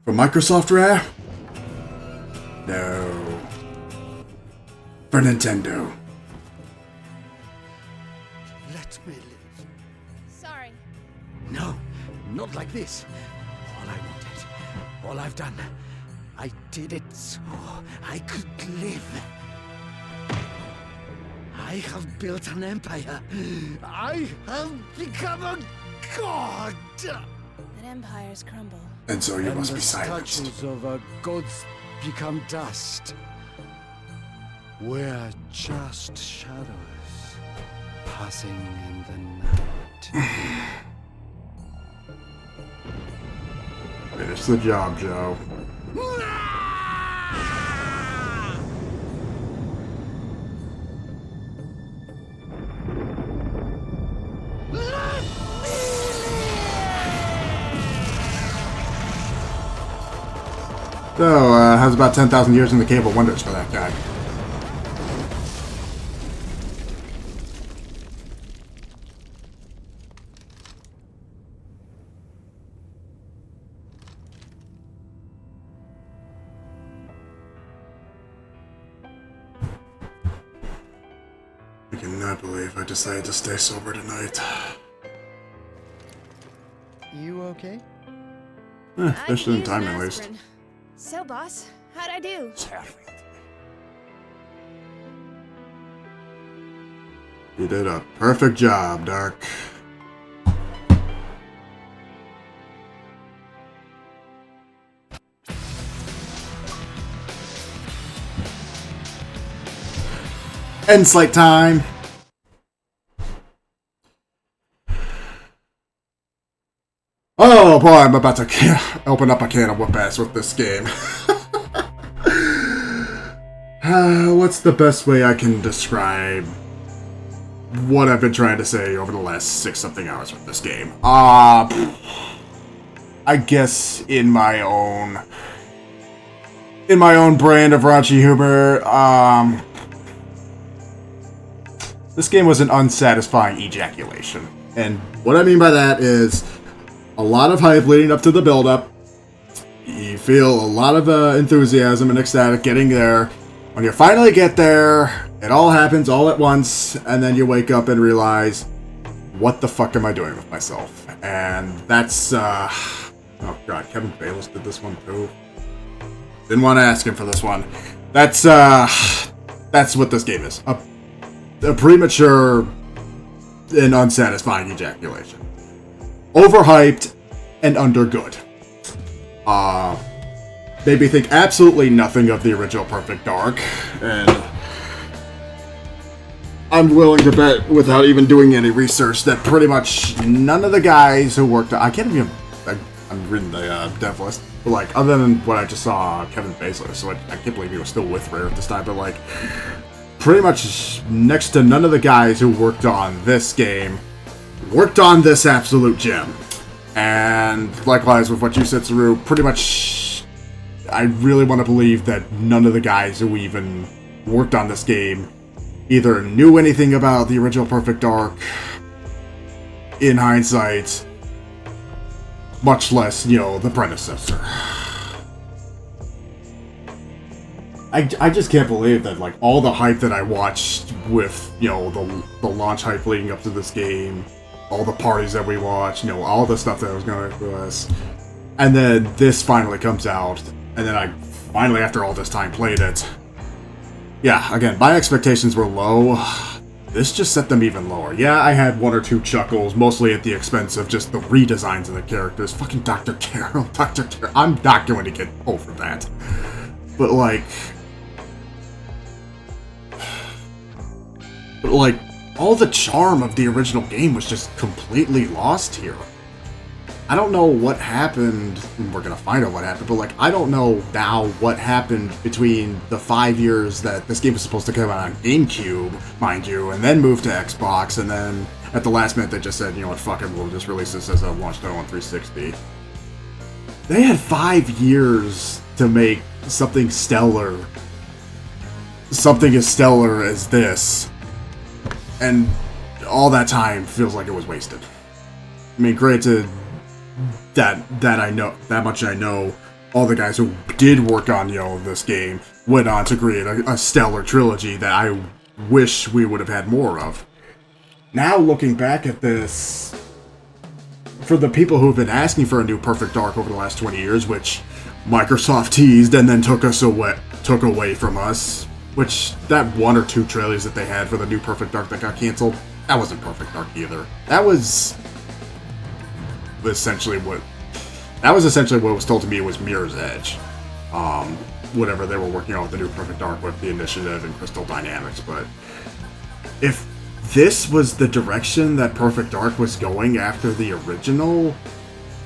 For Microsoft Rare? No. For Nintendo. Let me live. Sorry. No, not like this. All I wanted, all I've done, I did it so I could live. I have built an empire. I have become a god. That empires crumble. And so you And must the be silenced. statues of gods become dust. We're just shadows passing in the night. Finish the job, Joe. So, how's about 10,000 years in the Cave of Wonders for that guy? I cannot believe I decided to stay sober tonight. You okay? Especially in time, at least. So, boss, how'd I do? You did a perfect job, Dark. End slate time! Oh boy, I'm about to open up a can of whoop-ass with this game. What's the best way I can describe what I've been trying to say over the last 6-something hours with this game? I guess in my own brand of raunchy humor, this game was an unsatisfying ejaculation. And what I mean by that is a lot of hype leading up to the build-up. You feel a lot of enthusiasm and ecstatic getting there. When you finally get there, it all happens all at once, and then you wake up and realize, what the fuck am I doing with myself? And that's, oh god, Kevin Bayless did this one too. Didn't want to ask him for this one. That's what this game is. A premature and unsatisfying ejaculation. Overhyped and undergood. Made me think absolutely nothing of the original Perfect Dark, and I'm willing to bet, without even doing any research, that pretty much none of the guys who worked on... I'm reading the dev list, but like, other than what I just saw Kevin Bayless, so I can't believe he was still with Rare at this time, but like, pretty much next to none of the guys who worked on this game worked on this absolute gem. And likewise with what you said, Saru, pretty much I really want to believe that none of the guys who even worked on this game either knew anything about the original Perfect Dark in hindsight, much less, you know, the predecessor. I just can't believe that, like, all the hype that I watched with, you know, the launch hype leading up to this game, all the parties that we watched, you know, all the stuff that was going to us, and then this finally comes out, and then I finally, after all this time, played it. Yeah, again, my expectations were low. This just set them even lower. Yeah, I had one or two chuckles, mostly at the expense of just the redesigns of the characters. Fucking Dr. Carroll, Dr. Carroll. I'm not going to get over that. But, like, all the charm of the original game was just completely lost here. I don't know what happened, and we're gonna find out what happened, but like, I don't know now what happened between the 5 years that this game was supposed to come out on GameCube, mind you, and then move to Xbox, and then at the last minute they just said, you know what, fuck it, we'll just release this as a launch title on 360. They had 5 years to make something stellar. Something as stellar as this. And all that time feels like it was wasted. I mean, granted, that I know, that much I know, all the guys who did work on, this game went on to create a stellar trilogy that I wish we would have had more of. Now, looking back at this, for the people who've been asking for a new Perfect Dark over the last 20 years, which Microsoft teased and then took away from us, which that 1 or 2 trailers that they had for the new Perfect Dark that got canceled, that wasn't Perfect Dark either. That was essentially what was told to me was Mirror's Edge. Whatever they were working on with the new Perfect Dark with the Initiative and Crystal Dynamics. But if this was the direction that Perfect Dark was going after the original,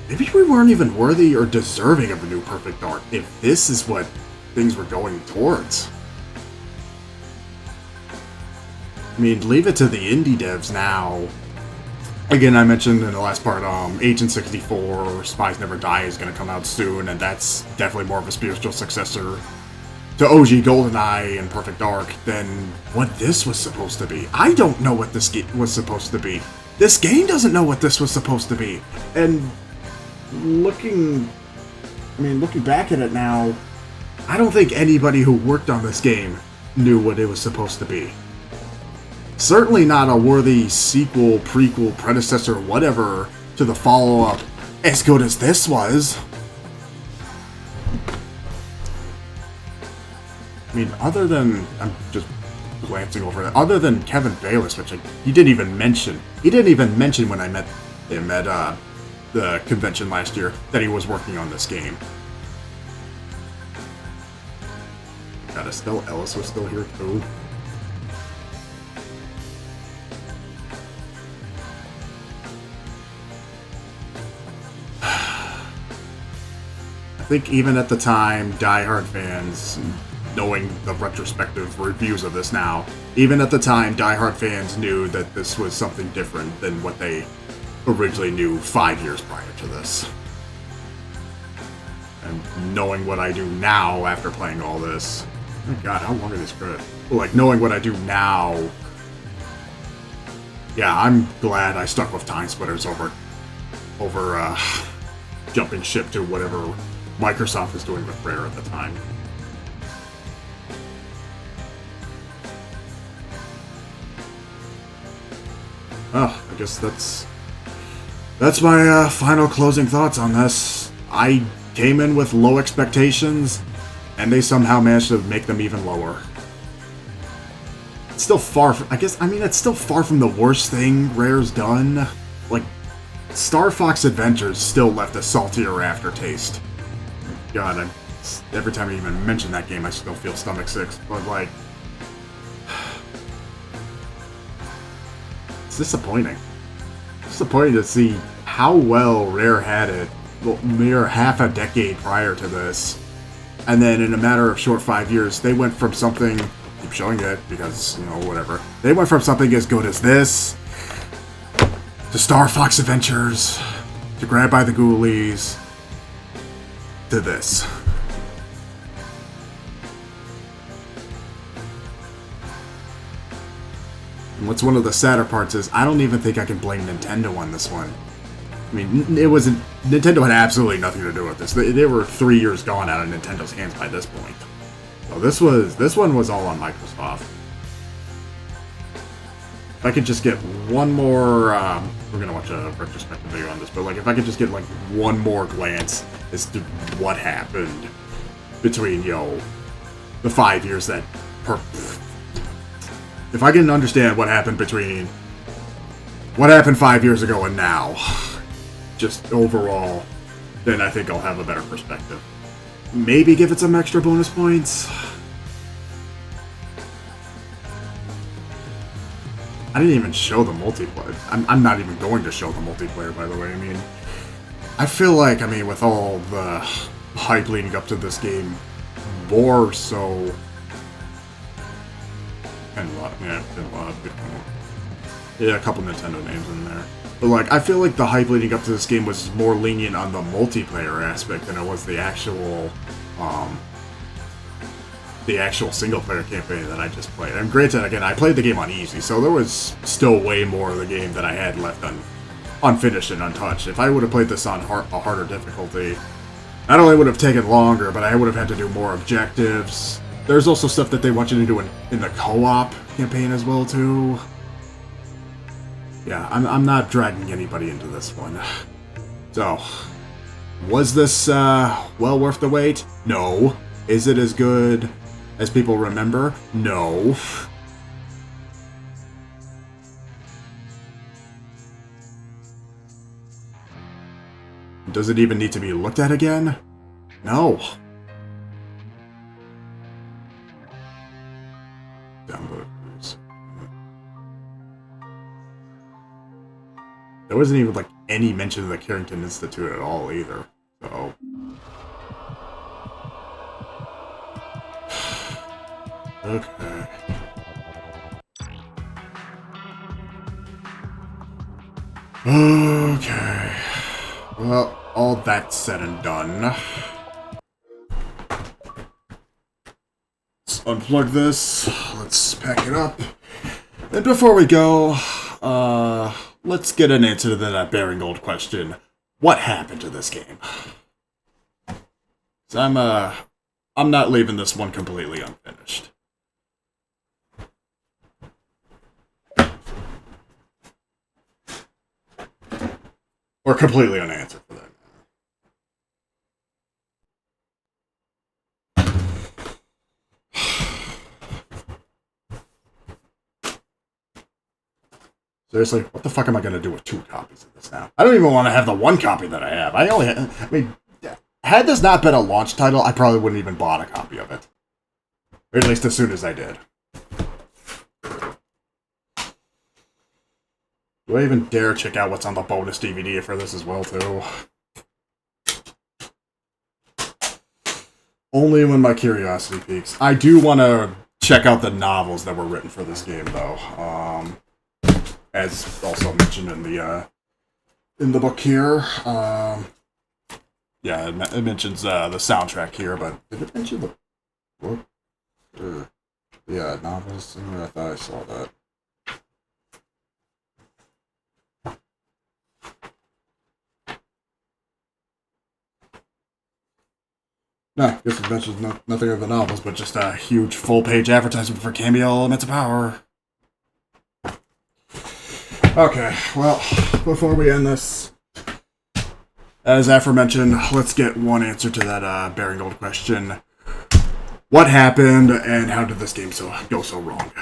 maybe we weren't even worthy or deserving of a new Perfect Dark, if this is what things were going towards. I mean, leave it to the indie devs now. Again, I mentioned in the last part, Agent 64, Spies Never Die is going to come out soon, and that's definitely more of a spiritual successor to OG GoldenEye and Perfect Dark than what this was supposed to be. I don't know what this was supposed to be. This game doesn't know what this was supposed to be. And looking back at it now, I don't think anybody who worked on this game knew what it was supposed to be. Certainly not a worthy sequel, prequel, predecessor, whatever, to the follow-up as good as this was. I mean, other than, I'm just glancing over it, other than Kevin Bayliss, which he didn't even mention. He didn't even mention when I met him at the convention last year that he was working on this game. God, Estelle Ellis was still here too. I think even at the time, die-hard fans, knowing the retrospective reviews of this now, even at the time, die-hard fans knew that this was something different than what they originally knew 5 years prior to this. And knowing what I do now after playing all this, oh my god, how long are these credits? Like, knowing what I do now, yeah, I'm glad I stuck with Time Splitters over jumping ship to whatever Microsoft was doing with Rare at the time. Oh, I guess that's my final closing thoughts on this. I came in with low expectations, and they somehow managed to make them even lower. It's still far from, it's still far from the worst thing Rare's done. Like, Star Fox Adventures still left a saltier aftertaste. God, every time I even mention that game, I still feel stomach sick. But, like, it's disappointing. It's disappointing to see how well Rare had it mere half a decade prior to this. And then in a matter of short 5 years, they went from something, keep showing it because, whatever. They went from something as good as this, to Star Fox Adventures, to Grabbed by the Ghoulies, to this. And what's one of the sadder parts is, I don't even think I can blame Nintendo on this one. I mean, Nintendo had absolutely nothing to do with this. They were 3 years gone out of Nintendo's hands by this point. So this one was all on Microsoft. If I could just get one more, we're gonna watch a retrospective video on this, but like if I could just get like one more glance as to what happened between, the 5 years that, if I can understand what happened between what happened 5 years ago and now, just overall, then I think I'll have a better perspective. Maybe give it some extra bonus points. I didn't even show the multiplayer. I'm not even going to show the multiplayer, by the way. I mean, I feel like, with all the hype leading up to this game, more so... And a lot a couple Nintendo names in there. But, like, I feel like the hype leading up to this game was more lenient on the multiplayer aspect than it was the actual single-player campaign that I just played. And granted, again, I played the game on easy, so there was still way more of the game that I had left unfinished and untouched. If I would have played this on a harder difficulty, Not only would have taken longer, but I would have had to do more objectives. There's also stuff that they want you to do in the co-op campaign as well, too. Yeah, I'm not dragging anybody into this one. So, was this well worth the wait? No. Is it as good as people remember? No. Does it even need to be looked at again? No. Downloads. There wasn't even like any mention of the Carrington Institute at all either. So okay. Okay. Well, all that said and done. Let's unplug this. Let's pack it up. And before we go, let's get an answer to that Baringgold question. What happened to this game? So I'm not leaving this one completely unfinished. Or completely unanswered for that matter. Seriously, what the fuck am I gonna do with 2 copies of this now? I don't even want to have the 1 copy that I have. I mean, had this not been a launch title, I probably wouldn't even bought a copy of it. Or at least as soon as I did. Do I even dare check out what's on the bonus DVD for this as well, too? Only when my curiosity peaks. I do want to check out the novels that were written for this game, though. As also mentioned in the book here. Yeah, it mentions the soundtrack here, but did it mention the book? Yeah, novels. I thought I saw that. No, I guess it mentions nothing of the novels, but just a huge full-page advertisement for Cameo Elements of Power. Okay, well, before we end this, as aforementioned, let's get one answer to that Baringgold question. What happened, and how did this game go so wrong?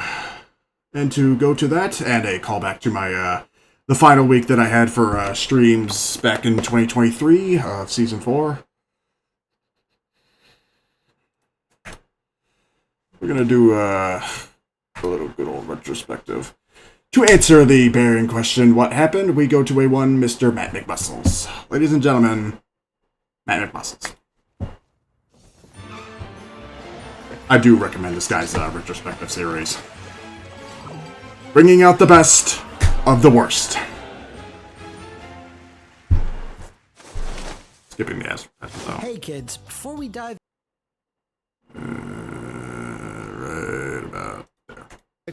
And to go to that, and a callback to my the final week that I had for streams back in 2023 of Season 4. We're gonna do a little good old retrospective. To answer the Baring question, what happened, we go to a one Mr. Matt McMuscles. Ladies and gentlemen, Matt McMuscles. I do recommend this guy's retrospective series. Bringing out the best of the worst. Skipping the ass though. Hey kids, before we dive right about there.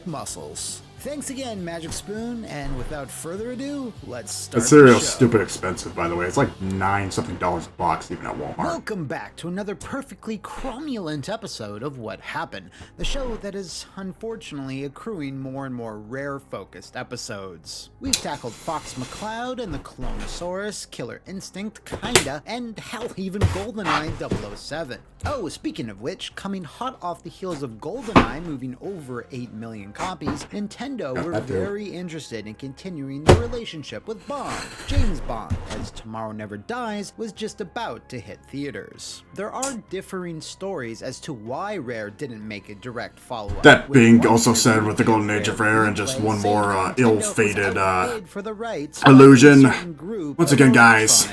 Muscles. Thanks again, Magic Spoon, and without further ado, let's start That cereal's the show. stupid expensive, by the way. It's like $9-something a box, even at Walmart. Welcome back to another perfectly cromulent episode of What Happened, the show that is unfortunately accruing more and more rare-focused episodes. We've tackled Fox McCloud and the Clonosaurus, Killer Instinct, kinda, and hell, even GoldenEye 007. Oh, speaking of which, coming hot off the heels of GoldenEye moving over 8 million copies, Nintendo were very interested in continuing the relationship with Bond. James Bond, as Tomorrow Never Dies, was just about to hit theaters. There are differing stories as to why Rare didn't make a direct follow-up. That being also said with the Golden Age of Rare and just one more ill-fated illusion. Once again, guys,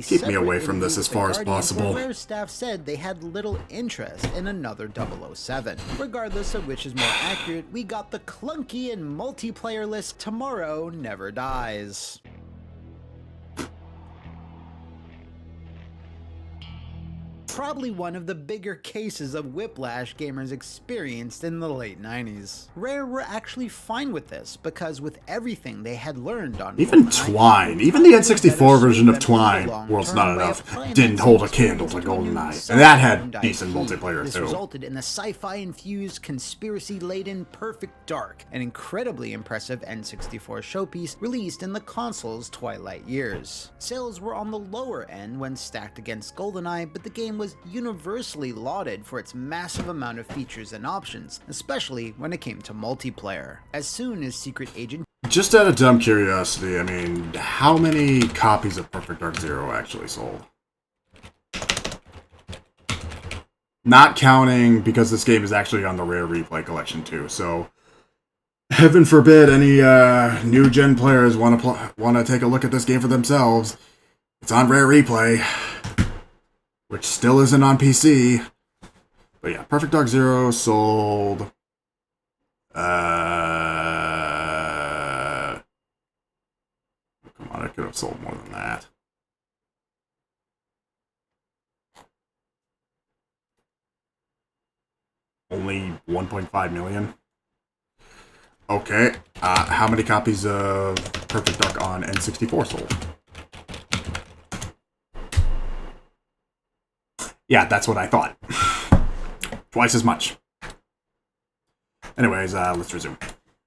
keep me away from this as far as possible. Rare staff said they had little interest in another 007. Regardless of which is more accurate, we got the clunky and multiplayer-less Tomorrow Never Dies. probably one of the bigger cases of whiplash gamers experienced in the late 90s. Rare were actually fine with this, because with everything they had learned on even GoldenEye, Twine, even the N64 version of Twine, World's Not Enough, didn't hold a candle to GoldenEye. And that had decent multiplayer this too. resulted in the sci-fi-infused, conspiracy-laden Perfect Dark, an incredibly impressive N64 showpiece released in the console's twilight years. Sales were on the lower end when stacked against GoldenEye, but the game was universally lauded for its massive amount of features and options, especially when it came to multiplayer. As soon as Secret Agent... Just out of dumb curiosity, I mean, how many copies of Perfect Dark Zero actually sold? Not counting, because this game is actually on the Rare Replay collection too, so heaven forbid any new gen players want to take a look at this game for themselves. It's on Rare Replay, which still isn't on PC. But yeah, Perfect Dark Zero sold come on, it could have sold more than that. Only 1.5 million. Okay, how many copies of Perfect Dark on N64 sold? Yeah, that's what I thought. Twice as much. Anyways, let's resume.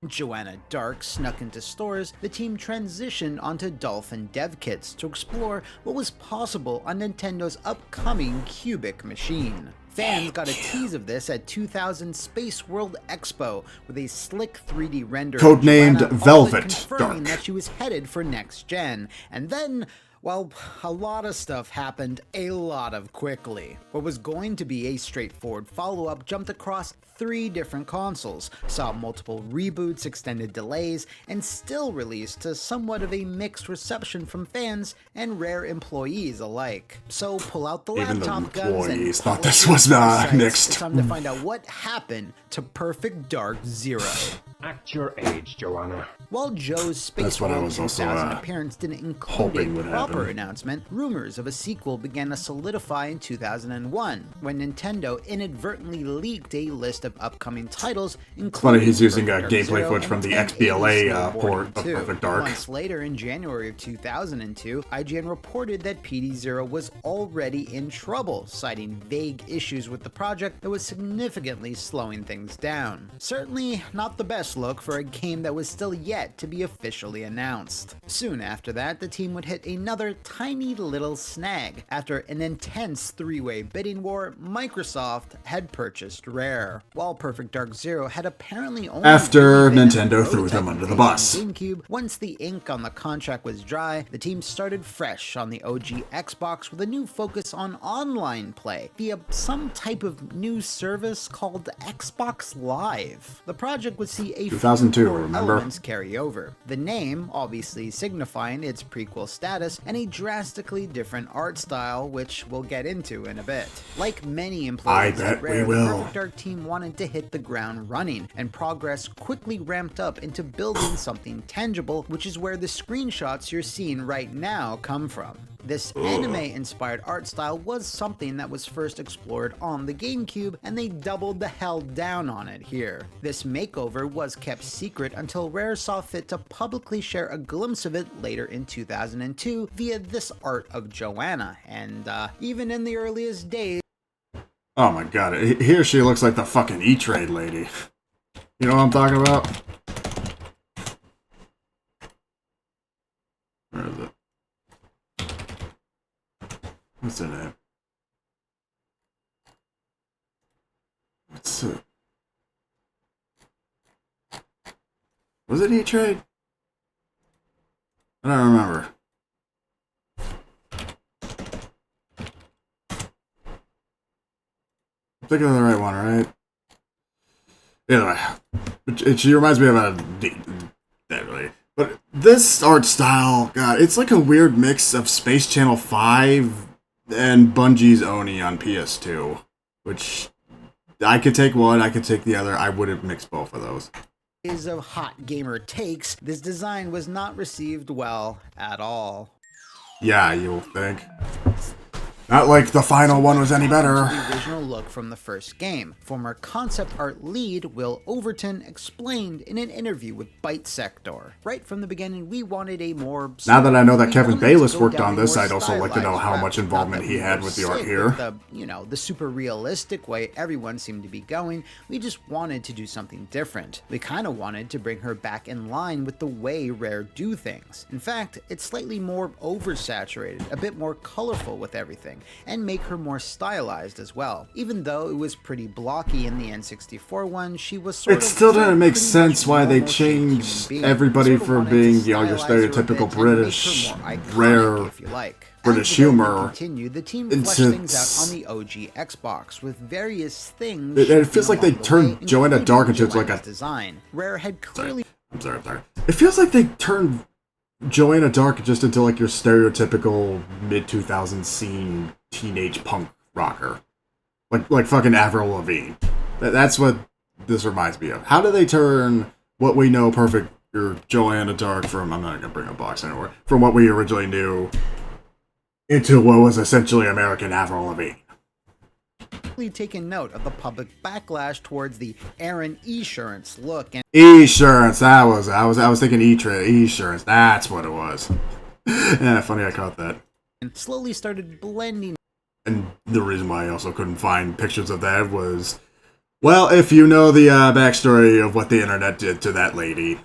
Joanna Dark snuck into stores, the team transitioned onto Dolphin dev kits to explore what was possible on Nintendo's upcoming Cubic machine. Fans got a tease of this at 2000 Space World Expo with a slick 3D render codenamed Velvet confirming Dark, that she was headed for next gen. And then, well, a lot of stuff happened a lot of quickly. What was going to be a straightforward follow-up jumped across 3 different consoles, saw multiple reboots, extended delays, and still released to somewhat of a mixed reception from fans and Rare employees alike. So pull out the Even laptop the guns employees and thought this was mixed. It's time to find out what happened to Perfect Dark Zero. Act your age, Joanna. While Joe's Space World 2000 appearance didn't include a proper announcement, rumors of a sequel began to solidify in 2001, when Nintendo inadvertently leaked a list of upcoming titles, including he's using Perfect Dark gameplay Zero footage from and the 1080 XBLA port of Snowboarding 2. Perfect Dark. Months later, in January of 2002, IGN reported that PD0 was already in trouble, citing vague issues with the project that was significantly slowing things down. Certainly not the best look for a game that was still yet to be officially announced. Soon after that, the team would hit another tiny little snag. After an intense 3-way bidding war, Microsoft had purchased Rare. While Perfect Dark Zero had apparently only after Nintendo threw them under the bus. GameCube, once the ink on the contract was dry, the team started fresh on the OG Xbox with a new focus on online play via some type of new service called Xbox Live. The project would see a 2002, few remember? elements carry over. The name obviously signifying its prequel status and a drastically different art style, which we'll get into in a bit. Like many employees at Rare, the Perfect Dark team wanted to hit the ground running, and progress quickly ramped up into building something tangible, which is where the screenshots you're seeing right now come from. This anime-inspired art style was something that was first explored on the GameCube, and they doubled the hell down on it here. This makeover was kept secret until Rare saw fit to publicly share a glimpse of it later in 2002 via this art of Joanna, and even in the earliest days... Oh my god, here she looks like the fucking E-Trade lady. You know what I'm talking about? Where is it? What's her name? What's it? Was it E-Trade? I don't remember. I'm thinking of the right one, right? Anyway, she reminds me of a... Really. But this art style, God, it's like a weird mix of Space Channel 5 and Bungie's Oni on PS2. Which, I could take one, I could take the other. I wouldn't mix both of those. Of hot gamer takes, this design was not received well at all. Yeah, you'll think. Not like the final one was any better. The original look from the first game. Former concept art lead Will Overton explained in an interview with Byte Sector. Right from the beginning, we wanted a more... Now that I know that Kevin Bayless worked on this, I'd also like to know how much involvement he had with the art here. The super realistic way everyone seemed to be going, we just wanted to do something different. We kind of wanted to bring her back in line with the way Rare do things. In fact, it's slightly more oversaturated, a bit more colorful with everything, and make her more stylized as well. Even though it was pretty blocky in the N64 one, she was sort of... It still didn't make sense why they changed everybody from being, your stereotypical British, rare British humor the team fleshed things out on the OG Xbox with various things. It feels like they turned Joanna Dark into like a design. Rare had clearly... I'm sorry. It feels like they turned Joanna Dark just into like your stereotypical mid-2000s scene teenage punk rocker. Like fucking Avril Lavigne. That's what this reminds me of. How do they turn what we know perfect your Joanna Dark from, I'm not gonna bring a box anywhere, from what we originally knew into what was essentially American Avril Lavigne? Taken note of the public backlash towards the Aaron Esurance look and Esurance, I was thinking Esurance, that's what it was. Yeah, funny I caught that. And slowly started blending. And the reason why I also couldn't find pictures of that was, well, if you know the backstory of what the internet did to that lady.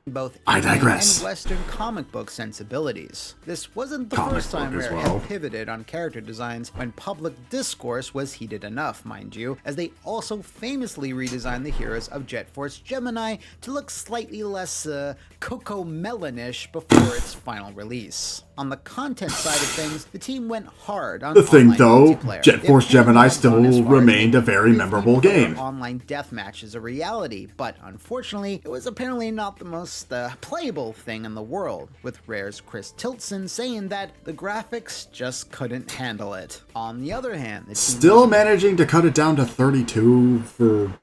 Both I digress. and Western comic book sensibilities. This wasn't the first time Rare had pivoted on character designs when public discourse was heated enough, mind you, as they also famously redesigned the heroes of Jet Force Gemini to look slightly less Coco Melonish before its final release. On the content side of things, the team went hard on the thing though, multiplayer. Jet Force Gemini still remained a very memorable game. Online deathmatch is a reality, but unfortunately, it was apparently not the most playable thing in the world, with Rare's Chris Tiltson saying that the graphics just couldn't handle it. On the other hand, the team still managing to cut it down to 32 for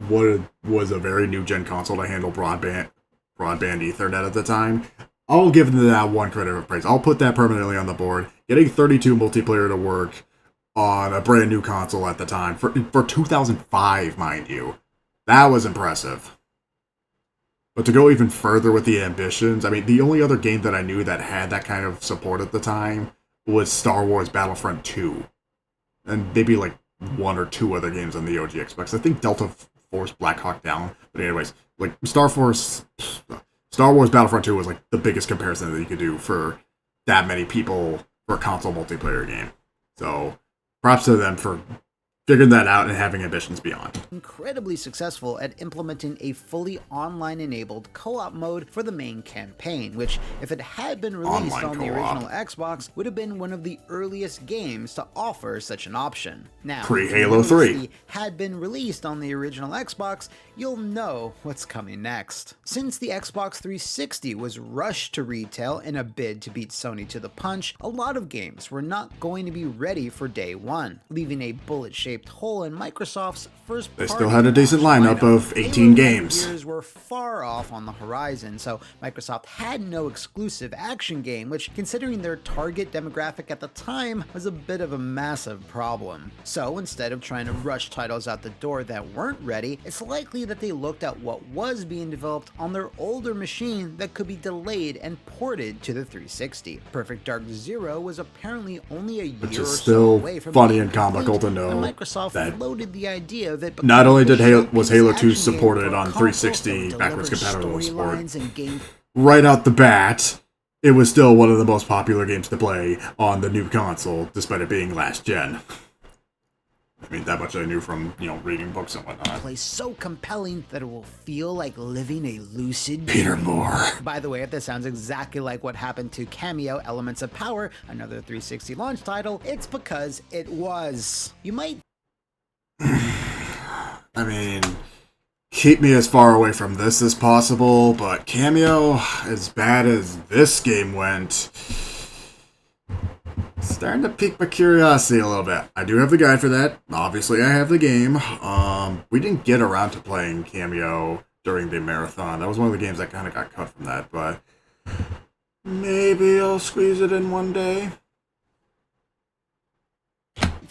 what was a very new gen console to handle broadband Ethernet at the time. I'll give them that one credit of praise. I'll put that permanently on the board. Getting 32 multiplayer to work on a brand new console at the time, for 2005, mind you, that was impressive. But to go even further with the ambitions, I mean, the only other game that I knew that had that kind of support at the time was Star Wars Battlefront 2. And maybe like one or two other games on the OG Xbox. I think Delta Force Black Hawk Down. But anyways, like Star Wars Battlefront 2 was like the biggest comparison that you could do for that many people for a console multiplayer game. So props to them for figuring that out and having ambitions beyond. Incredibly successful at implementing a fully online-enabled co-op mode for the main campaign, which, if it had been released on the original Xbox, would have been one of the earliest games to offer such an option. Now, pre-Halo 3 had been released on the original Xbox, you'll know what's coming next. Since the Xbox 360 was rushed to retail in a bid to beat Sony to the punch, a lot of games were not going to be ready for day one, leaving a bullet-shaped hole in Microsoft's first They still had a decent lineup of 18 games. Years were far off on the horizon, so Microsoft had no exclusive action game, which, considering their target demographic at the time, was a bit of a massive problem. So instead of trying to rush titles out the door that weren't ready, it's likely that they looked at what was being developed on their older machine that could be delayed and ported to the 360. Perfect Dark Zero was apparently only a year or so away from funny and comical to know Microsoft that floated the idea that not only was Halo 2 supported on 360 backwards compatible support, right out the bat, it was still one of the most popular games to play on the new console, despite it being last gen. I mean, that much I knew from, reading books and whatnot. Play so compelling that it will feel like living a lucid Peter Moore. By the way, if this sounds exactly like what happened to Cameo Elements of Power, another 360 launch title, it's because it was. You might... I mean, keep me as far away from this as possible, but Cameo, as bad as this game went, starting to pique my curiosity a little bit. I do have the guide for that. Obviously, I have the game. We didn't get around to playing Cameo during the marathon. That was one of the games that kind of got cut from that, but Maybe I'll squeeze it in one day.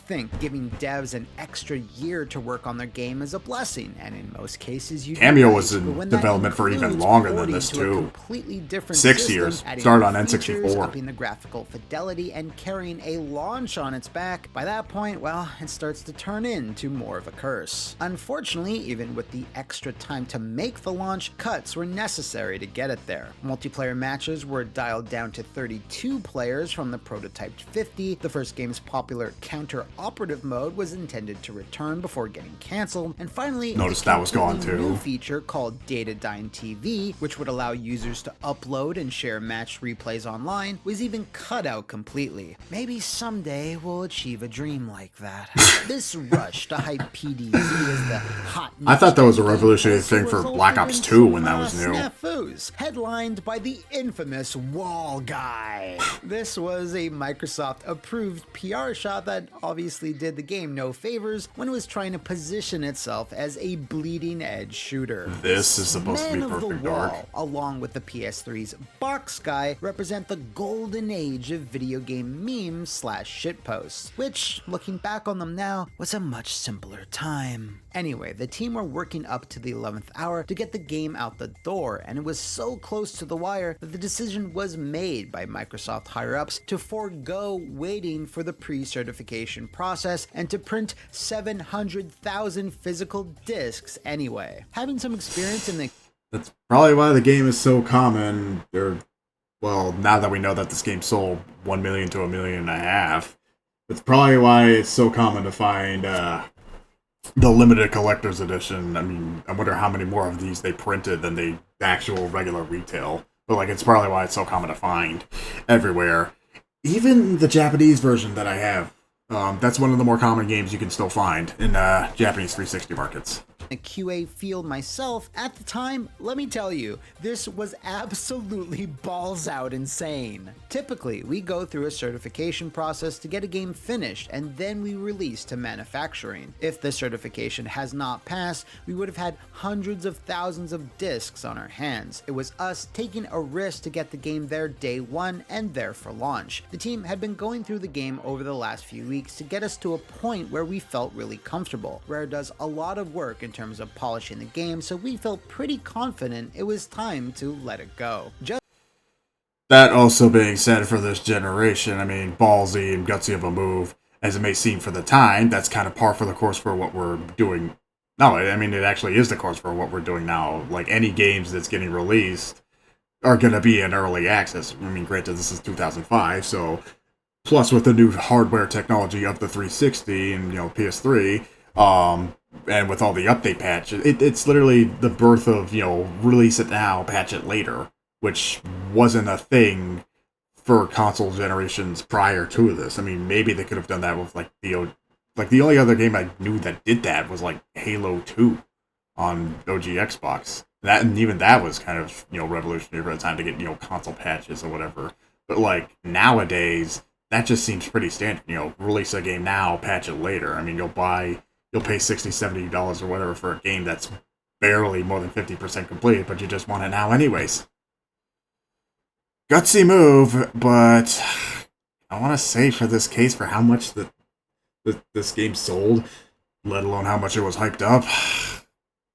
Think giving devs an extra year to work on their game is a blessing, and in most cases you Cameo do was right, in development for even longer than this too. 6 years. Started on N64. Upping the graphical fidelity and carrying a launch on its back. By that point, well, it starts to turn into more of a curse. Unfortunately, even with the extra time to make the launch, cuts were necessary to get it there. Multiplayer matches were dialed down to 32 players from the prototyped 50. The first game's popular counter-operative mode was intended to return before getting cancelled, and finally, noticed that was gone too. A new feature called Data Dine TV, which would allow users to upload and share match replays online, was even cut out completely. Maybe someday we'll achieve a dream like that. This rush to hype PDZ as the hot. I thought that was a revolutionary thing for Black Ops 2 when that was new. Snafus, headlined by the infamous Wall Guy. This was a Microsoft-approved PR shot that obviously did the game no favors when it was trying to position itself as a bleeding-edge shooter. This is supposed to be Perfect Dark. Along with the PS3's Box Guy, represent the golden age of video game memes / shitposts, which, looking back on them now, was a much simpler time. Anyway, the team were working up to the 11th hour to get the game out the door, and it was so close to the wire that the decision was made by Microsoft higher-ups to forego waiting for the pre-certification process and to print 700,000 physical discs anyway. Having some experience in the... That's probably why the game is so common. Well, now that we know that this game sold 1 million to 1.5 million, it's probably why it's so common to find the limited collector's edition. I mean, I wonder how many more of these they printed than the actual regular retail. But like, it's probably why it's so common to find everywhere. Even the Japanese version that I have, that's one of the more common games you can still find in Japanese 360 markets. A QA field myself, at the time, let me tell you, this was absolutely balls out insane. Typically, we go through a certification process to get a game finished, and then we release to manufacturing. If the certification has not passed, we would have had hundreds of thousands of discs on our hands. It was us taking a risk to get the game there day one and there for launch. The team had been going through the game over the last few weeks to get us to a point where we felt really comfortable. Rare does a lot of work in terms of polishing the game, so we felt pretty confident it was time to let it go. That also being said, for this generation, I mean, ballsy and gutsy of a move, as it may seem for the time, that's kind of par for the course for what we're doing. No, I mean, it actually is the course for what we're doing now. Like, any games that's getting released are going to be in early access. I mean, granted, this is 2005, so plus with the new hardware technology of the 360 and, PS3, and with all the update patches, it's literally the birth of, release it now, patch it later, which wasn't a thing for console generations prior to this. I mean, maybe they could have done that with, the only other game I knew that did that was, Halo 2 on OG Xbox. And even that was kind of, revolutionary for the time to get, console patches or whatever. But, nowadays, that just seems pretty standard. Release a game now, patch it later. I mean, you'll pay $60, $70 or whatever for a game that's barely more than 50% complete, but you just want it now anyways. Gutsy move, but I want to say for this case, for how much this game sold, let alone how much it was hyped up,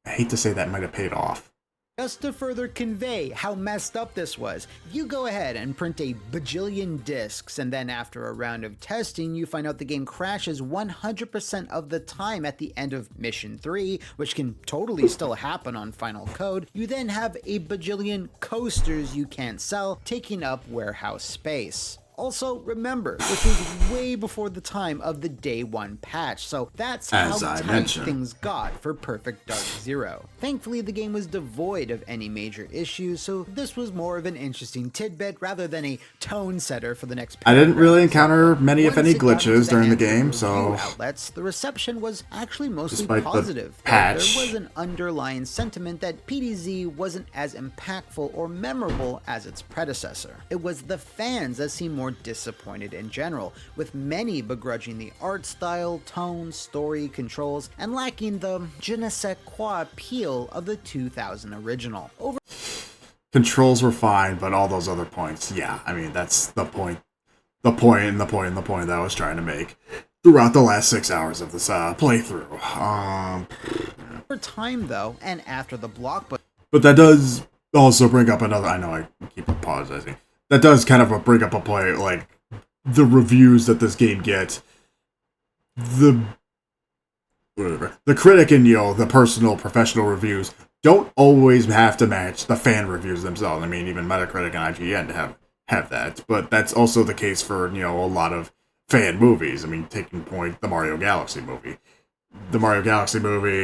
I hate to say that might have paid off. Just to further convey how messed up this was, you go ahead and print a bajillion discs, and then after a round of testing, you find out the game crashes 100% of the time at the end of Mission 3, which can totally still happen on Final Code. You then have a bajillion coasters you can't sell, taking up warehouse space. Also, remember, this was way before the time of the Day 1 patch, so that's how tight things got for Perfect Dark Zero. Thankfully, the game was devoid of any major issues, so this was more of an interesting tidbit rather than a tone setter for the next I didn't really encounter many, if any, glitches during the game, so... outlets, the reception was actually mostly despite positive. The patch. There was an underlying sentiment that PDZ wasn't as impactful or memorable as its predecessor. It was the fans that seemed more disappointed in general, with many begrudging the art style, tone, story, controls, and lacking the je ne sais quoi appeal of the 2000 original. controls were fine, but all those other points, yeah, I mean, that's the point that I was trying to make throughout the last 6 hours of this playthrough. Over time, though, and after the blockbuster. But that does also bring up another. I know I keep apologizing. That does kind of bring up a point, like the reviews that this game gets. The critic and the personal professional reviews don't always have to match the fan reviews themselves. I mean, even Metacritic and IGN have that, but that's also the case for a lot of fan movies. I mean, taking point the Mario Galaxy movie,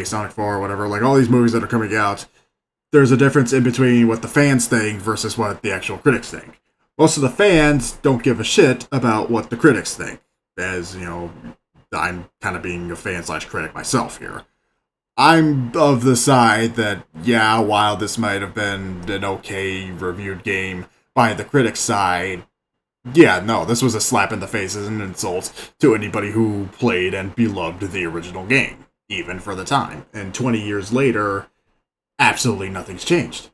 Sonic 4, whatever. Like all these movies that are coming out, there's a difference in between what the fans think versus what the actual critics think. Most of the fans don't give a shit about what the critics think, as I'm kind of being a fan/critic myself here. I'm of the side that, yeah, while this might have been an okay reviewed game by the critics' side, yeah, no, this was a slap in the face as an insult to anybody who played and beloved the original game, even for the time. And 20 years later, absolutely nothing's changed.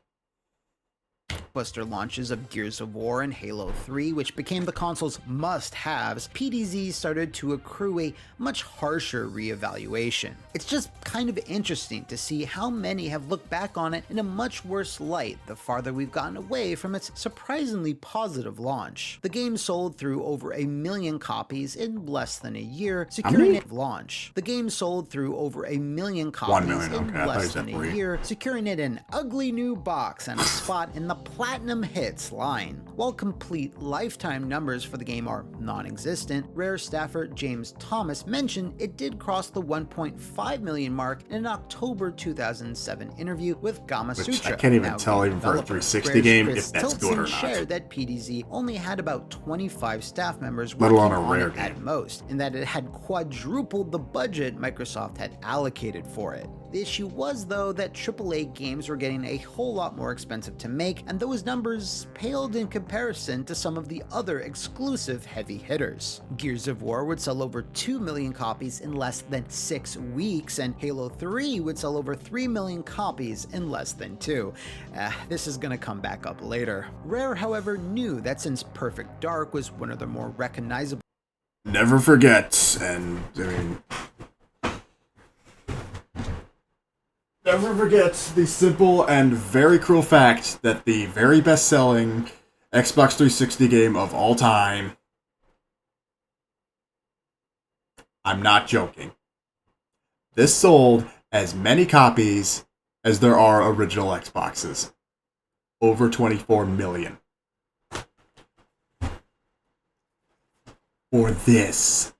Blockbuster launches of Gears of War and Halo 3, which became the console's must-haves, PDZ started to accrue a much harsher reevaluation. It's just kind of interesting to see how many have looked back on it in a much worse light the farther we've gotten away from its surprisingly positive launch. The game sold through over 1 million copies in less than a year, securing it launch. The game sold through over 1 million copies in less than a year, securing it an ugly new box and a spot in the Platinum Hits line. While complete lifetime numbers for the game are non-existent, Rare staffer James Thomas mentioned it did cross the 1.5 million mark in an October 2007 interview with Gama Sutra. I can't even tell even for a 360 game if that's good or not. Shared that PDZ only had about 25 staff members let working alone a on Rare it game at most, and that it had quadrupled the budget Microsoft had allocated for it. The issue was, though, that AAA games were getting a whole lot more expensive to make, and those numbers paled in comparison to some of the other exclusive heavy hitters. Gears of War would sell over 2 million copies in less than 6 weeks, and Halo 3 would sell over 3 million copies in less than 2. This is gonna come back up later. Rare, however, knew that since Perfect Dark was one of the more recognizable... Never forget, and I mean... Never forget the simple and very cruel fact that the very best-selling Xbox 360 game of all time, I'm not joking, this sold as many copies as there are original Xboxes. Over 24 million. For this.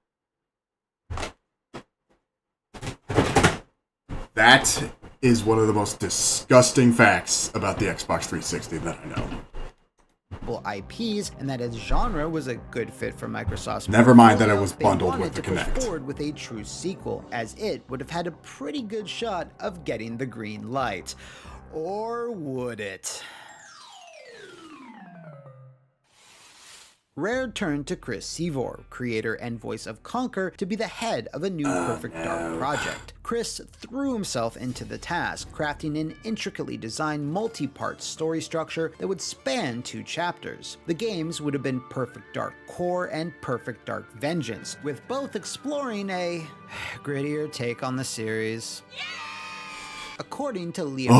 That is one of the most disgusting facts about the Xbox 360 that I know. IPs, and that its genre was a good fit for Microsoft's Never mind that it was bundled with the Kinect. They wanted to push forward with a true sequel, as it would have had a pretty good shot of getting the green light. Or would it? Rare turned to Chris Seavor, creator and voice of Conker, to be the head of a new Perfect Dark project. Chris threw himself into the task, crafting an intricately designed multi-part story structure that would span 2 chapters. The games would have been Perfect Dark Core and Perfect Dark Vengeance, with both exploring a grittier take on the series. According to Leo,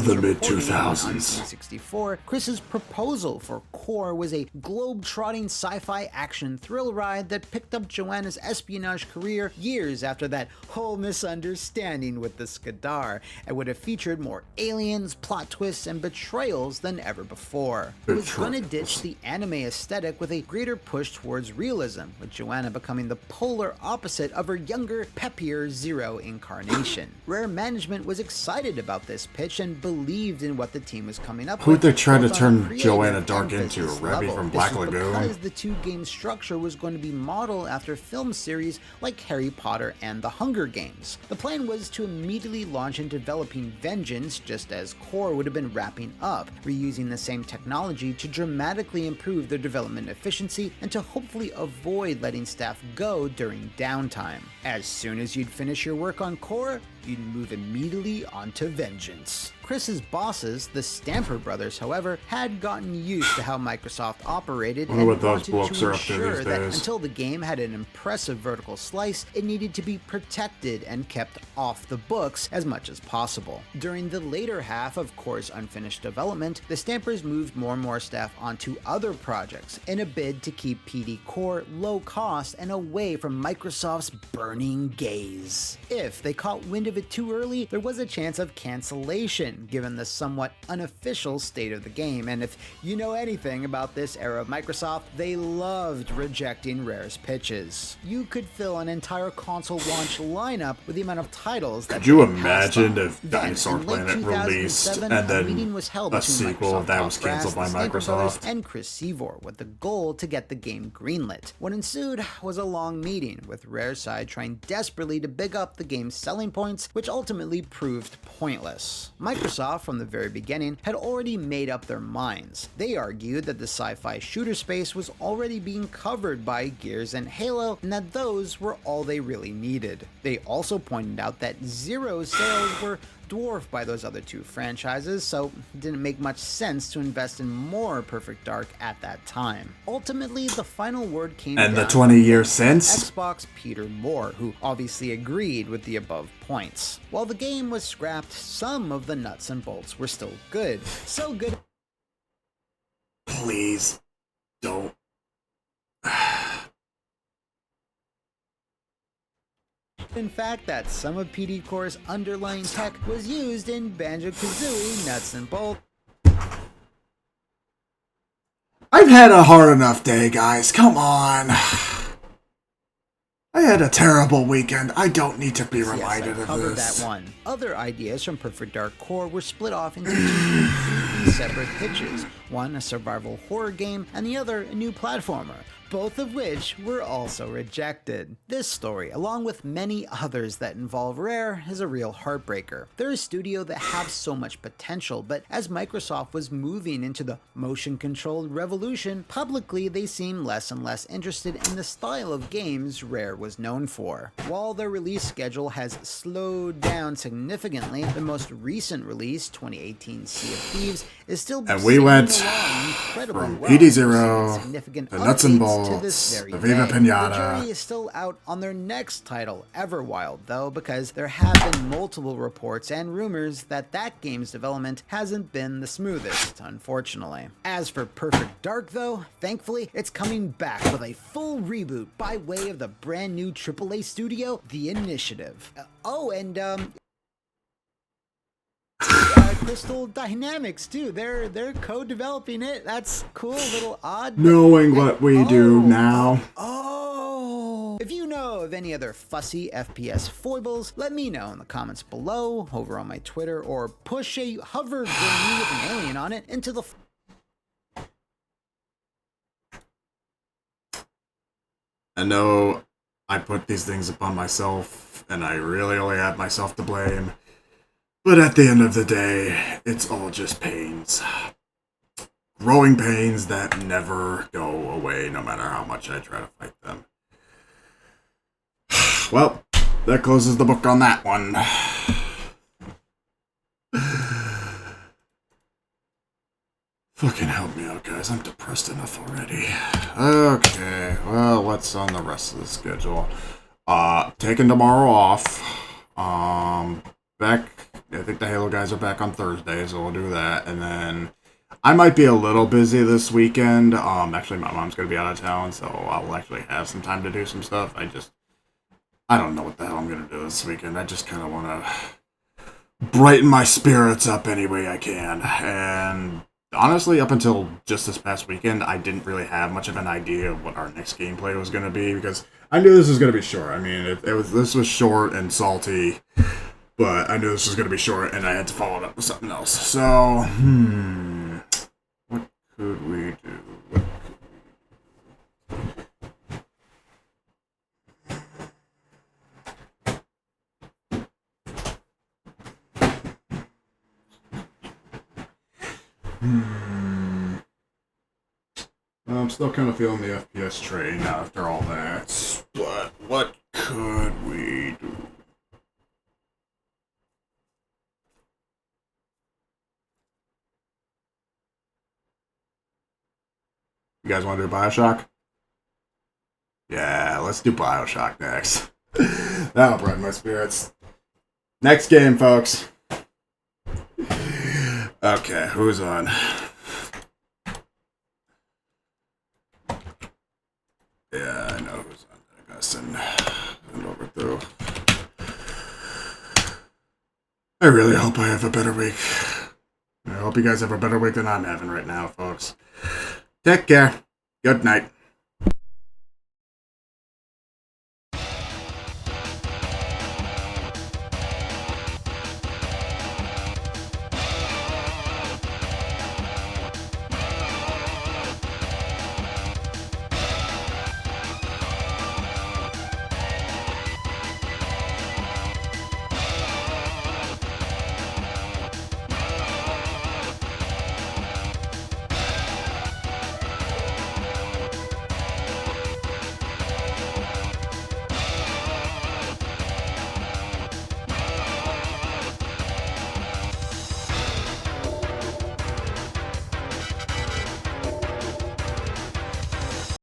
the mid-2000s. 64, Chris's proposal for Core was a globe-trotting sci-fi action thrill ride that picked up Joanna's espionage career years after that whole misunderstanding with the Skadar, and would have featured more aliens, plot twists, and betrayals than ever before. It was going to ditch the anime aesthetic with a greater push towards realism, with Joanna becoming the polar opposite of her younger, peppier Zero incarnation. Rare management was excited about this pitch and believed in what the team was coming up with. Who'd they try to turn Joanna Dark into? Remy from Black Lagoon? Because the 2-game structure was going to be modeled after film series like Harry Potter and The Hunger Games. The plan was to immediately launch into developing Vengeance just as Core would have been wrapping up, reusing the same technology to dramatically improve their development efficiency and to hopefully avoid letting staff go during downtime. As soon as you'd finish your work on Core, you'd move immediately onto Vengeance. Chris's bosses, the Stamper brothers, however, had gotten used to how Microsoft operated Wonder and what those wanted blokes to are up to ensure these that days. until the game had an impressive vertical slice, it needed to be protected and kept off the books as much as possible. During the later half of Core's unfinished development, the Stampers moved more and more staff onto other projects in a bid to keep PD Core low cost and away from Microsoft's burning gaze. If they caught wind of it too early, there was a chance of cancellation, given the somewhat unofficial state of the game, and if you know anything about this era of Microsoft, they loved rejecting Rare's pitches. You could fill an entire console launch lineup with the amount of titles that Could you they passed imagine on. if Then, Dinosaur in late Planet released 2007, and a meeting then was held a between sequel Microsoft that was top brass, canceled by the Stamper brothers, Microsoft? and Chris Seavor with the goal to get the game greenlit. What ensued was a long meeting, with Rare's side trying desperately to big up the game's selling points, which ultimately proved pointless. Microsoft, from the very beginning, had already made up their minds. They argued that the sci-fi shooter space was already being covered by Gears and Halo, and that those were all they really needed. They also pointed out that Zero's sales were dwarfed by those other two franchises, so it didn't make much sense to invest in more Perfect Dark at that time. Ultimately, the final word came And the down 20 from years since? Xbox Peter Moore, who obviously agreed with the above points. While the game was scrapped, some of the nuts and bolts were still good. So good. Please don't. In fact, that some of PD Core's underlying tech was used in Banjo-Kazooie nuts and bolts. I've had a hard enough day, guys. Come on. I had a terrible weekend. I don't need to be reminded of Covered this. that one. Other ideas from Perfect Dark Core were split off into two completely separate pitches. One, a survival horror game, and the other, a new platformer, both of which were also rejected. This story, along with many others that involve Rare, is a real heartbreaker. They're a studio that have so much potential, but as Microsoft was moving into the motion-controlled revolution, publicly they seemed less and less interested in the style of games Rare was known for. While their release schedule has slowed down significantly, the most recent release, 2018 Sea of Thieves, is still and we went from PD Zero to Nuts and Bolts to this very to Viva day. Pinata. The jury is still out on their next title, Everwild, though, because there have been multiple reports and rumors that that game's development hasn't been the smoothest, unfortunately. As for Perfect Dark, though, thankfully, it's coming back with a full reboot by way of the brand new AAA studio, The Initiative. Crystal Dynamics too. They're co-developing it. That's cool. Little odd. Knowing what we do now. Oh. If you know of any other fussy FPS foibles, let me know in the comments below, over on my Twitter, or push a hover gurney with an alien on it into the. I know I put these things upon myself, and I really only have myself to blame. But at the end of the day, it's all just pains. Growing pains that never go away, no matter how much I try to fight them. Well, that closes the book on that one. Fucking help me out, guys. I'm depressed enough already. Okay, well, what's on the rest of the schedule? Taking tomorrow off. I think the Halo guys are back on Thursday, so we'll do that. And then I might be a little busy this weekend. Actually, my mom's going to be out of town, so I'll actually have some time to do some stuff. I don't know what the hell I'm going to do this weekend. I just kind of want to brighten my spirits up any way I can. And honestly, up until just this past weekend, I didn't really have much of an idea of what our next gameplay was going to be, because I knew this was going to be short. I mean, this was short and salty. But I knew this was going to be short, and I had to follow it up with something else. So, what could we do? I'm still kind of feeling the FPS train after all that. But what could we do? You guys want to do Bioshock? Yeah, let's do Bioshock next. That'll brighten my spirits. Next game, folks. Okay, who's on? Yeah, I know who's on. I gotta send over through. I really hope I have a better week. I hope you guys have a better week than I'm having right now, folks. Take care. Good night.